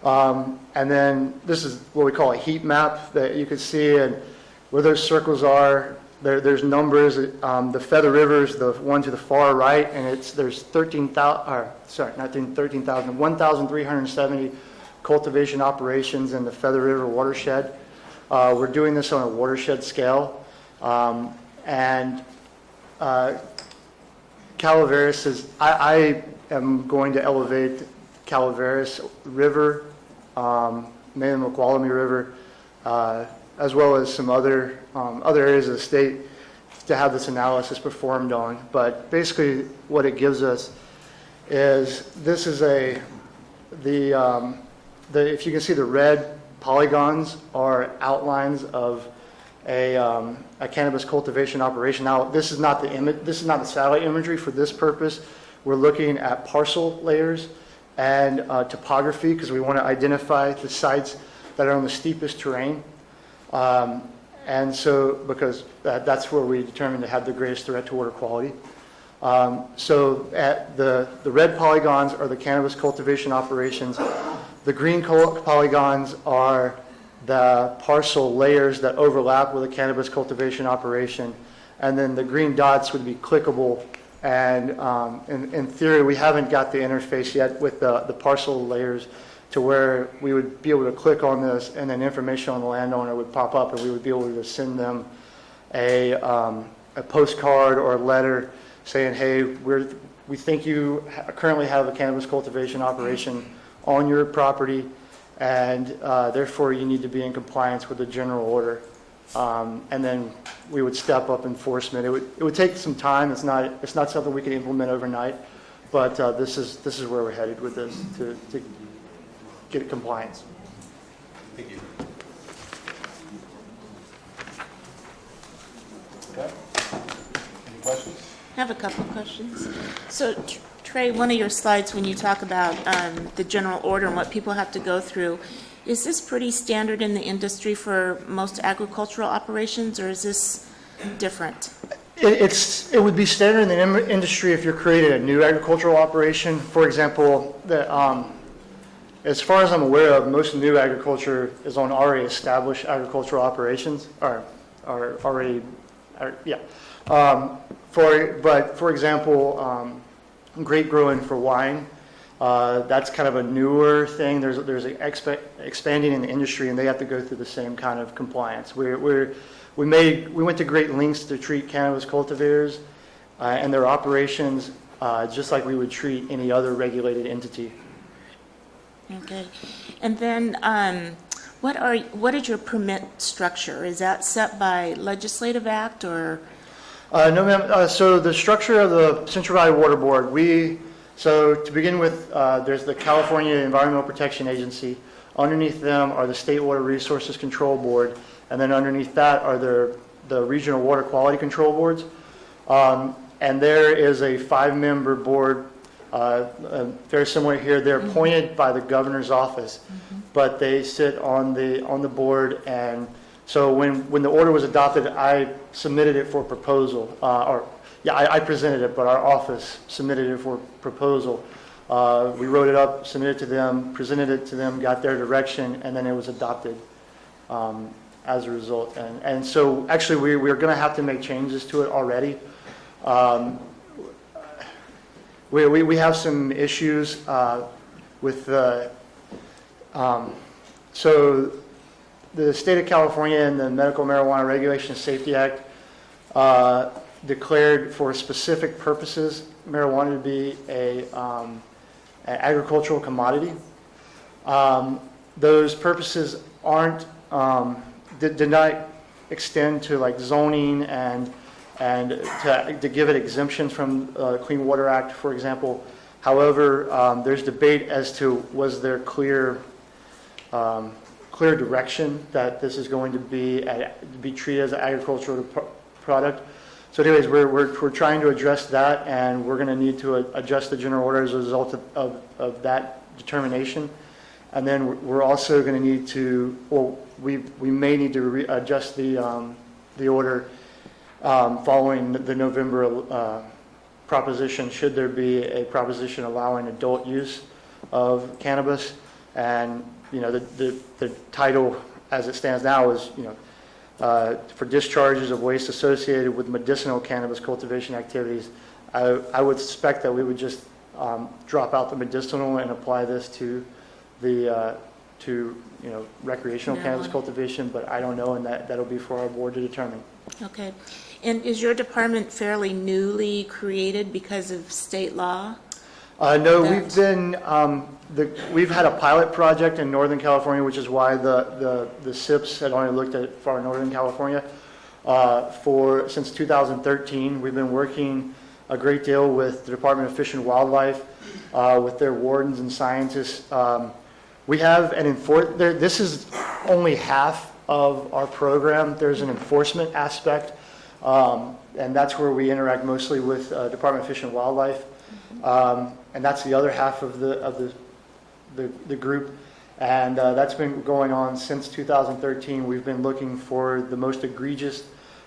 And then this is what we call a heat map that you can see, and where those circles are, there's numbers. The Feather River is the one to the far right, and there's 1,370 cultivation operations in the Feather River watershed. We're doing this on a watershed scale, and Calaveras is. I am going to elevate Calaveras River, Mayo-Moqualamy River, as well as some other areas of the state to have this analysis performed on. But basically, what it gives us is this is if you can see the red polygons are outlines of a cannabis cultivation operation. Now, this is not the satellite imagery for this purpose. We're looking at parcel layers and topography because we want to identify the sites that are on the steepest terrain. And so, because that's where we determine to have the greatest threat to water quality. So at the red polygons are the cannabis cultivation operations. The green polygons are the parcel layers that overlap with a cannabis cultivation operation. And then the green dots would be clickable. And in theory, we haven't got the interface yet with the parcel layers to where we would be able to click on this and then information on the landowner would pop up and we would be able to send them a postcard or a letter saying, hey, we think you currently have a cannabis cultivation operation on your property and therefore you need to be in compliance with the general order. And then we would step up enforcement. It would take some time. It's not something we can implement overnight, but this is where we're headed with this to get compliance. Thank you. Okay. Any questions? I have a couple of questions. So, Trey, one of your slides when you talk about the general order and what people have to go through, is this pretty standard in the industry for most agricultural operations, or is this different? It would be standard in the industry if you're creating a new agricultural operation. For example, as far as I'm aware of, most new agriculture is on already established agricultural operations, or already, yeah. For example, grape growing for wine, that's kind of a newer thing. There's expanding in the industry, and they have to go through the same kind of compliance. We went to great lengths to treat cannabis cultivators and their operations just like we would treat any other regulated entity. Okay, and then what is your permit structure? Is that set by legislative act or? No, ma'am. So the structure of the Central Valley Water Board, so to begin with, there's the California Environmental Protection Agency. Underneath them are the State Water Resources Control Board, and then underneath that are the Regional Water Quality Control Boards. And there is a 5-member board, very similar here. They're appointed by the governor's office, but they sit on the board. And so when the order was adopted, I submitted it for proposal, I presented it, but our office submitted it for proposal. We wrote it up, submitted it to them, presented it to them, got their direction, and then it was adopted as a result. And so actually we're going to have to make changes to it already. We have some issues with so the state of California and the Medical Marijuana Regulation and Safety Act declared for specific purposes marijuana to be an agricultural commodity. Those purposes did not extend to like zoning and to give it exemptions from the Clean Water Act, for example. However, there's debate as to was there clear direction that this is going to be treated as an agricultural product. So anyways, we're trying to address that, and we're going to need to adjust the general order as a result of that determination. And then we're also going to need to, we may need to adjust the order following the November proposition, should there be a proposition allowing adult use of cannabis. And the title as it stands now is for discharges of waste associated with medicinal cannabis cultivation activities. I would suspect that we would just drop out the medicinal and apply this to the recreational cannabis cultivation, but I don't know, and that'll be for our board to determine. Okay. And is your department fairly newly created because of state law? No, we've been, we've had a pilot project in Northern California, which is why the SIPs had only looked at far Northern California. Since 2013, we've been working a great deal with the Department of Fish and Wildlife, with their wardens and scientists. We have this is only half of our program. There's an enforcement aspect, and that's where we interact mostly with Department of Fish and Wildlife. And that's the other half of the group. And that's been going on since 2013. We've been looking for the most egregious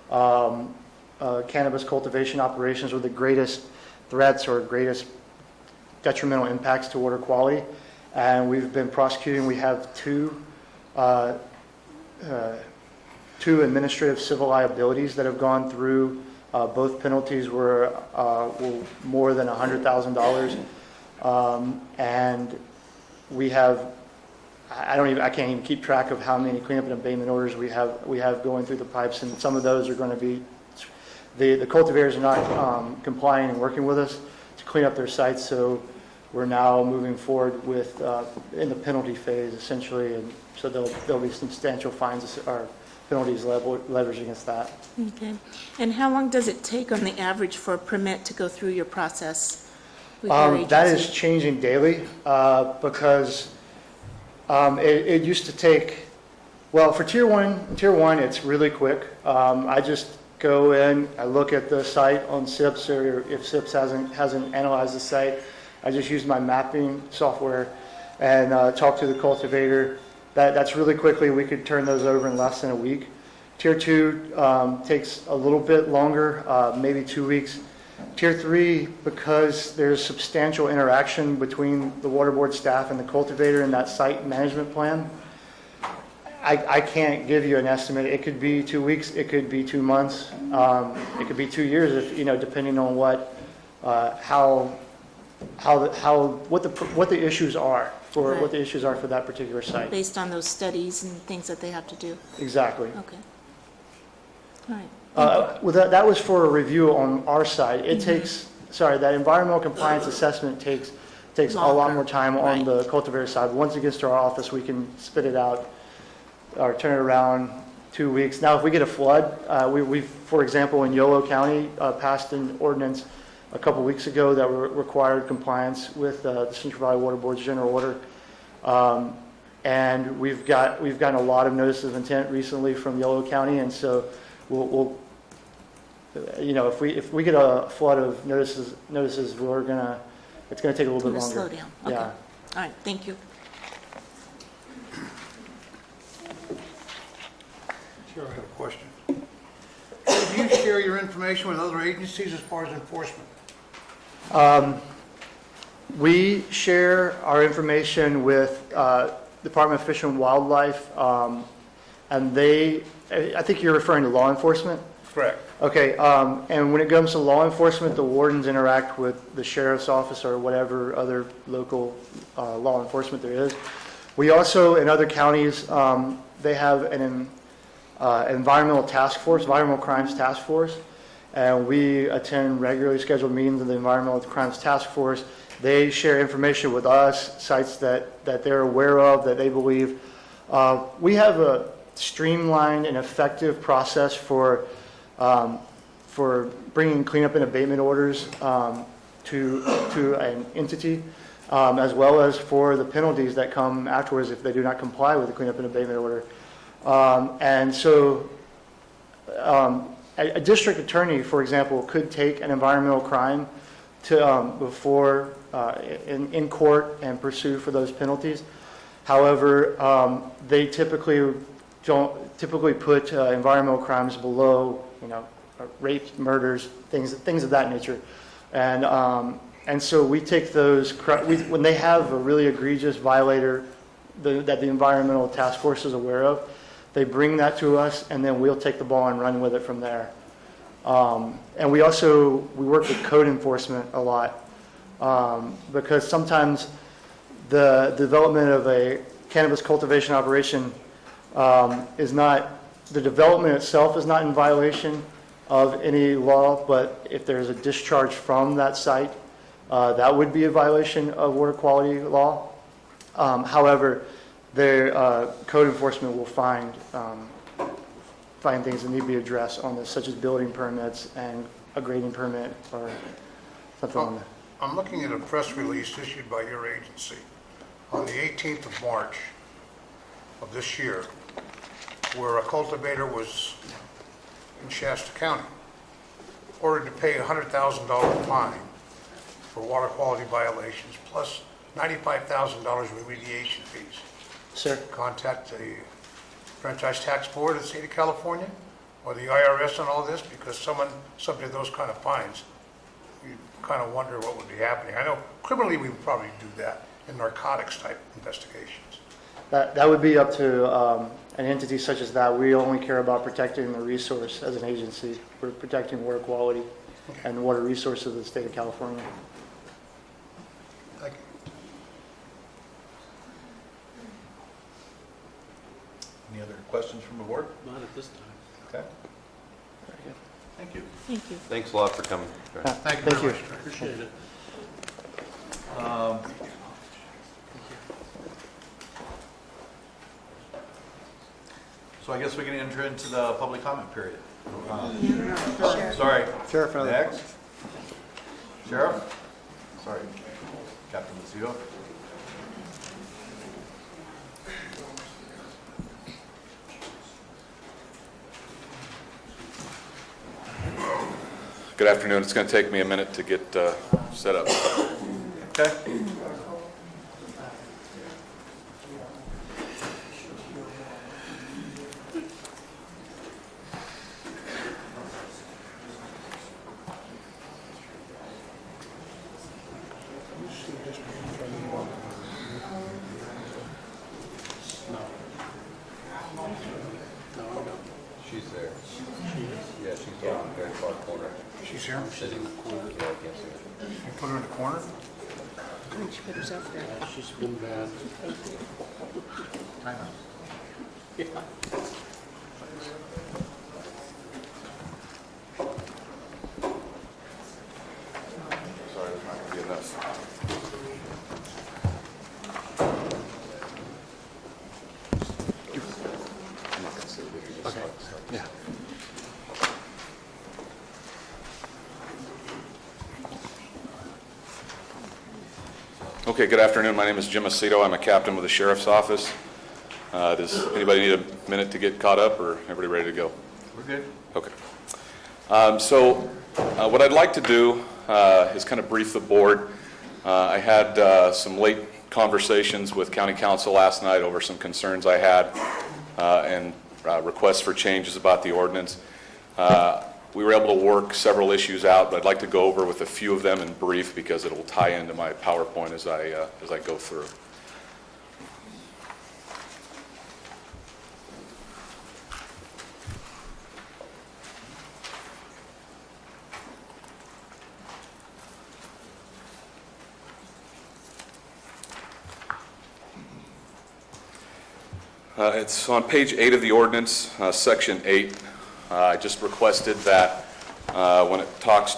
cannabis cultivation operations with the greatest threats or greatest detrimental impacts to water quality. And we've been prosecuting. We have two administrative civil liabilities that have gone through. Both penalties were more than $100,000. And we have, I can't even keep track of how many cleanup and abatement orders we have going through the pipes, and some of those are going to be, the cultivators are not complying and working with us to clean up their sites, so we're now moving forward with, in the penalty phase essentially, and so there'll be substantial fines or penalties leveraged against that. Okay. And how long does it take on the average for a permit to go through your process with your agency? That is changing daily because it used to take, well, for tier one, it's really quick. I just go in, I look at the site on SIPS, or if SIPS hasn't analyzed the site, I just use my mapping software and talk to the cultivator. That's really quickly. We could turn those over in less than a week. Tier 2 takes a little bit longer, maybe 2 weeks. Tier 3, because there's substantial interaction between the water board staff and the cultivator in that site management plan, I can't give you an estimate. It could be 2 weeks, it could be 2 months, it could be 2 years, if depending on what the issues are. Right. What the issues are for that particular site. Based on those studies and things that they have to do. Exactly. Okay. All right. Well, that was for a review on our side. It takes, that environmental compliance assessment takes a lot more time on the cultivator side. Once it gets to our office, we can spit it out or turn it around 2 weeks. Now, if we get a flood, we've, for example, in Yolo County, passed an ordinance a couple weeks ago that required compliance with the Central Valley Water Board's general order. And we've gotten a lot of notices of intent recently from Yolo County, and so we'll if we get a flood of notices, it's gonna take a little bit longer. Slow down. Okay. Yeah. All right. Thank you. Sure, I have a question. Do you share your information with other agencies as far as enforcement? We share our information with Department of Fish and Wildlife, and I think you're referring to law enforcement? Correct. Okay, and when it comes to law enforcement, the wardens interact with the sheriff's office or whatever other local law enforcement there is. We also, in other counties, they have an environmental task force, environmental crimes task force, and we attend regularly scheduled meetings of the Environmental Crimes Task Force. They share information with us, sites that they're aware of, that they believe. We have a streamlined and effective process for bringing cleanup and abatement orders to an entity, as well as for the penalties that come afterwards if they do not comply with the cleanup and abatement order. And so a district attorney, for example, could take an environmental crime to before in court and pursue for those penalties. However, they typically put environmental crimes below, rape, murders, things of that nature, and so we take those when they have a really egregious violator that the environmental task force is aware of. They bring that to us, and then we'll take the ball and run with it from there. And we work with code enforcement a lot, because sometimes the development of a cannabis cultivation operation the development itself is not in violation of any law, but if there's a discharge from that site, that would be a violation of water quality law. However, their code enforcement will find things that need to be addressed on this, such as building permits and a grading permit or something on that. I'm looking at a press release issued by your agency on the 18th of March of this year, where a cultivator was in Shasta County, ordered to pay a $100,000 fine for water quality violations, plus $95,000 remediation fees. Sir? Contact the Franchise Tax Board of the state of California or the IRS on all this, because someone subject to those kind of fines, you kind of wonder what would be happening. I know criminally we would probably do that in narcotics type investigations. That would be up to an entity such as that. We only care about protecting the resource as an agency. We're protecting water quality and water resources of the state of California. Thank you. Any other questions from the board? Not at this time. Okay. Thank you. Thank you. Thanks a lot for coming. Thank you very much. Appreciate it. So I guess we can enter into the public comment period. Sheriff. Sorry. Sheriff, Next. Sheriff? Sorry. Captain Lucio. Good afternoon. It's going to take me a minute to get set up. Okay. She's there. Yeah, she's in the very far corner. She's here? Sitting in the corner. Yeah, I can't see her. You put her in the corner? She put herself there. She's been bad. Time out. Sorry, there's not going to be enough. Okay. Yeah. Okay, good afternoon. My name is Jim Aceto. I'm a captain with the Sheriff's Office. Does anybody need a minute to get caught up, or everybody ready to go? We're good. Okay. What I'd like to do is kind of brief the board. I had some late conversations with County Council last night over some concerns I had and requests for changes about the ordinance. We were able to work several issues out, but I'd like to go over with a few of them in brief because it will tie into my PowerPoint as I go through. It's on page 8 of the ordinance, section 8. I just requested that when it talks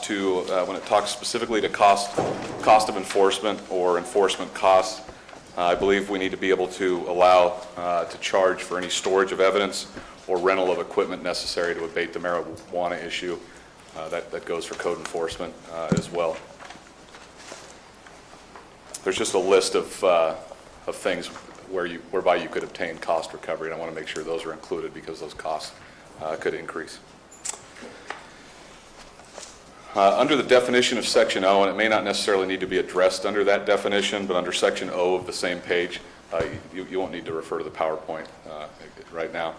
specifically to cost of enforcement or enforcement costs, I believe we need to be able to allow to charge for any storage of evidence or rental of equipment necessary to abate the marijuana issue. That goes for code enforcement as well. There's just a list of things whereby you could obtain cost recovery, and I want to make sure those are included because those costs could increase. Under the definition of Section O, and it may not necessarily need to be addressed under that definition, but under Section O of the same page, you won't need to refer to the PowerPoint right now.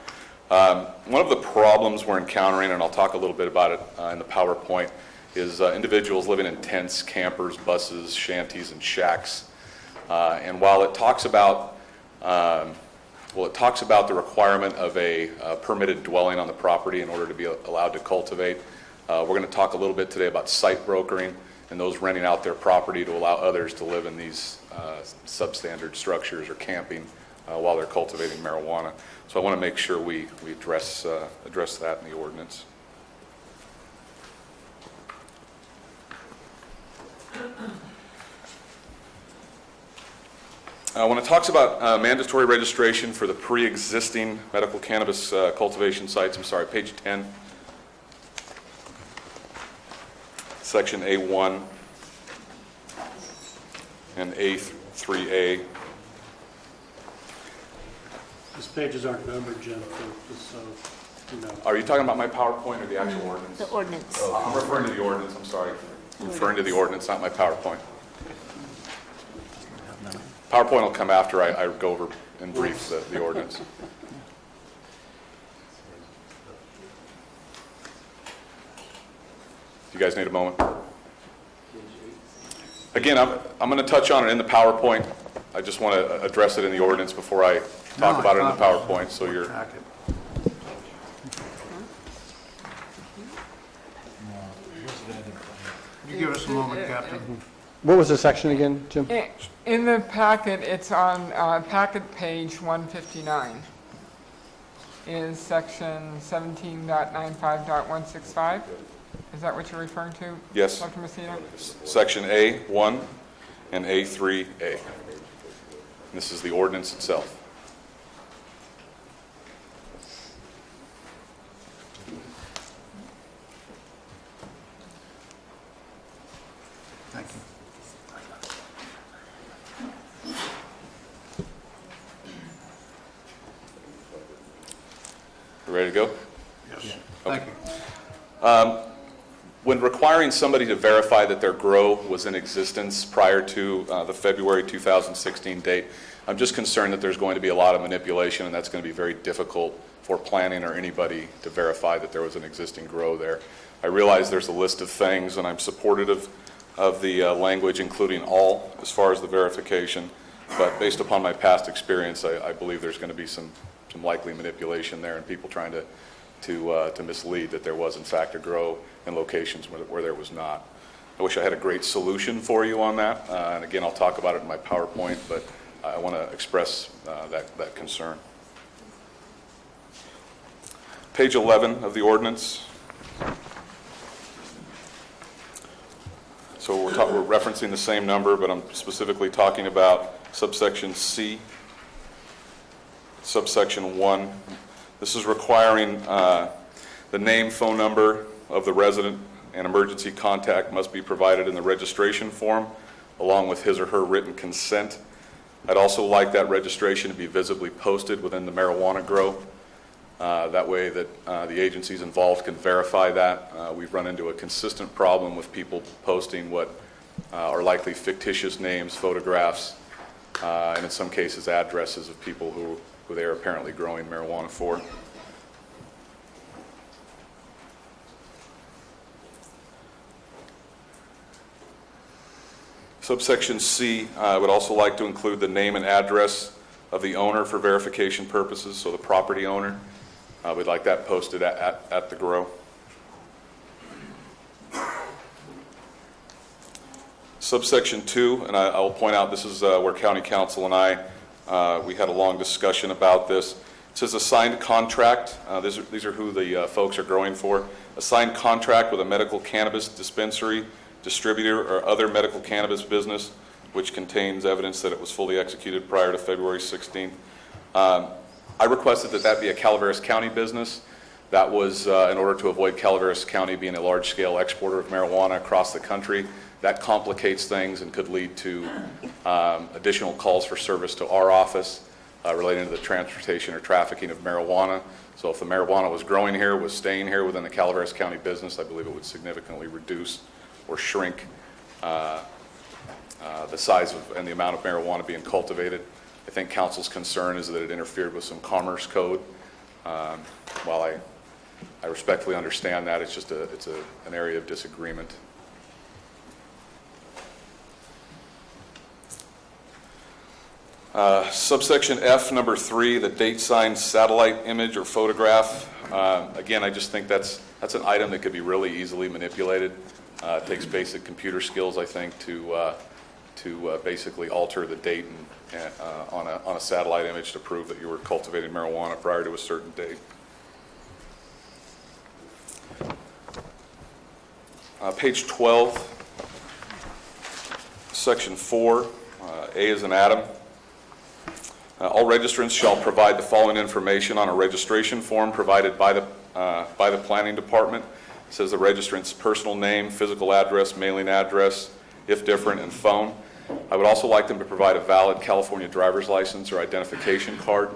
One of the problems we're encountering, and I'll talk a little bit about it in the PowerPoint, is individuals living in tents, campers, buses, shanties, and shacks. And while it talks about the requirement of a permitted dwelling on the property in order to be allowed to cultivate. We're going to talk a little bit today about site brokering and those renting out their property to allow others to live in these substandard structures or camping while they're cultivating marijuana. So I want to make sure we address that in the ordinance. When it talks about mandatory registration for the pre-existing medical cannabis cultivation sites, I'm sorry, page 10, section A1 and A3A. These pages aren't numbered, Jim, so just so you know. Are you talking about my PowerPoint or the actual ordinance? The ordinance. Oh, I'm referring to the ordinance, I'm sorry. I'm referring to the ordinance, not my PowerPoint. PowerPoint will come after I go over in brief the ordinance. You guys need a moment? Again, I'm going to touch on it in the PowerPoint. I just want to address it in the ordinance before I talk about it in the PowerPoint, so you're... You give us a moment, Captain. What was the section again, Jim? In the packet, it's on packet page 159, is section 17.95.165. Is that what you're referring to? Yes. Dr. Messina? Section A1 and A3A. This is the ordinance itself. Thank you. You ready to go? Yes. Thank you. When requiring somebody to verify that their grow was in existence prior to the February 2016 date, I'm just concerned that there's going to be a lot of manipulation, and that's going to be very difficult for planning or anybody to verify that there was an existing grow there. I realize there's a list of things, and I'm supportive of the language, including all, as far as the verification, but based upon my past experience, I believe there's going to be some likely manipulation there and people trying to mislead that there was in fact a grow in locations where there was not. I wish I had a great solution for you on that, and again, I'll talk about it in my PowerPoint, but I want to express that concern. Page 11 of the ordinance. So we're referencing the same number, but I'm specifically talking about subsection C, subsection 1. This is requiring the name, phone number of the resident and emergency contact must be provided in the registration form, along with his or her written consent. I'd also like that registration to be visibly posted within the marijuana grow. That way that the agencies involved can verify that. We've run into a consistent problem with people posting what are likely fictitious names, photographs, and in some cases addresses of people who they are apparently growing marijuana for. Subsection C, I would also like to include the name and address of the owner for verification purposes, so the property owner. We'd like that posted at the grow. Subsection 2, and I'll point out this is where County Council and I, we had a long discussion about this. It says a signed contract. These are who the folks are growing for. A signed contract with a medical cannabis dispensary, distributor, or other medical cannabis business which contains evidence that it was fully executed prior to February 16th. I requested that be a Calaveras County business. That was in order to avoid Calaveras County being a large-scale exporter of marijuana across the country. That complicates things and could lead to additional calls for service to our office relating to the transportation or trafficking of marijuana. So if the marijuana was growing here, was staying here within the Calaveras County business, I believe it would significantly reduce or shrink the size of and the amount of marijuana being cultivated. I think council's concern is that it interfered with some commerce code. While I respectfully understand that, it's just an area of disagreement. Subsection F, number 3, the date signed satellite image or photograph. Again, I just think that's an item that could be really easily manipulated. It takes basic computer skills, I think, to basically alter the date on a satellite image to prove that you were cultivating marijuana prior to a certain date. Page 12, section 4, A is in Adam. All registrants shall provide the following information on a registration form provided by the Planning Department. It says the registrant's personal name, physical address, mailing address, if different, and phone. I would also like them to provide a valid California driver's license or identification card.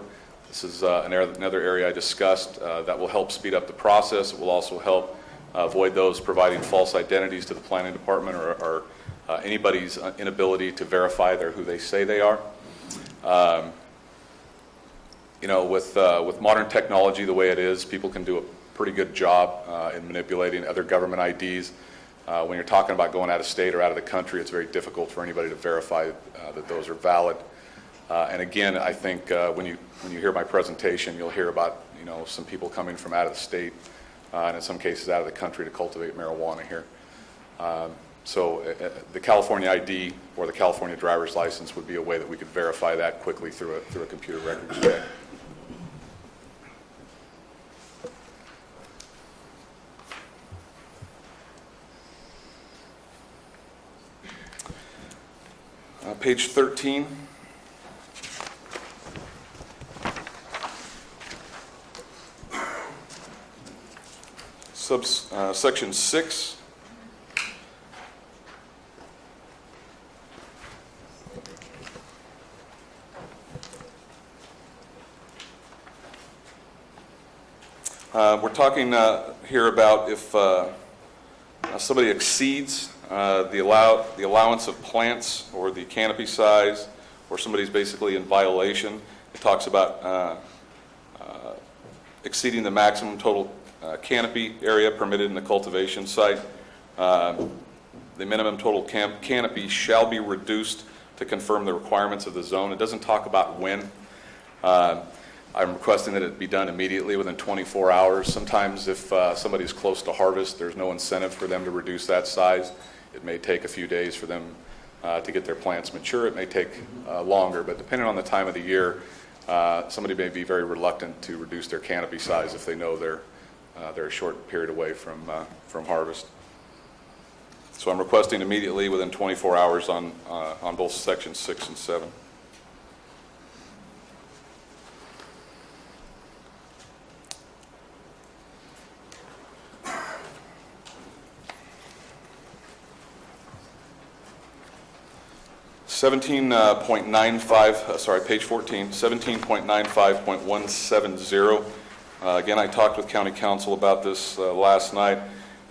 This is another area I discussed that will help speed up the process. It will also help avoid those providing false identities to the Planning Department or anybody's inability to verify they're who they say they are. You know, with modern technology the way it is, people can do a pretty good job in manipulating other government IDs. When you're talking about going out of state or out of the country, it's very difficult for anybody to verify that those are valid. And again, I think when you hear my presentation, you'll hear about, you know, some people coming from out of the state and in some cases out of the country to cultivate marijuana here. So the California ID or the California driver's license would be a way that we could verify that quickly through a computer records check. Page 13. Section 6. We're talking here about if somebody exceeds the allowance of plants or the canopy size, or somebody's basically in violation. It talks about exceeding the maximum total canopy area permitted in the cultivation site. The minimum total canopy shall be reduced to confirm the requirements of the zone. It doesn't talk about when. I'm requesting that it be done immediately within 24 hours. Sometimes if somebody's close to harvest, there's no incentive for them to reduce that size. It may take a few days for them to get their plants mature. It may take longer, but depending on the time of the year, somebody may be very reluctant to reduce their canopy size if they know they're a short period away from harvest. So I'm requesting immediately within 24 hours on both sections 6 and 7. Page 14, 17.95.170. Again, I talked with County Council about this last night,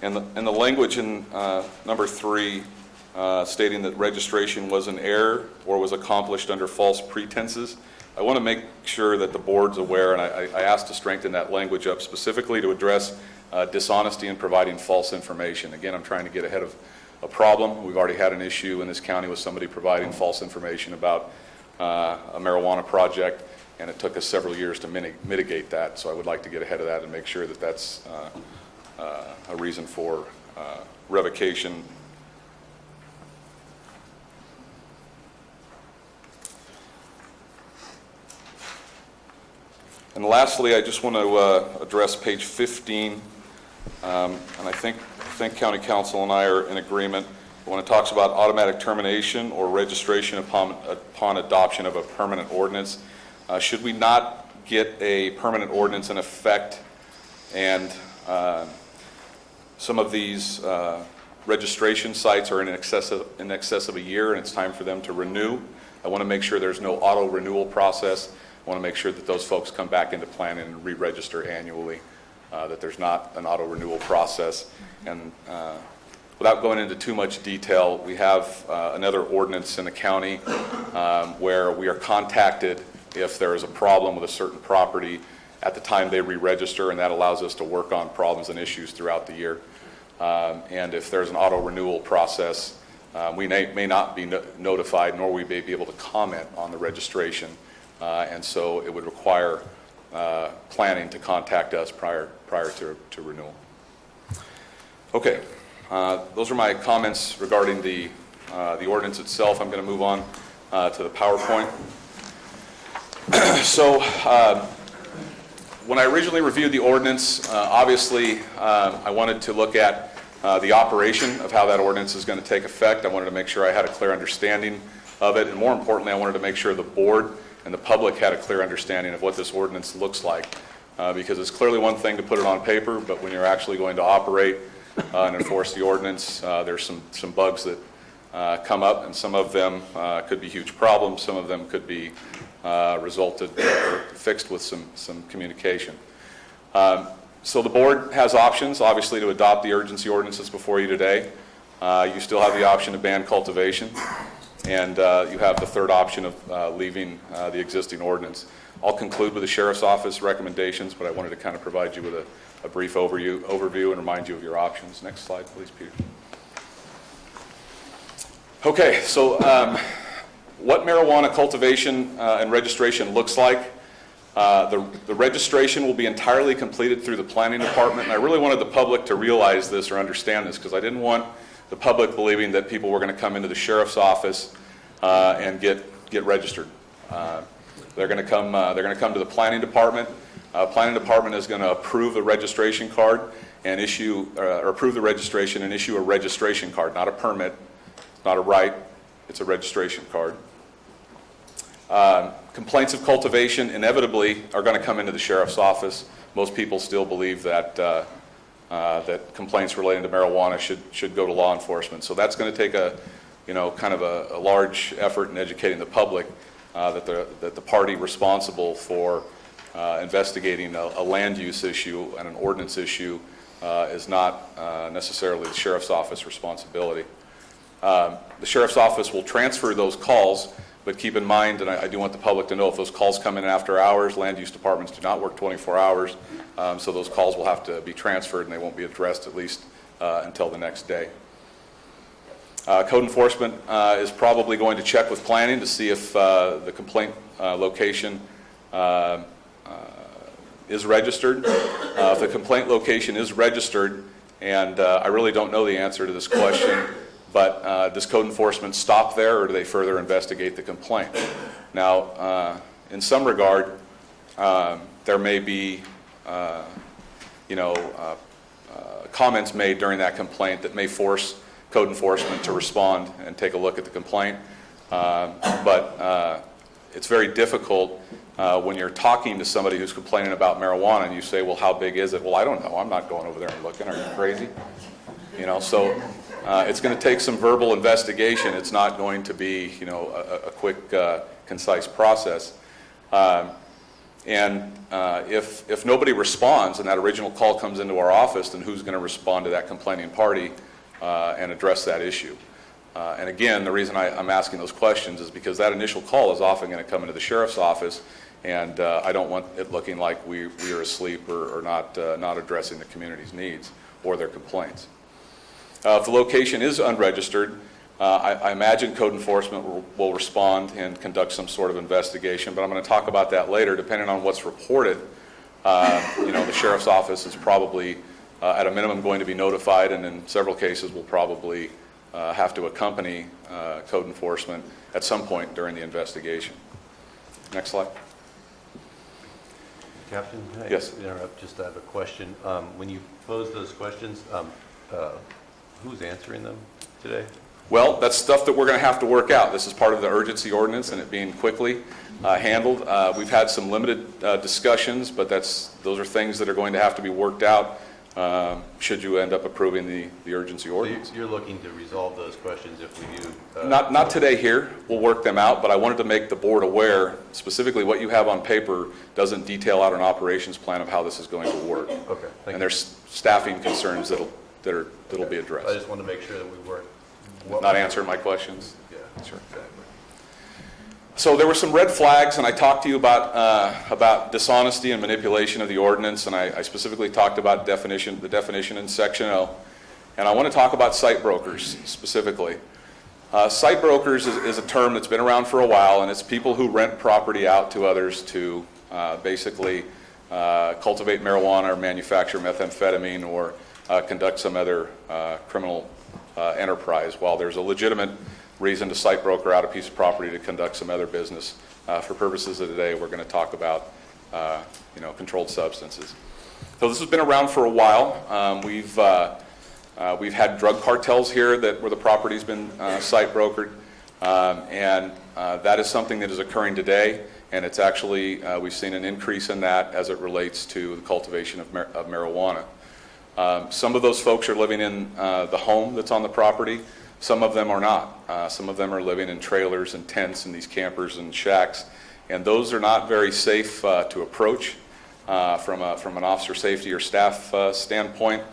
and the language in number 3 stating that registration was an error or was accomplished under false pretenses. I want to make sure that the board's aware, and I asked to strengthen that language up specifically to address dishonesty in providing false information. Again, I'm trying to get ahead of a problem. We've already had an issue in this county with somebody providing false information about a marijuana project, and it took us several years to mitigate that. So I would like to get ahead of that and make sure that that's a reason for revocation. And lastly, I just want to address page 15, and I think County Council and I are in agreement when it talks about automatic termination or registration upon adoption of a permanent ordinance. Should we not get a permanent ordinance in effect, and some of these registration sites are in excess of a year and it's time for them to renew? I want to make sure there's no auto renewal process. I want to make sure that those folks come back into planning and re-register annually, that there's not an auto renewal process. And without going into too much detail, we have another ordinance in the county where we are contacted if there is a problem with a certain property at the time they re-register, and that allows us to work on problems and issues throughout the year. And if there's an auto renewal process, we may not be notified, nor we may be able to comment on the registration. And so it would require planning to contact us prior to renewal. Okay, those are my comments regarding the ordinance itself. I'm going to move on to the PowerPoint. So when I originally reviewed the ordinance, obviously I wanted to look at the operation of how that ordinance is going to take effect. I wanted to make sure I had a clear understanding of it, and more importantly, I wanted to make sure the board and the public had a clear understanding of what this ordinance looks like. Because it's clearly one thing to put it on paper, but when you're actually going to operate and enforce the ordinance, there's some bugs that come up, and some of them could be huge problems. Some of them could be resulted or fixed with some communication. So the board has options, obviously, to adopt the urgency ordinances before you today. You still have the option to ban cultivation, and you have the third option of leaving the existing ordinance. I'll conclude with the Sheriff's Office recommendations, but I wanted to kind of provide you with a brief overview and remind you of your options. Next slide, please, Peter. Okay, so what marijuana cultivation and registration looks like. The registration will be entirely completed through the planning department, and I really wanted the public to realize this or understand this, because I didn't want the public believing that people were going to come into the Sheriff's Office and get registered. They're going to come to the planning department. Planning department is going to approve the registration card and issue, or approve the registration and issue a registration card, not a permit, not a right, it's a registration card. Complaints of cultivation inevitably are going to come into the Sheriff's Office. Most people still believe that that complaints relating to marijuana should go to law enforcement. So that's going to take a kind of a large effort in educating the public that the party responsible for investigating a land use issue and an ordinance issue is not necessarily the Sheriff's Office responsibility. The Sheriff's Office will transfer those calls, but keep in mind, and I do want the public to know, if those calls come in after hours, land use departments do not work 24 hours, so those calls will have to be transferred and they won't be addressed at least until the next day. Code enforcement is probably going to check with planning to see if the complaint location is registered. If the complaint location is registered, and I really don't know the answer to this question, but does code enforcement stop there, or do they further investigate the complaint? Now, in some regard, there may be comments made during that complaint that may force code enforcement to respond and take a look at the complaint. But it's very difficult when you're talking to somebody who's complaining about marijuana and you say, well, how big is it? Well, I don't know. I'm not going over there and looking. Are you crazy? So it's going to take some verbal investigation. It's not going to be, a quick, concise process. And if nobody responds and that original call comes into our office, then who's going to respond to that complaining party and address that issue? And again, the reason I'm asking those questions is because that initial call is often going to come into the Sheriff's Office, and I don't want it looking like we are asleep or not addressing the community's needs or their complaints. If the location is unregistered, I imagine code enforcement will respond and conduct some sort of investigation, but I'm going to talk about that later. Depending on what's reported, the Sheriff's Office is probably at a minimum going to be notified, and in several cases will probably have to accompany code enforcement at some point during the investigation. Next slide. Captain? Yes. Interrupt, just I have a question. When you pose those questions, who's answering them today? Well, that's stuff that we're going to have to work out. This is part of the urgency ordinance and it being quickly handled. We've had some limited discussions, but those are things that are going to have to be worked out should you end up approving the urgency ordinance. So you're looking to resolve those questions if we do? Not today here. We'll work them out, but I wanted to make the board aware, specifically what you have on paper doesn't detail out an operations plan of how this is going to work. Okay. And there's staffing concerns that'll be addressed. I just want to make sure that we weren't... Not answering my questions? Yeah, sure. Exactly. So there were some red flags, and I talked to you about dishonesty and manipulation of the ordinance, and I specifically talked about the definition in Section O. And I want to talk about site brokers specifically. Site brokers is a term that's been around for a while, and it's people who rent property out to others to basically cultivate marijuana or manufacture methamphetamine or conduct some other criminal enterprise, while there's a legitimate reason to site broker out a piece of property to conduct some other business. For purposes of today, we're going to talk about controlled substances. So this has been around for a while. We've had drug cartels here where the property's been site brokered. That is something that is occurring today, and it's actually, we've seen an increase in that as it relates to the cultivation of marijuana. Some of those folks are living in the home that's on the property. Some of them are not. Some of them are living in trailers and tents and these campers and shacks, and those are not very safe to approach from an officer safety or staff standpoint.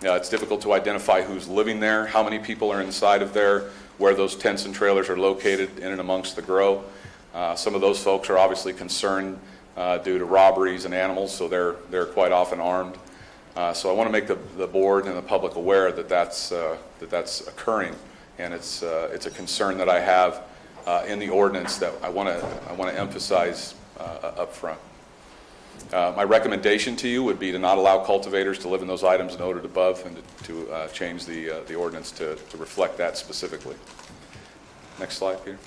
It's difficult to identify who's living there, how many people are inside of there, where those tents and trailers are located in and amongst the grow. Some of those folks are obviously concerned due to robberies and animals, so they're quite often armed. So I want to make the board and the public aware that that's occurring, and it's a concern that I have in the ordinance that I want to emphasize up front. My recommendation to you would be to not allow cultivators to live in those items noted above, and to change the ordinance to reflect that specifically. Next slide, Peter.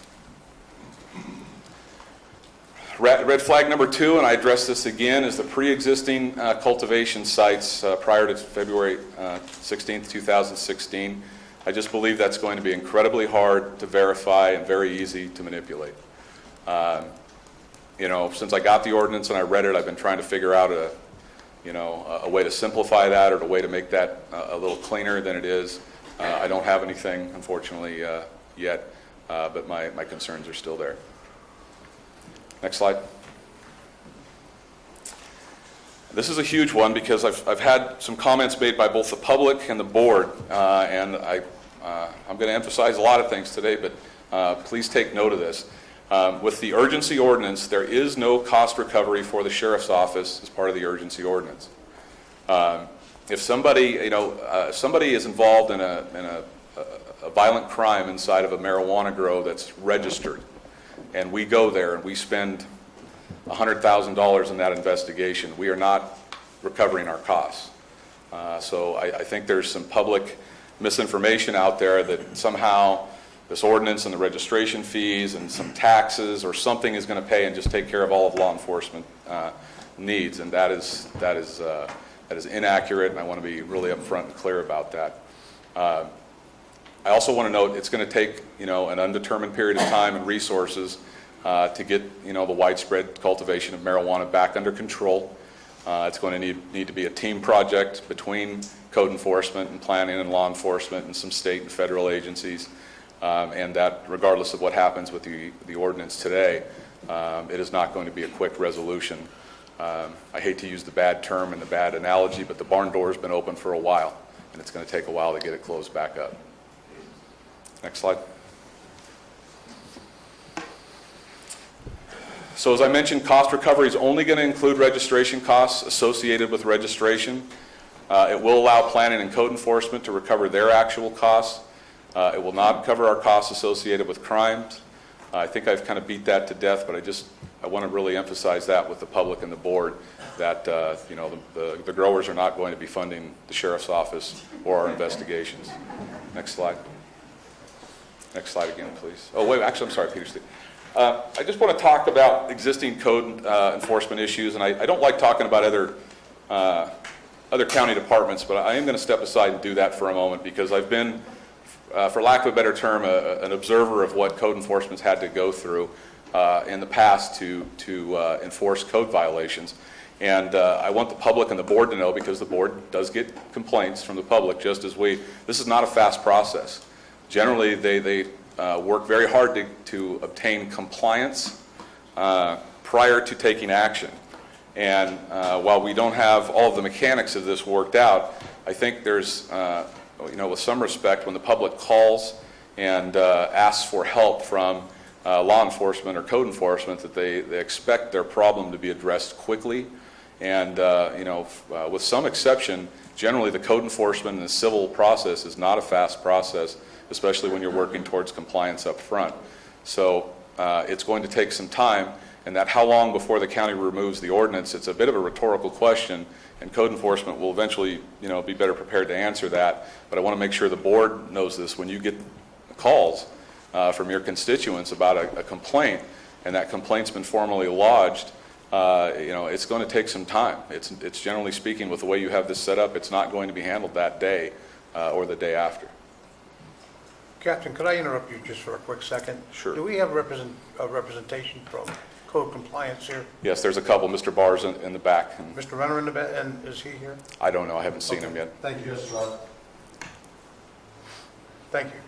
Red flag number 2, and I address this again, is the pre-existing cultivation sites prior to February 16th, 2016. I just believe that's going to be incredibly hard to verify and very easy to manipulate. Since I got the ordinance and I read it, I've been trying to figure out a way to simplify that, or a way to make that a little cleaner than it is. I don't have anything, unfortunately, yet, but my concerns are still there. Next slide. This is a huge one because I've had some comments made by both the public and the board, and I'm going to emphasize a lot of things today, but please take note of this. With the urgency ordinance, there is no cost recovery for the sheriff's office as part of the urgency ordinance. If somebody is involved in a violent crime inside of a marijuana grow that's registered, and we go there and we spend $100,000 in that investigation, we are not recovering our costs. So I think there's some public misinformation out there that somehow this ordinance and the registration fees and some taxes or something is going to pay and just take care of all of law enforcement needs, and that is inaccurate, and I want to be really upfront and clear about that. I also want to note it's going to take an undetermined period of time and resources to get the widespread cultivation of marijuana back under control. It's going to need to be a team project between code enforcement and planning and law enforcement and some state and federal agencies, and that regardless of what happens with the ordinance today, it is not going to be a quick resolution. I hate to use the bad term and the bad analogy, but the barn door has been open for a while, and it's going to take a while to get it closed back up. Next slide. So as I mentioned, cost recovery is only going to include registration costs associated with registration. It will allow planning and code enforcement to recover their actual costs. It will not cover our costs associated with crimes. I think I've kind of beat that to death, but I want to really emphasize that with the public and the board, that the growers are not going to be funding the sheriff's office or our investigations. Next slide. Next slide again, please. Oh, wait, actually, I'm sorry, Peter. I just want to talk about existing code enforcement issues, and I don't like talking about other county departments, but I am going to step aside and do that for a moment because I've been, for lack of a better term, an observer of what code enforcement's had to go through in the past to enforce code violations. And I want the public and the board to know, because the board does get complaints from the public, just as we. This is not a fast process. Generally, they work very hard to obtain compliance prior to taking action. And while we don't have all of the mechanics of this worked out, I think there's, with some respect, when the public calls and asks for help from law enforcement or code enforcement, that they expect their problem to be addressed quickly. And, with some exception, generally the code enforcement and the civil process is not a fast process, especially when you're working towards compliance up front. So it's going to take some time, and that how long before the county removes the ordinance, it's a bit of a rhetorical question, and code enforcement will eventually, be better prepared to answer that. But I want to make sure the board knows this. When you get calls from your constituents about a complaint, and that complaint's been formally lodged, it's going to take some time. It's generally speaking, with the way you have this set up, it's not going to be handled that day or the day after. Captain, could I interrupt you just for a quick second? Sure. Do we have a representation from code compliance here? Yes, there's a couple. Mr. Barr's in the back. And Mr. Renner in the back, and is he here? I don't know. I haven't seen Okay. him yet. Thank you. Yes, sir. Thank you.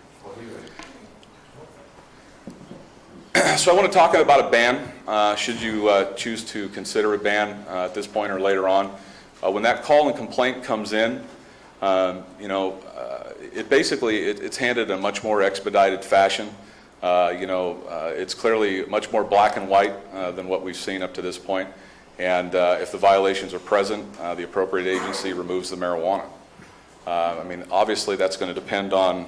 So I want to talk about a ban, should you choose to consider a ban at this point or later on. When that call and complaint comes in, it's handled in a much more expedited fashion. It's clearly much more black and white than what we've seen up to this point. And if the violations are present, the appropriate agency removes the marijuana. Obviously that's going to depend on,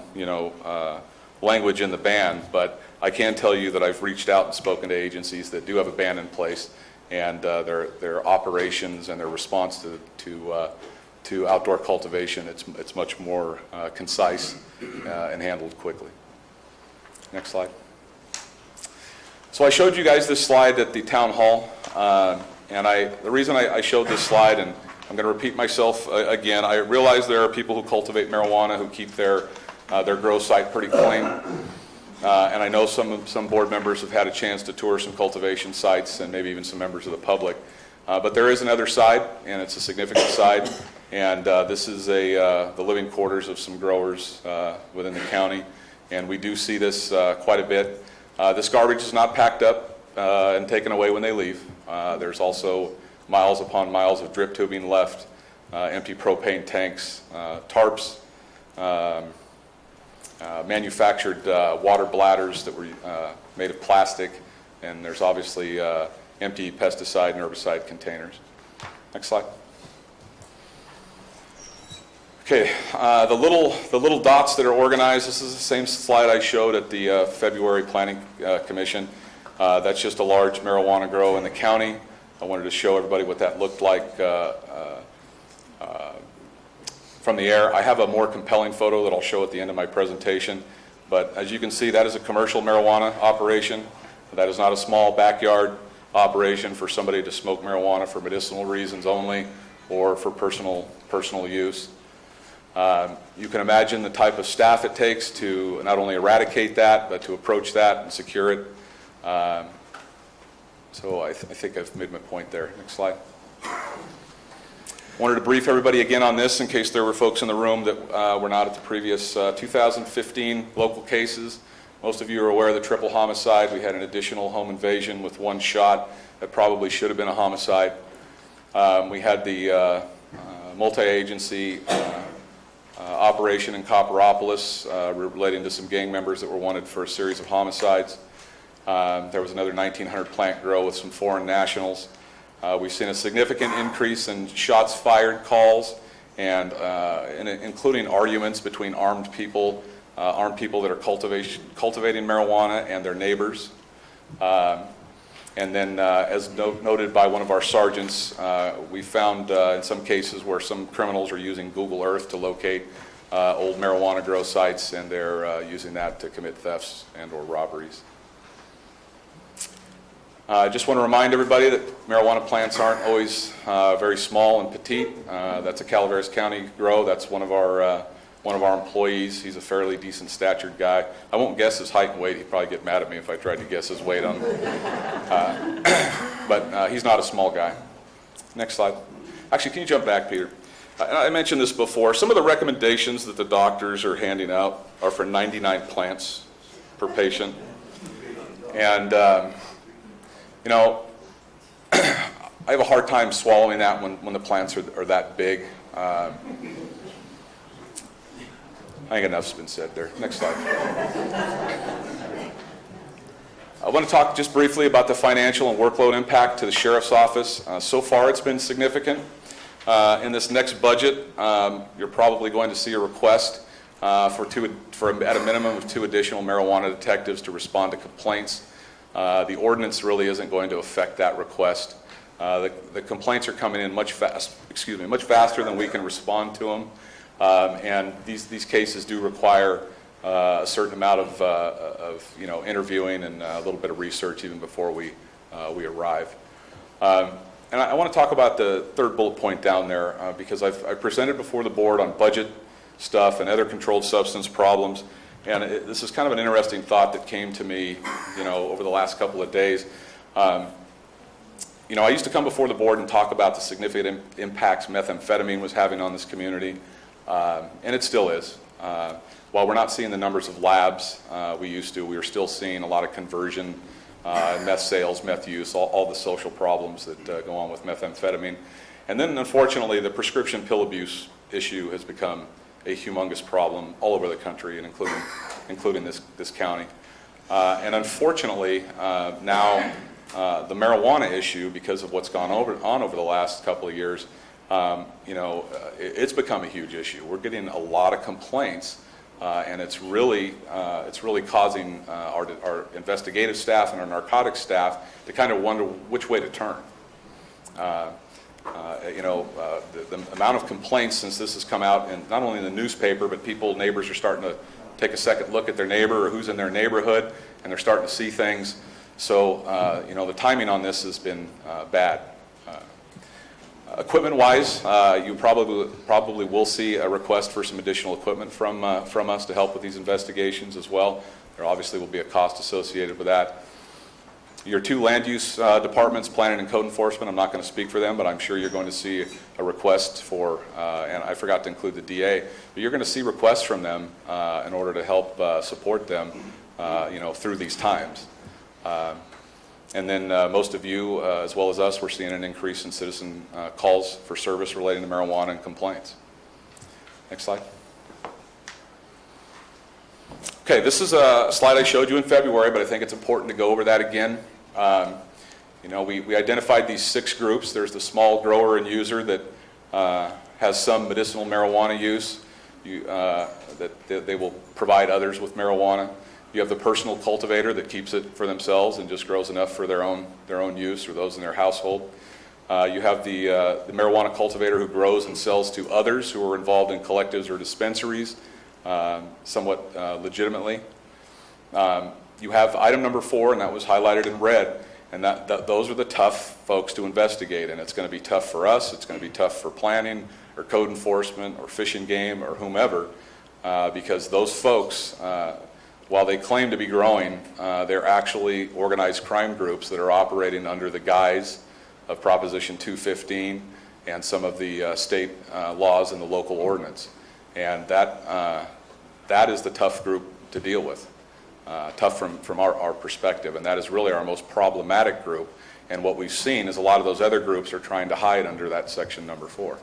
language in the ban, but I can tell you that I've reached out and spoken to agencies that do have a ban in place, and their operations and their response to outdoor cultivation, it's much more concise and handled quickly. Next slide. So I showed you guys this slide at the town hall, and the reason I showed this slide, and I'm going to repeat myself again, I realize there are people who cultivate marijuana who keep their grow site pretty clean. And I know some board members have had a chance to tour some cultivation sites and maybe even some members of the public. But there is another side, and it's a significant side. And this is the living quarters of some growers within the county. And we do see this quite a bit. This garbage is not packed up and taken away when they leave. There's also miles upon miles of drip tubing left, empty propane tanks, tarps, manufactured water bladders that were made of plastic, and there's obviously empty pesticide and herbicide containers. Next slide. Okay, the little dots that are organized, this is the same slide I showed at the February Planning Commission. That's just a large marijuana grow in the county. I wanted to show everybody what that looked like from the air. I have a more compelling photo that I'll show at the end of my presentation. But as you can see, that is a commercial marijuana operation. That is not a small backyard operation for somebody to smoke marijuana for medicinal reasons only or for personal use. You can imagine the type of staff it takes to not only eradicate that, but to approach that and secure it. So I think I've made my point there. Next slide. Wanted to brief everybody again on this in case there were folks in the room that were not at the previous 2015 local cases. Most of you are aware of the triple homicide. We had an additional home invasion with one shot that probably should have been a homicide. We had the multi-agency operation in Copperopolis relating to some gang members that were wanted for a series of homicides. There was another 1,900 plant grow with some foreign nationals. We've seen a significant increase in shots fired calls, and including arguments between armed people that are cultivating marijuana and their neighbors. And then, as noted by one of our sergeants, we found in some cases where some criminals are using Google Earth to locate old marijuana grow sites, and they're using that to commit thefts and or robberies. I just want to remind everybody that marijuana plants aren't always very small and petite. That's a Calaveras County grow. That's one of our employees. He's a fairly decent statured guy. I won't guess his height and weight. He'd probably get mad at me if I tried to guess his weight on. But he's not a small guy. Next slide. Actually, can you jump back, Peter? I mentioned this before. Some of the recommendations that the doctors are handing out are for 99 plants per patient, and I have a hard time swallowing that when the plants are that big. I think enough's been said there. Next slide. I want to talk just briefly about the financial and workload impact to the sheriff's office. So far, it's been significant. In this next budget, you're probably going to see a request for at a minimum of 2 additional marijuana detectives to respond to complaints. The ordinance really isn't going to affect that request. The complaints are coming in much faster than we can respond to them. And these cases do require a certain amount of interviewing and a little bit of research even before we arrive. And I want to talk about the third bullet point down there because I've presented before the board on budget stuff and other controlled substance problems. And this is kind of an interesting thought that came to me, over the last couple of days. I used to come before the board and talk about the significant impacts methamphetamine was having on this community, and it still is. While we're not seeing the numbers of labs we were still seeing a lot of conversion, meth sales, meth use, all the social problems that go on with methamphetamine. And then, unfortunately, the prescription pill abuse issue has become a humongous problem all over the country, and including this county. And unfortunately, now the marijuana issue, because of what's gone on over the last couple of years, it's become a huge issue. We're getting a lot of complaints, and it's really causing our investigative staff and our narcotics staff to kind of wonder which way to turn. The amount of complaints since this has come out, and not only in the newspaper, but neighbors are starting to take a second look at their neighbor or who's in their neighborhood, and they're starting to see things. So, the timing on this has been bad. Equipment-wise, you probably will see a request for some additional equipment from us to help with these investigations as well. There obviously will be a cost associated with that. Your two land use departments, planning and code enforcement, I'm not going to speak for them, but I'm sure you're going to see a request for, and I forgot to include the DA, but you're going to see requests from them in order to help support them, through these times. And then most of you, as well as us, we're seeing an increase in citizen calls for service relating to marijuana and complaints. Next slide. Okay, this is a slide I showed you in February, but I think it's important to go over that again. We identified these 6 groups. There's the small grower and user that has some medicinal marijuana use, that they will provide others with marijuana. You have the personal cultivator that keeps it for themselves and just grows enough for their own use or those in their household. You have the marijuana cultivator who grows and sells to others who are involved in collectives or dispensaries, somewhat legitimately. You have item number 4, and that was highlighted in red, and those are the tough folks to investigate, and it's going to be tough for us, it's going to be tough for planning or code enforcement or fish and game or whomever, because those folks, while they claim to be growing, they're actually organized crime groups that are operating under the guise of Proposition 215 and some of the state laws and the local ordinance. And that is the tough group to deal with, tough from our perspective, and that is really our most problematic group. And what we've seen is a lot of those other groups are trying to hide under that section number 4.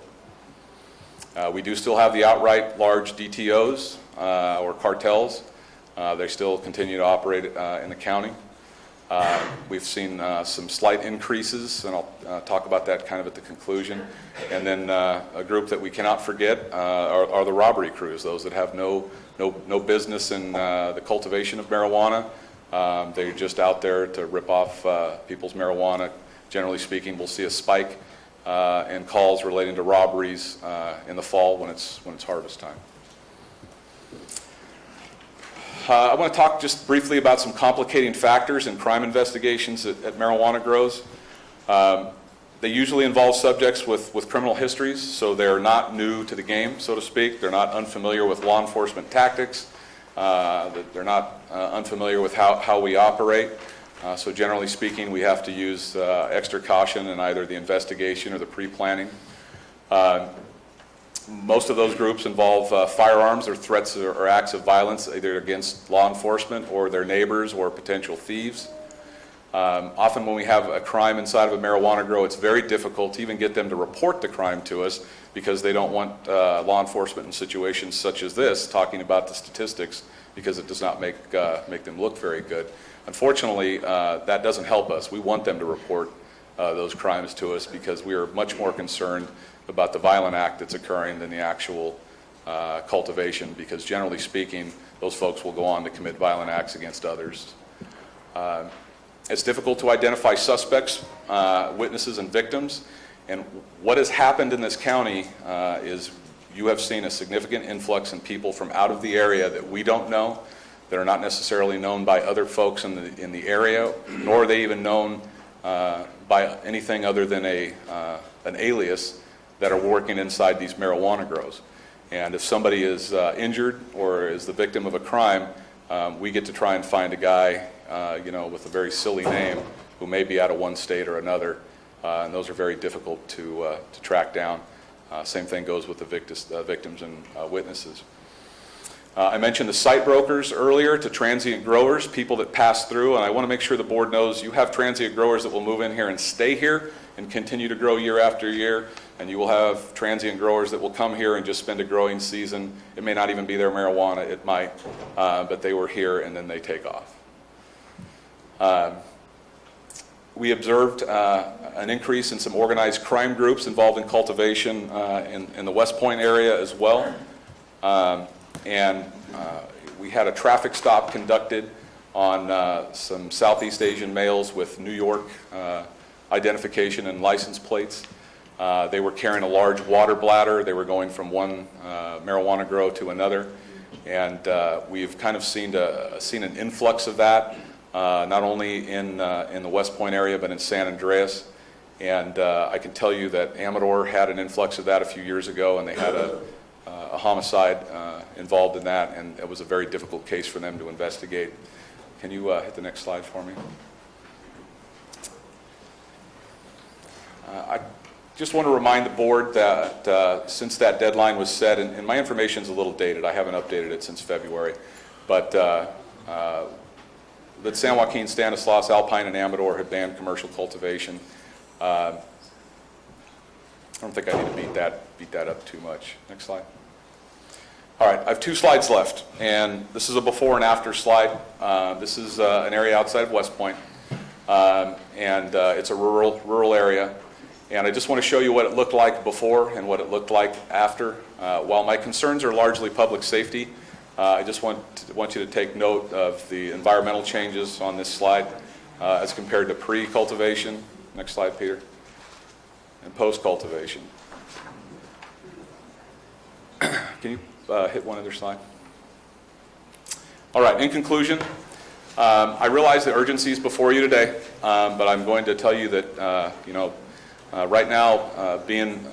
We do still have the outright large DTOs or cartels. They still continue to operate in the county. We've seen some slight increases, and I'll talk about that kind of at the conclusion. And then a group that we cannot forget are the robbery crews, those that have no business in the cultivation of marijuana. They're just out there to rip off people's marijuana. Generally speaking, we'll see a spike in calls relating to robberies in the fall when it's harvest time. I want to talk just briefly about some complicating factors in crime investigations at marijuana grows. They usually involve subjects with criminal histories, so they're not new to the game, so to speak. They're not unfamiliar with law enforcement tactics. They're not unfamiliar with how we operate. So generally speaking, we have to use extra caution in either the investigation or the pre-planning. Most of those groups involve firearms or threats or acts of violence, either against law enforcement or their neighbors or potential thieves. Often when we have a crime inside of a marijuana grow, it's very difficult to even get them to report the crime to us because they don't want law enforcement in situations such as this talking about the statistics, because it does not make them look very good. Unfortunately, that doesn't help us. We want them to report those crimes to us because we are much more concerned about the violent act that's occurring than the actual cultivation, because generally speaking, those folks will go on to commit violent acts against others. It's difficult to identify suspects, witnesses, and victims. And what has happened in this county is you have seen a significant influx in people from out of the area that we don't know, that are not necessarily known by other folks in the area, nor are they even known by anything other than an alias, that are working inside these marijuana grows. And if somebody is injured or is the victim of a crime, we get to try and find a guy, with a very silly name who may be out of one state or another, and those are very difficult to track down. Same thing goes with the victims and witnesses. I mentioned the site brokers earlier to transient growers, people that pass through, and I want to make sure the board knows you have transient growers that will move in here and stay here and continue to grow year after year, and you will have transient growers that will come here and just spend a growing season. It may not even be their marijuana, it might, but they were here and then they take off. We observed an increase in some organized crime groups involved in cultivation in the West Point area as well. And we had a traffic stop conducted on some Southeast Asian males with New York identification and license plates. They were carrying a large water bladder. They were going from one marijuana grow to another. And we've kind of seen an influx of that, not only in the West Point area, but in San Andreas. And I can tell you that Amador had an influx of that a few years ago, and they had a homicide involved in that, and it was a very difficult case for them to investigate. Can you hit the next slide for me? I just want to remind the board that since that deadline was set, and my information is a little dated, I haven't updated it since February, but that San Joaquin, Stanislaus, Alpine, and Amador had banned commercial cultivation. I don't think I need to beat that up too much. Next slide. All right, I have 2 slides left, and this is a before and after slide. This is an area outside of West Point, and it's a rural area. And I just want to show you what it looked like before and what it looked like after. While my concerns are largely public safety, I just want you to take note of the environmental changes on this slide as compared to pre-cultivation. Next slide, Peter. And post-cultivation. Can you hit one other slide? All right, in conclusion, I realize the urgency is before you today, but I'm going to tell you that, right now, being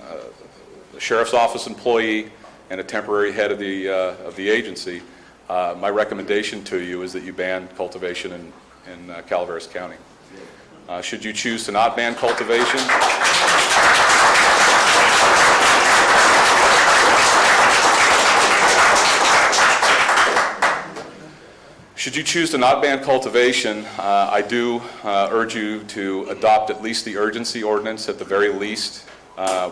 a sheriff's office employee and a temporary head of the agency, my recommendation to you is that you ban cultivation in Calaveras County. Should you choose to not ban cultivation, I do urge you to adopt at least the urgency ordinance at the very least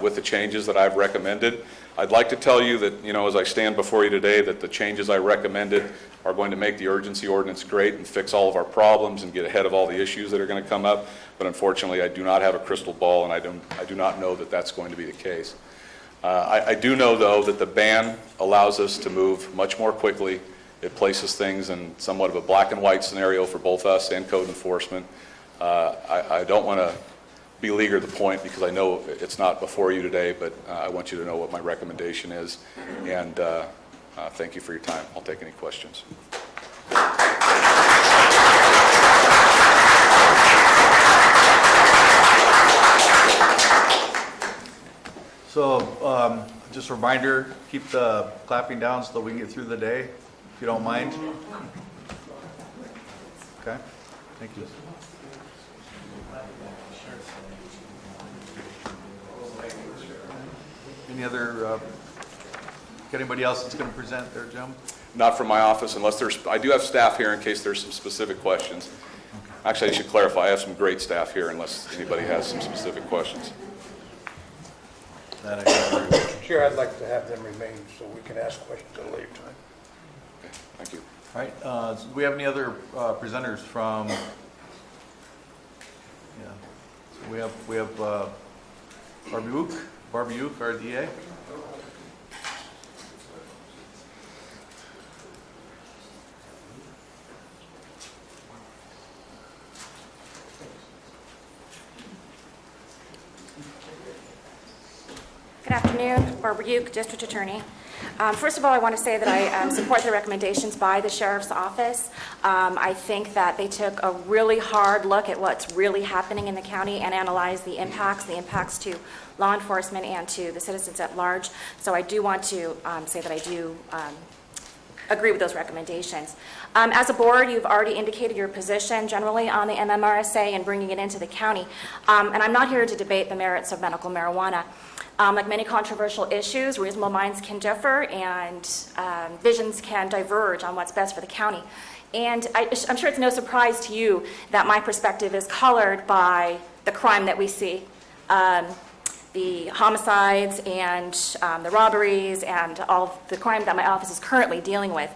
with the changes that I've recommended. I'd like to tell you that, as I stand before you today, that the changes I recommended are going to make the urgency ordinance great and fix all of our problems and get ahead of all the issues that are going to come up. But unfortunately, I do not have a crystal ball, and I do not know that that's going to be the case. I do know, though, that the ban allows us to move much more quickly. It places things in somewhat of a black and white scenario for both us and code enforcement. I don't want to beleaguer the point because I know it's not before you today, but I want you to know what my recommendation is. And thank you for your time. I'll take any questions. So just a reminder, keep the clapping down so that we can get through the day, if you don't mind. Okay, thank you. Any other, anybody else that's going to present there, Jim? Not from my office, unless I do have staff here in case there's some specific questions. Actually, I should clarify, I have some great staff here unless anybody has some specific questions. Chair, I'd like to have them remain so we can ask questions at a later time. Okay, thank you. All right, do we have any other presenters from, so we have Barbiuk, our DA. Good afternoon, Barbara Uke, District Attorney. First of all, I want to say that I support the recommendations by the Sheriff's Office. I think that they took a really hard look at what's really happening in the county and analyzed the impacts to law enforcement and to the citizens at large. So I do want to say that I do agree with those recommendations. As a board, you've already indicated your position generally on the MMRSA and bringing it into the county. And I'm not here to debate the merits of medical marijuana. Like many controversial issues, reasonable minds can differ and visions can diverge on what's best for the county. And I'm sure it's no surprise to you that my perspective is colored by the crime that we see, the homicides and the robberies and all the crime that my office is currently dealing with.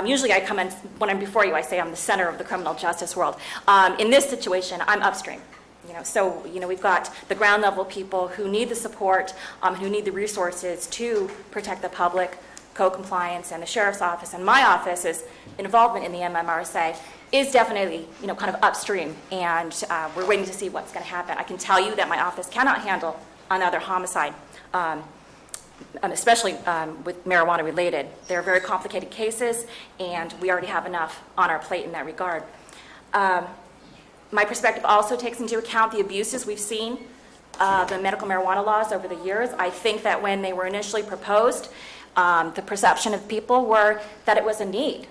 Usually I come in, when I'm before you, I say I'm the center of the criminal justice world. In this situation, I'm upstream. So we've got the ground level people who need the support, who need the resources to protect the public, code compliance, and the sheriff's office. And my office's involvement in the MMRSA is definitely, kind of upstream, and we're waiting to see what's going to happen. I can tell you that my office cannot handle another homicide, especially with marijuana related. They're very complicated cases, and we already have enough on our plate in that regard. My perspective also takes into account the abuses we've seen of the medical marijuana laws over the years. I think that when they were initially proposed, the perception of people were that it was a need,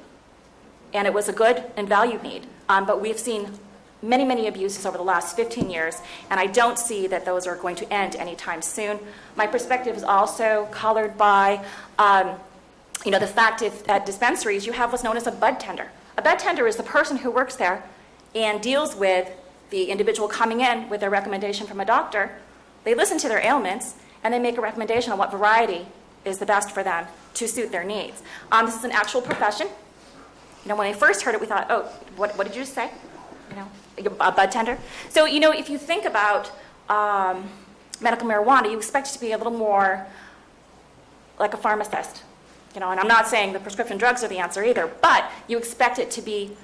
and it was a good and valued need. But we've seen many, many abuses over the last 15 years, and I don't see that those are going to end anytime soon. My perspective is also colored by the fact that at dispensaries you have what's known as a bud tender. A bud tender is the person who works there and deals with the individual coming in with a recommendation from a doctor. They listen to their ailments, and they make a recommendation on what variety is the best for them to suit their needs. This is an actual profession. When I first heard it, we thought, oh, what did you just say? A bud tender? So, if you think about medical marijuana, you expect it to be a little more like a pharmacist. And I'm not saying the prescription drugs are the answer either, but you expect it to be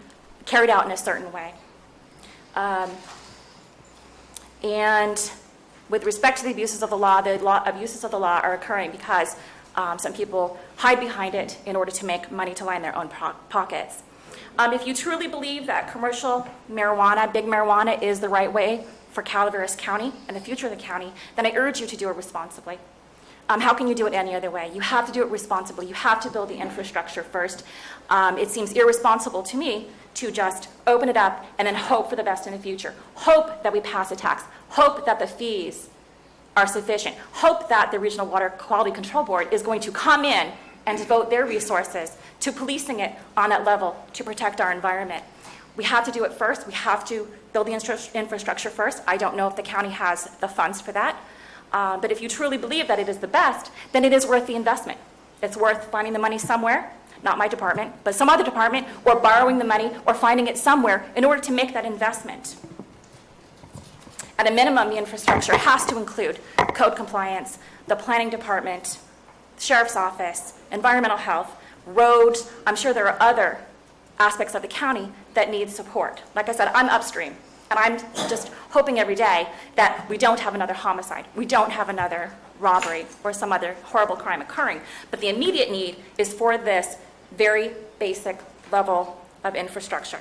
carried out in a certain way. And with respect to the abuses of the law abuses of the law are occurring because some people hide behind it in order to make money to line their own pockets. If you truly believe that commercial marijuana, big marijuana, is the right way for Calaveras County and the future of the county, then I urge you to do it responsibly. How can you do it any other way? You have to do it responsibly. You have to build the infrastructure first. It seems irresponsible to me to just open it up and then hope for the best in the future. Hope that we pass a tax. Hope that the fees are sufficient. Hope that the Regional Water Quality Control Board is going to come in and devote their resources to policing it on that level to protect our environment. We have to do it first. We have to build the infrastructure first. I don't know if the county has the funds for that. But if you truly believe that it is the best, then it is worth the investment. It's worth finding the money somewhere, not my department, but some other department, or borrowing the money, or finding it somewhere in order to make that investment. At a minimum, the infrastructure has to include code compliance, the planning department, sheriff's office, environmental health, roads. I'm sure there are other aspects of the county that need support. Like I said, I'm upstream, and I'm just hoping every day that we don't have another homicide, we don't have another robbery or some other horrible crime occurring. But the immediate need is for this very basic level of infrastructure.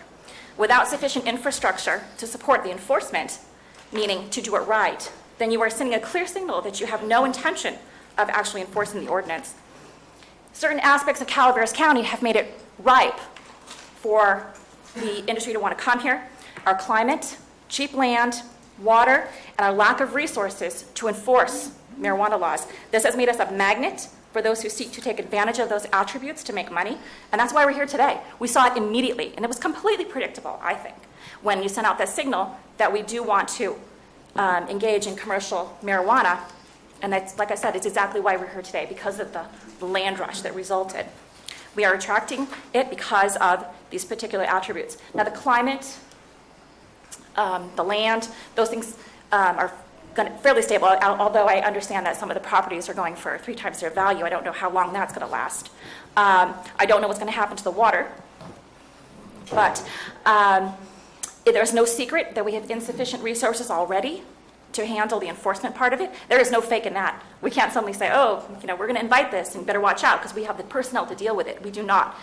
Without sufficient infrastructure to support the enforcement, meaning to do it right, then you are sending a clear signal that you have no intention of actually enforcing the ordinance. Certain aspects of Calaveras County have made it ripe for the industry to want to come here. Our climate, cheap land, water, and our lack of resources to enforce marijuana laws. This has made us a magnet for those who seek to take advantage of those attributes to make money, and that's why we're here today. We saw it immediately, and it was completely predictable, I think, when you sent out that signal that we do want to engage in commercial marijuana. And that's, like I said, it's exactly why we're here today, because of the land rush that resulted. We are attracting it because of these particular attributes. Now, the climate, the land, those things are fairly stable, although I understand that some of the properties are going for 3 times their value. I don't know how long that's going to last. I don't know what's going to happen to the water. But there's no secret that we have insufficient resources already to handle the enforcement part of it. There is no fake in that. We can't suddenly say, oh, we're going to invite this and you better watch out because we have the personnel to deal with it. We do not.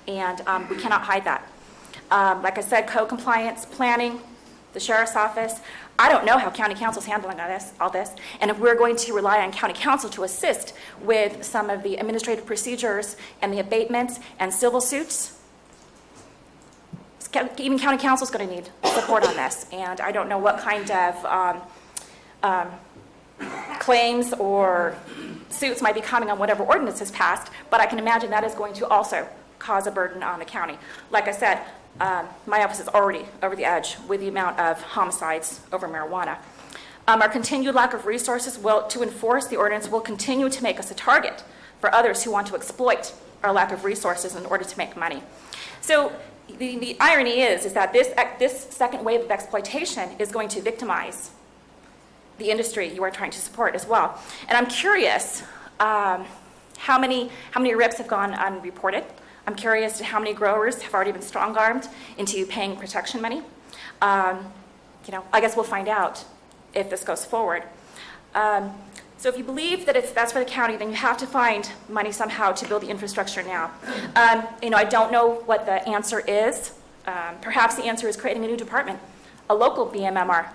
And we cannot hide that. Like I said, code compliance, planning, the sheriff's office. I don't know how county council's handling all this. And if we're going to rely on county council to assist with some of the administrative procedures and the abatements and civil suits, even county council's going to need support on this. And I don't know what kind of claims or suits might be coming on whatever ordinance is passed, but I can imagine that is going to also cause a burden on the county. Like I said, my office is already over the edge with the amount of homicides over marijuana. Our continued lack of resources to enforce the ordinance will continue to make us a target for others who want to exploit our lack of resources in order to make money. So the irony is that this second wave of exploitation is going to victimize the industry you are trying to support as well. And I'm curious how many RIPs have gone unreported. I'm curious to how many growers have already been strong-armed into paying protection money. I guess we'll find out if this goes forward. So if you believe that it's best for the county, then you have to find money somehow to build the infrastructure now. I don't know what the answer is. Perhaps the answer is creating a new department, a local BMMR.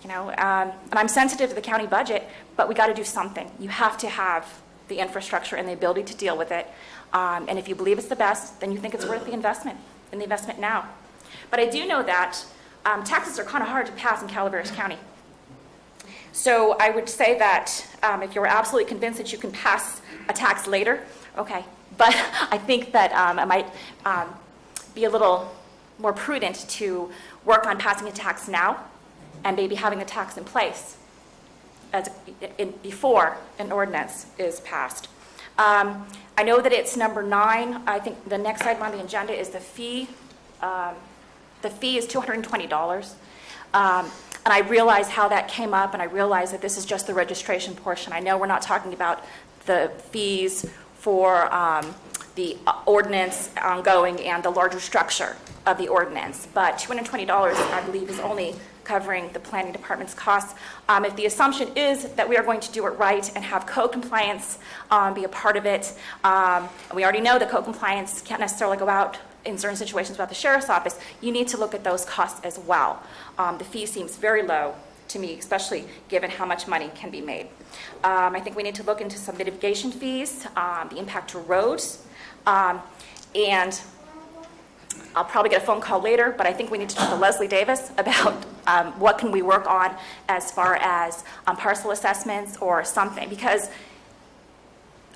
And I'm sensitive to the county budget, but we got to do something. You have to have the infrastructure and the ability to deal with it. And if you believe it's the best, then you think it's worth the investment, and the investment now. But I do know that taxes are kind of hard to pass in Calaveras County. So I would say that if you're absolutely convinced that you can pass a tax later, okay. But I think that it might be a little more prudent to work on passing a tax now and maybe having a tax in place before an ordinance is passed. I know that it's number 9. I think the next item on the agenda is the fee. The fee is $220. And I realize how that came up, and I realize that this is just the registration portion. I know we're not talking about the fees for the ordinance ongoing and the larger structure of the ordinance, but $220, I believe, is only covering the planning department's costs. If the assumption is that we are going to do it right and have code compliance be a part of it, and we already know that code compliance can't necessarily go out in certain situations about the sheriff's office, you need to look at those costs as well. The fee seems very low to me, especially given how much money can be made. I think we need to look into some mitigation fees, the impact to roads, and I'll probably get a phone call later, but I think we need to talk to Leslie Davis about what can we work on as far as parcel assessments or something, because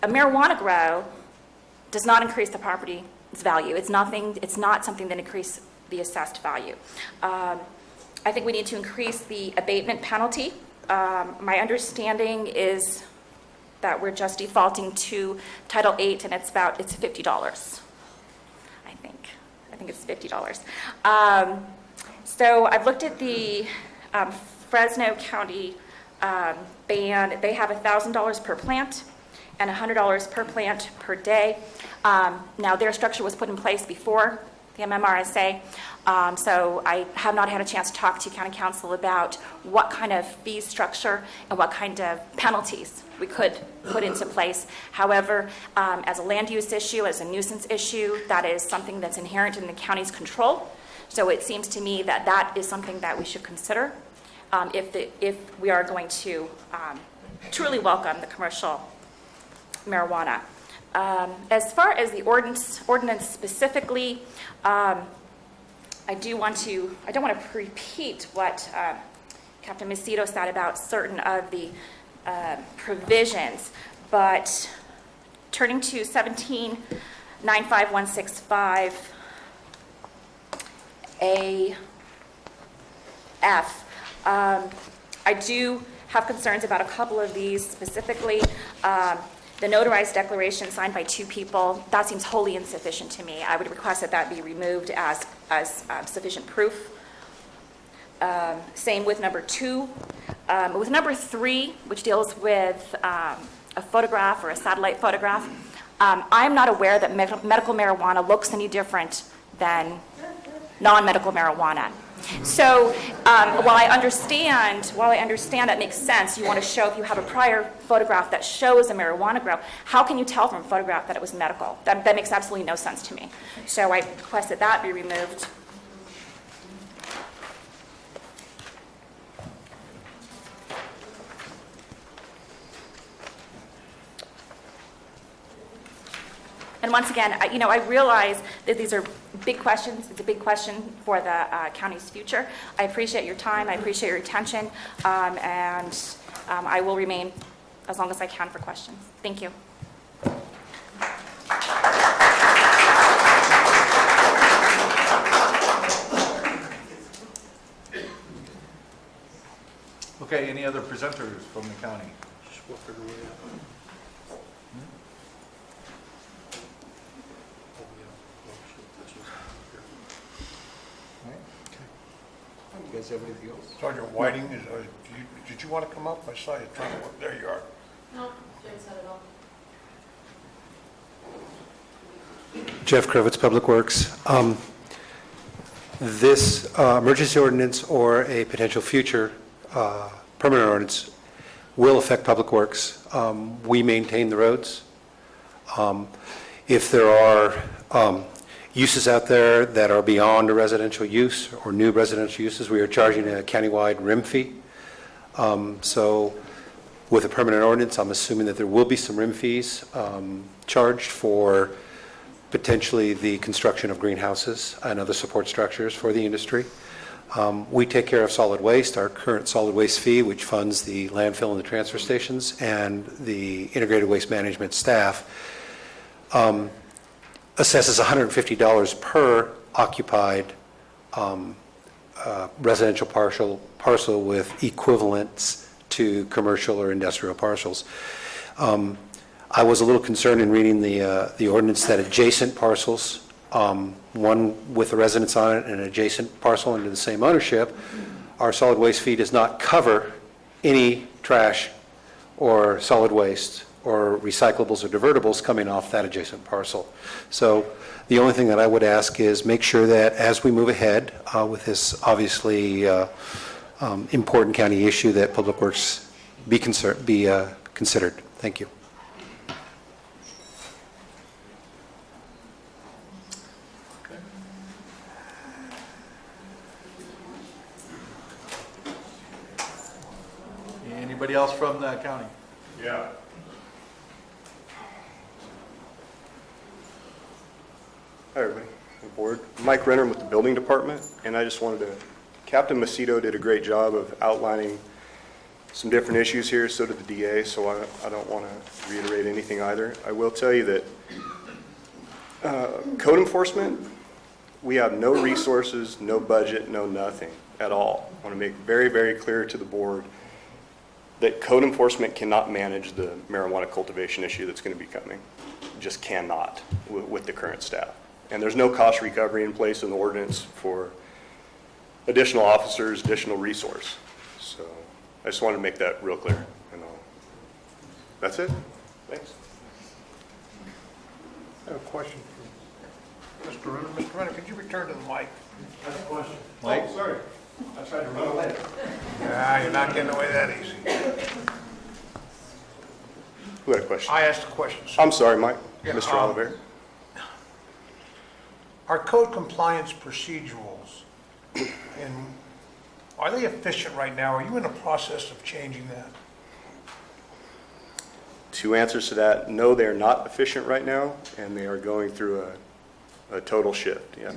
a marijuana grow does not increase the property's value. It's not something that increases the assessed value. I think we need to increase the abatement penalty. My understanding is that we're just defaulting to Title VIII, and it's $50. I think it's $50. So I've looked at the Fresno County ban. They have $1,000 per plant and $100 per plant per day. Now, their structure was put in place before the MMRSA, so I have not had a chance to talk to County Council about what kind of fee structure and what kind of penalties we could put into place. However, as a land use issue, as a nuisance issue, that is something that's inherent in the county's control. So it seems to me that that is something that we should consider if we are going to truly welcome the commercial marijuana. As far as the ordinance specifically, I don't want to repeat what Captain Macedo said about certain of the provisions, but turning to 17-95165 AF, I do have concerns about a couple of these, specifically the notarized declaration signed by 2 people. That seems wholly insufficient to me. I would request that that be removed as sufficient proof. Same with number 2. With number 3, which deals with a photograph or a satellite photograph, I'm not aware that medical marijuana looks any different than non-medical marijuana. So while I understand that makes sense, you want to show if you have a prior photograph that shows a marijuana grow, how can you tell from a photograph that it was medical? That makes absolutely no sense to me. So I request that that be removed. And once again, I realize that these are big questions. It's a big question for the county's future. I appreciate your time. I appreciate your attention. And I will remain as long as I can for questions. Thank you. Okay, any other presenters from the county? You guys have anything else? Sergeant Whiting, did you want to come up? I saw you trying to work. There you are. No, didn't set it all. Jeff Krovitz, Public Works. This emergency ordinance or a potential future permanent ordinance will affect Public Works. We maintain the roads. If there are uses out there that are beyond a residential use or new residential uses, we are charging a countywide RIM fee. So with a permanent ordinance, I'm assuming that there will be some RIM fees charged for potentially the construction of greenhouses and other support structures for the industry. We take care of solid waste. Our current solid waste fee, which funds the landfill and the transfer stations and the integrated waste management staff, assesses $150 per occupied residential parcel with equivalents to commercial or industrial parcels. I was a little concerned in reading the ordinance that adjacent parcels, one with a residence on it and an adjacent parcel under the same ownership, our solid waste fee does not cover any trash or solid waste or recyclables or divertibles coming off that adjacent parcel. So the only thing that I would ask is make sure that as we move ahead with this obviously important county issue, that Public Works be considered. Thank you. Anybody else from the county? Yeah. Hi, everybody. The board. Mike Renner with the building department, and I just wanted to, Captain Macedo did a great job of outlining some different issues here, so did the DA, so I don't want to reiterate anything either. I will tell you that code enforcement, we have no resources, no budget, no nothing at all. I want to make very, very clear to the board that code enforcement cannot manage the marijuana cultivation issue that's going to be coming. Just cannot with the current staff. And there's no cost recovery in place in the ordinance for additional officers, additional resource. So I just wanted to make that real clear. And that's it. Thanks. I have a question for Mr. Renner. Mr. Renner, could you return to the mic? I have a question. Mike? Oh, sorry. I tried to run away. Nah, you're not getting away that easy. Who had a question? I asked a question, sir. I'm sorry, Mike. Yeah, Mr. Oliver. Our code compliance procedurals, are they efficient right now? Are you in the process of changing that? Two answers to that. No, they're not efficient right now, and they are going through a total shift. Yeah.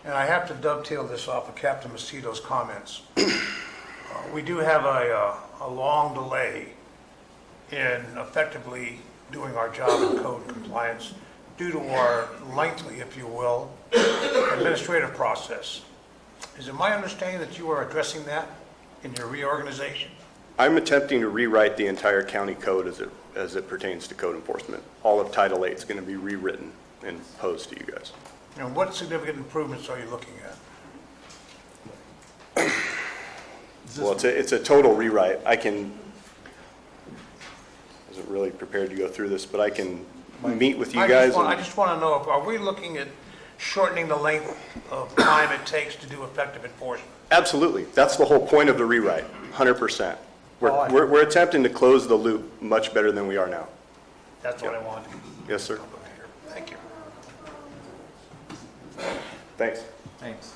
And I have to dovetail this off of Captain Macedo's comments. We do have a long delay in effectively doing our job in code compliance due to our lengthy, if you will, administrative process. Is it my understanding that you are addressing that in your reorganization? I'm attempting to rewrite the entire county code as it pertains to code enforcement. All of Title VIII is going to be rewritten and posed to you guys. And what significant improvements are you looking at? Well, it's a total rewrite. I wasn't really prepared to go through this, but I can meet with you guys. I just want to know, are we looking at shortening the length of time it takes to do effective enforcement. Absolutely. That's the whole point of the rewrite, 100%. We're attempting to close the loop much better than we are now. That's what I want. Yes, sir. Thank you. Thanks. Thanks.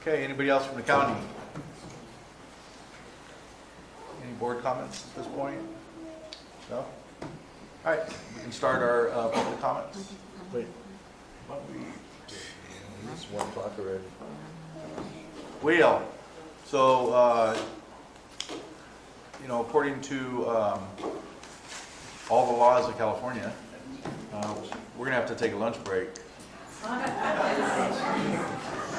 Okay, anybody else from the county? Any board comments at this point? No? All right, we can start our public comments. Wait. why don't we- It's 1 o'clock already. Wheel. So, according to all the laws of California, we're going to have to take a lunch break.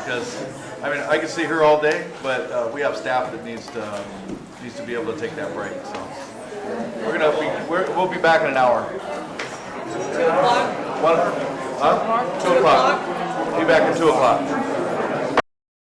Because, I could stay here all day, but we have staff that needs to be able to take that break, so. We'll be back in an hour. 2 o'clock? 2 o'clock. Be back at 2 o'clock.